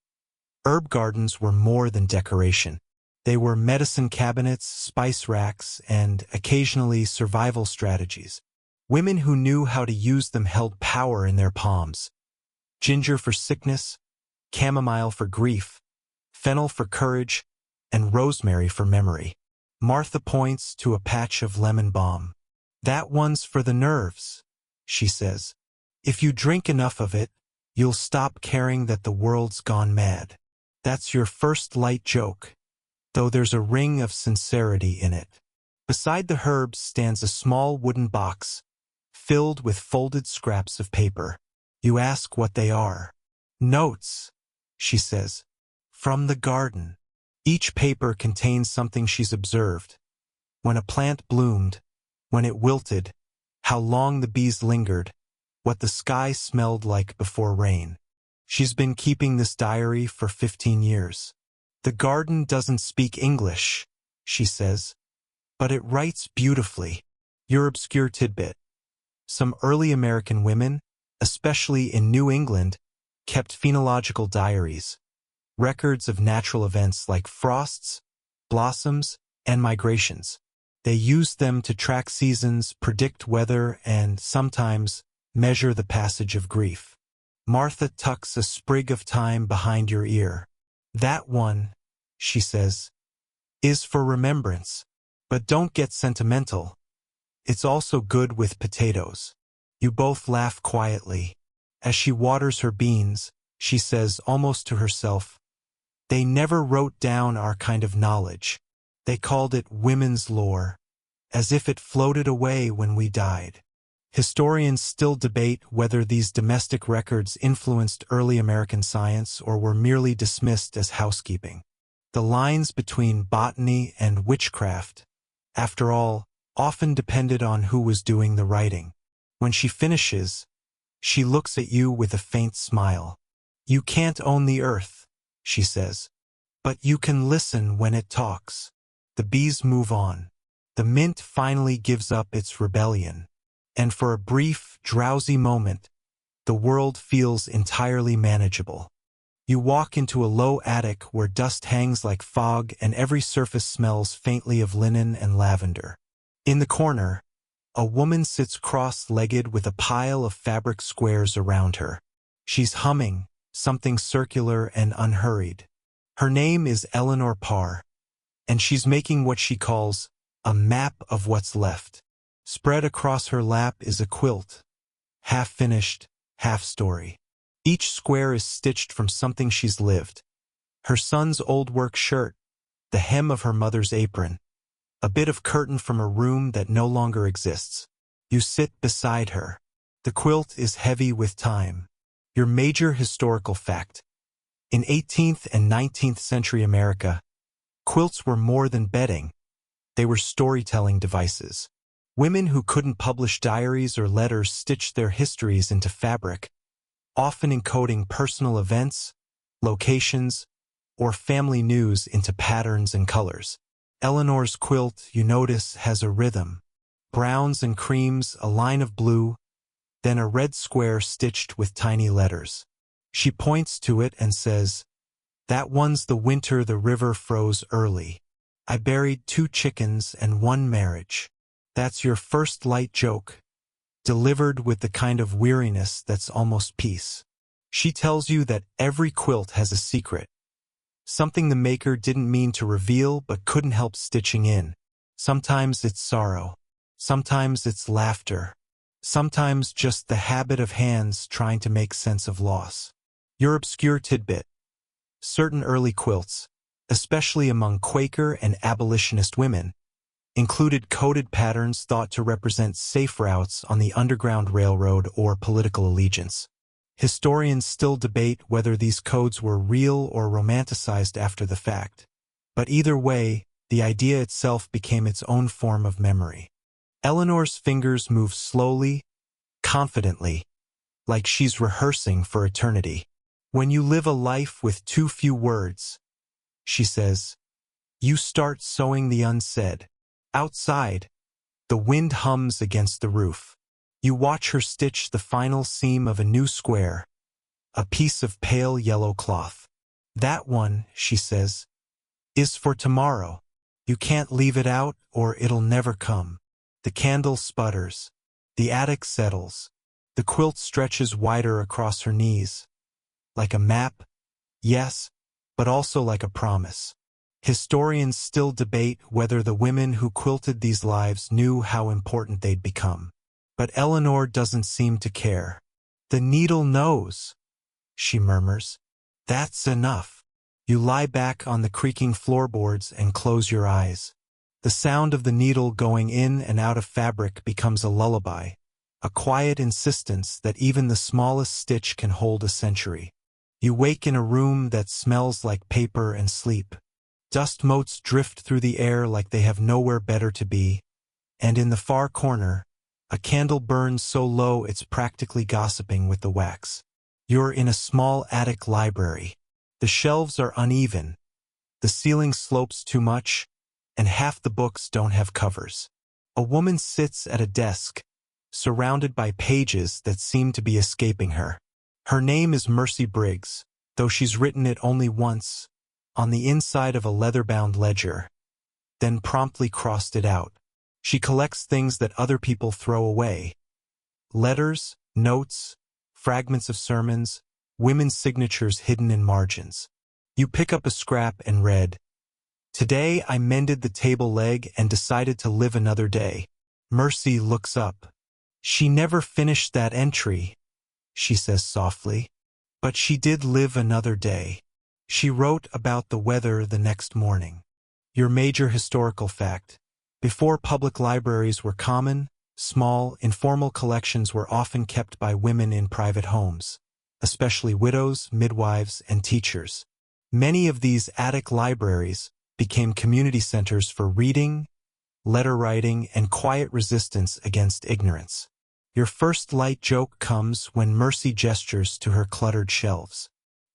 herb gardens were more than decoration. They were medicine cabinets, spice racks, and, occasionally, survival strategies. Women who knew how to use them held power in their palms. Ginger for sickness, chamomile for grief, fennel for courage, and rosemary for memory. Martha points to a patch of lemon balm. "That one's for the nerves," she says. "If you drink enough of it, you'll stop caring that the world's gone mad." That's your first light joke, though there's a ring of sincerity in it. Beside the herbs stands a small wooden box, filled with folded scraps of paper. You ask what they are. "Notes," she says, "from the garden." Each paper contains something she's observed. When a plant bloomed, when it wilted, how long the bees lingered, what the sky smelled like before rain. She's been keeping this diary for 15 years. "The garden doesn't speak English," she says, "but it writes beautifully." Your obscure tidbit: some early American women, especially in New England, kept phenological diaries, records of natural events like frosts, blossoms, and migrations. They used them to track seasons, predict weather, and, sometimes, measure the passage of grief. Martha tucks a sprig of thyme behind your ear. "That one," she says, "is for remembrance. But don't get sentimental. It's also good with potatoes." You both laugh quietly. As she waters her beans, she says almost to herself, "They never wrote down our kind of knowledge. They called it women's lore, as if it floated away when we died." Historians still debate whether these domestic records influenced early American science or were merely dismissed as housekeeping. The lines between botany and witchcraft, after all, often depended on who was doing the writing. When she finishes, she looks at you with a faint smile. "You can't own the earth," she says, "but you can listen when it talks." The bees move on. The mint finally gives up its rebellion. And for a brief, drowsy moment, the world feels entirely manageable. You walk into a low attic where dust hangs like fog and every surface smells faintly of linen and lavender. In the corner, a woman sits cross-legged with a pile of fabric squares around her. She's humming, something circular and unhurried. Her name is Eleanor Parr, and she's making what she calls a map of what's left. Spread across her lap is a quilt, half-finished, half-story. Each square is stitched from something she's lived. Her son's old work shirt, the hem of her mother's apron, a bit of curtain from a room that no longer exists. You sit beside her. The quilt is heavy with time. Your major historical fact: in 18th and 19th century America, quilts were more than bedding. They were storytelling devices. Women who couldn't publish diaries or letters stitched their histories into fabric, often encoding personal events, locations, or family news into patterns and colors. Eleanor's quilt, you notice, has a rhythm. Browns and creams, a line of blue, then a red square stitched with tiny letters. She points to it and says, "That one's the winter the river froze early. I buried 2 chickens and 1 marriage." That's your first light joke, delivered with the kind of weariness that's almost peace. She tells you that every quilt has a secret, something the maker didn't mean to reveal but couldn't help stitching in. Sometimes it's sorrow, sometimes it's laughter, sometimes just the habit of hands trying to make sense of loss. Your obscure tidbit. Certain early quilts, especially among Quaker and abolitionist women, included coded patterns thought to represent safe routes on the Underground Railroad or political allegiance. Historians still debate whether these codes were real or romanticized after the fact. But either way, the idea itself became its own form of memory. Eleanor's fingers move slowly, confidently, like she's rehearsing for eternity. When you live a life with too few words, she says, you start sowing the unsaid. Outside, the wind hums against the roof. You watch her stitch the final seam of a new square, a piece of pale yellow cloth. That one, she says, is for tomorrow. You can't leave it out or it'll never come. The candle sputters. The attic settles. The quilt stretches wider across her knees. Like a map, yes, but also like a promise. Historians still debate whether the women who quilted these lives knew how important they'd become. But Eleanor doesn't seem to care. The needle knows, she murmurs. That's enough. You lie back on the creaking floorboards and close your eyes. The sound of the needle going in and out of fabric becomes a lullaby, a quiet insistence that even the smallest stitch can hold a century. You wake in a room that smells like paper and sleep. Dust motes drift through the air like they have nowhere better to be, and in the far corner, a candle burns so low it's practically gossiping with the wax. You're in a small attic library. The shelves are uneven, the ceiling slopes too much, and half the books don't have covers. A woman sits at a desk, surrounded by pages that seem to be escaping her. Her name is Mercy Briggs, though she's written it only once, on the inside of a leather-bound ledger, then promptly crossed it out. She collects things that other people throw away. Letters, notes, fragments of sermons, women's signatures hidden in margins. You pick up a scrap and read, "Today I mended the table leg and decided to live another day." Mercy looks up. She never finished that entry, she says softly. But she did live another day. She wrote about the weather the next morning. Your major historical fact. Before public libraries were common, small, informal collections were often kept by women in private homes, especially widows, midwives, and teachers. Many of these attic libraries became community centers for reading, letter writing, and quiet resistance against ignorance. Your first light joke comes when Mercy gestures to her cluttered shelves.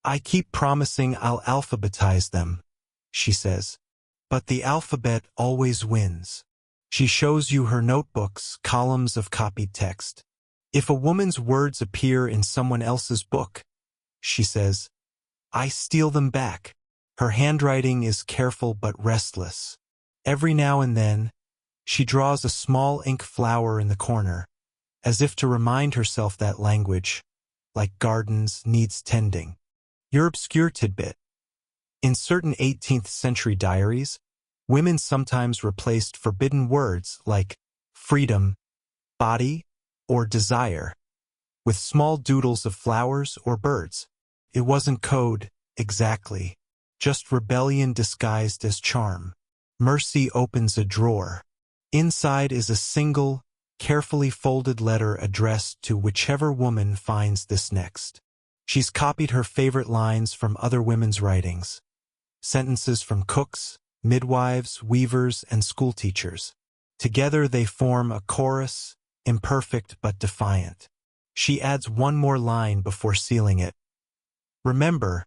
"I keep promising I'll alphabetize them," she says. "But the alphabet always wins." She shows you her notebooks, columns of copied text. "If a woman's words appear in someone else's book," she says, "I steal them back." Her handwriting is careful but restless. Every now and then, she draws a small ink flower in the corner, as if to remind herself that language, like gardens, needs tending. Your obscure tidbit. In certain 18th century diaries, women sometimes replaced forbidden words like freedom, body, or desire with small doodles of flowers or birds. It wasn't code, exactly, just rebellion disguised as charm. Mercy opens a drawer. Inside is a single, carefully folded letter addressed to whichever woman finds this next. She's copied her favorite lines from other women's writings, sentences from cooks, midwives, weavers, and schoolteachers. Together they form a chorus, imperfect but defiant. She adds one more line before sealing it. "Remember,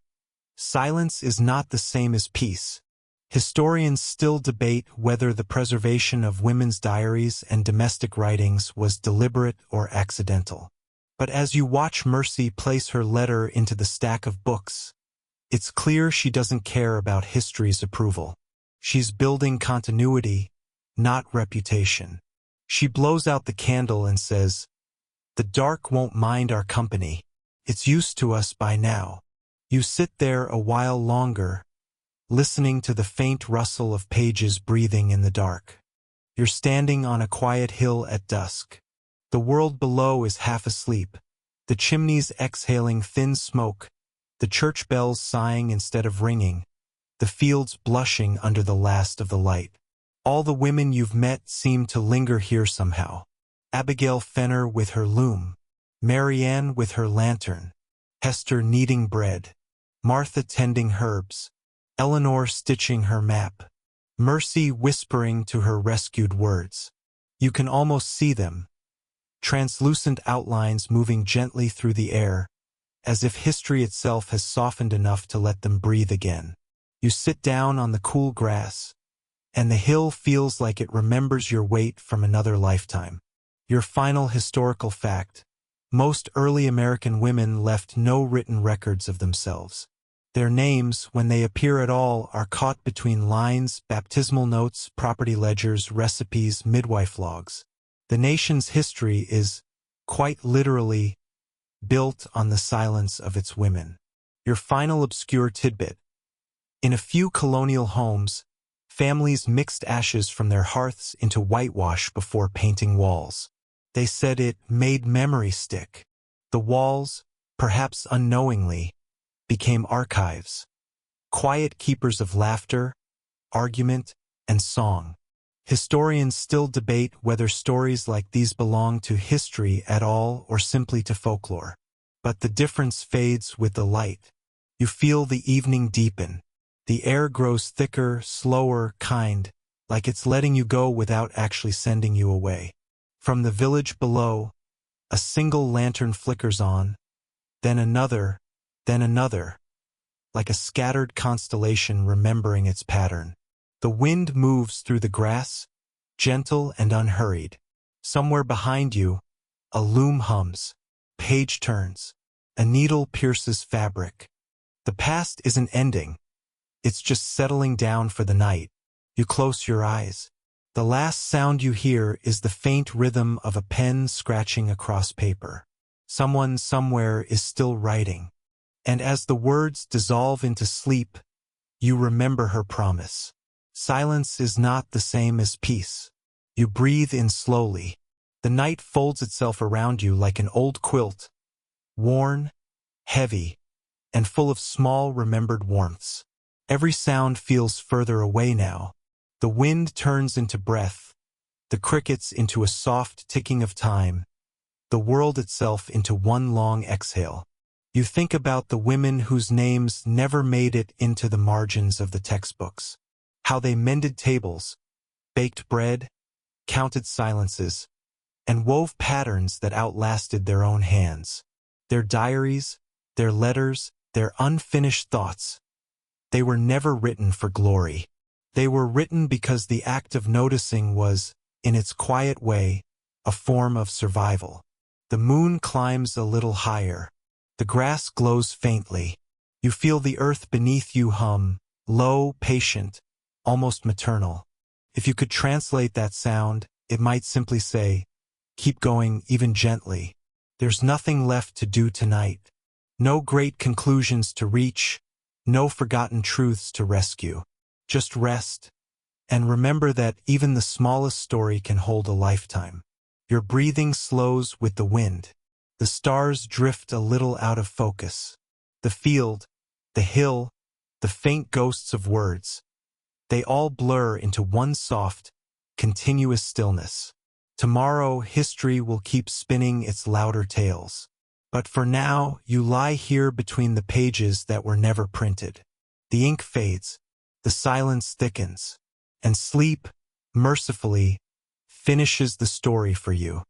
silence is not the same as peace." Historians still debate whether the preservation of women's diaries and domestic writings was deliberate or accidental. But as you watch Mercy place her letter into the stack of books, it's clear she doesn't care about history's approval. She's building continuity, not reputation. She blows out the candle and says, "The dark won't mind our company. It's used to us by now." You sit there a while longer, listening to the faint rustle of pages breathing in the dark. You're standing on a quiet hill at dusk. The world below is half asleep, the chimneys exhaling thin smoke, the church bells sighing instead of ringing, the fields blushing under the last of the light. All the women you've met seem to linger here somehow. Abigail Fenner with her loom, Marianne with her lantern, Hester kneading bread, Martha tending herbs, Eleanor stitching her map, Mercy whispering to her rescued words. You can almost see them, translucent outlines moving gently through the air, as if history itself has softened enough to let them breathe again. You sit down on the cool grass, and the hill feels like it remembers your weight from another lifetime. Your final historical fact: most early American women left no written records of themselves. Their names, when they appear at all, are caught between lines, baptismal notes, property ledgers, recipes, midwife logs. The nation's history is, quite literally, built on the silence of its women. Your final obscure tidbit: in a few colonial homes, families mixed ashes from their hearths into whitewash before painting walls. They said it made memory stick. The walls, perhaps unknowingly, became archives, quiet keepers of laughter, argument, and song. Historians still debate whether stories like these belong to history at all or simply to folklore. But the difference fades with the light. You feel the evening deepen. The air grows thicker, slower, kind, like it's letting you go without actually sending you away. From the village below, a single lantern flickers on, then another, like a scattered constellation remembering its pattern. The wind moves through the grass, gentle and unhurried. Somewhere behind you, a loom hums, page turns, a needle pierces fabric. The past isn't ending. It's just settling down for the night. You close your eyes. The last sound you hear is the faint rhythm of a pen scratching across paper. Someone somewhere is still writing. And as the words dissolve into sleep, you remember her promise. Silence is not the same as peace. You breathe in slowly. The night folds itself around you like an old quilt, worn, heavy, and full of small remembered warmths. Every sound feels further away now. The wind turns into breath, the crickets into a soft ticking of time, the world itself into one long exhale. You think about the women whose names never made it into the margins of the textbooks. How they mended tables, baked bread, counted silences, and wove patterns that outlasted their own hands. Their diaries, their letters, their unfinished thoughts. They were never written for glory. They were written because the act of noticing was, in its quiet way, a form of survival. The moon climbs a little higher. The grass glows faintly. You feel the earth beneath you hum, low, patient, almost maternal. If you could translate that sound, it might simply say, keep going, even gently. There's nothing left to do tonight. No great conclusions to reach, no forgotten truths to rescue. Just rest, and remember that even the smallest story can hold a lifetime. Your breathing slows with the wind. The stars drift a little out of focus. The field, the hill, the faint ghosts of words. They all blur into one soft, continuous stillness. Tomorrow, history will keep spinning its louder tales. But for now, you lie here between the pages that were never printed. The ink fades, the silence thickens, and sleep, mercifully, finishes the story for you.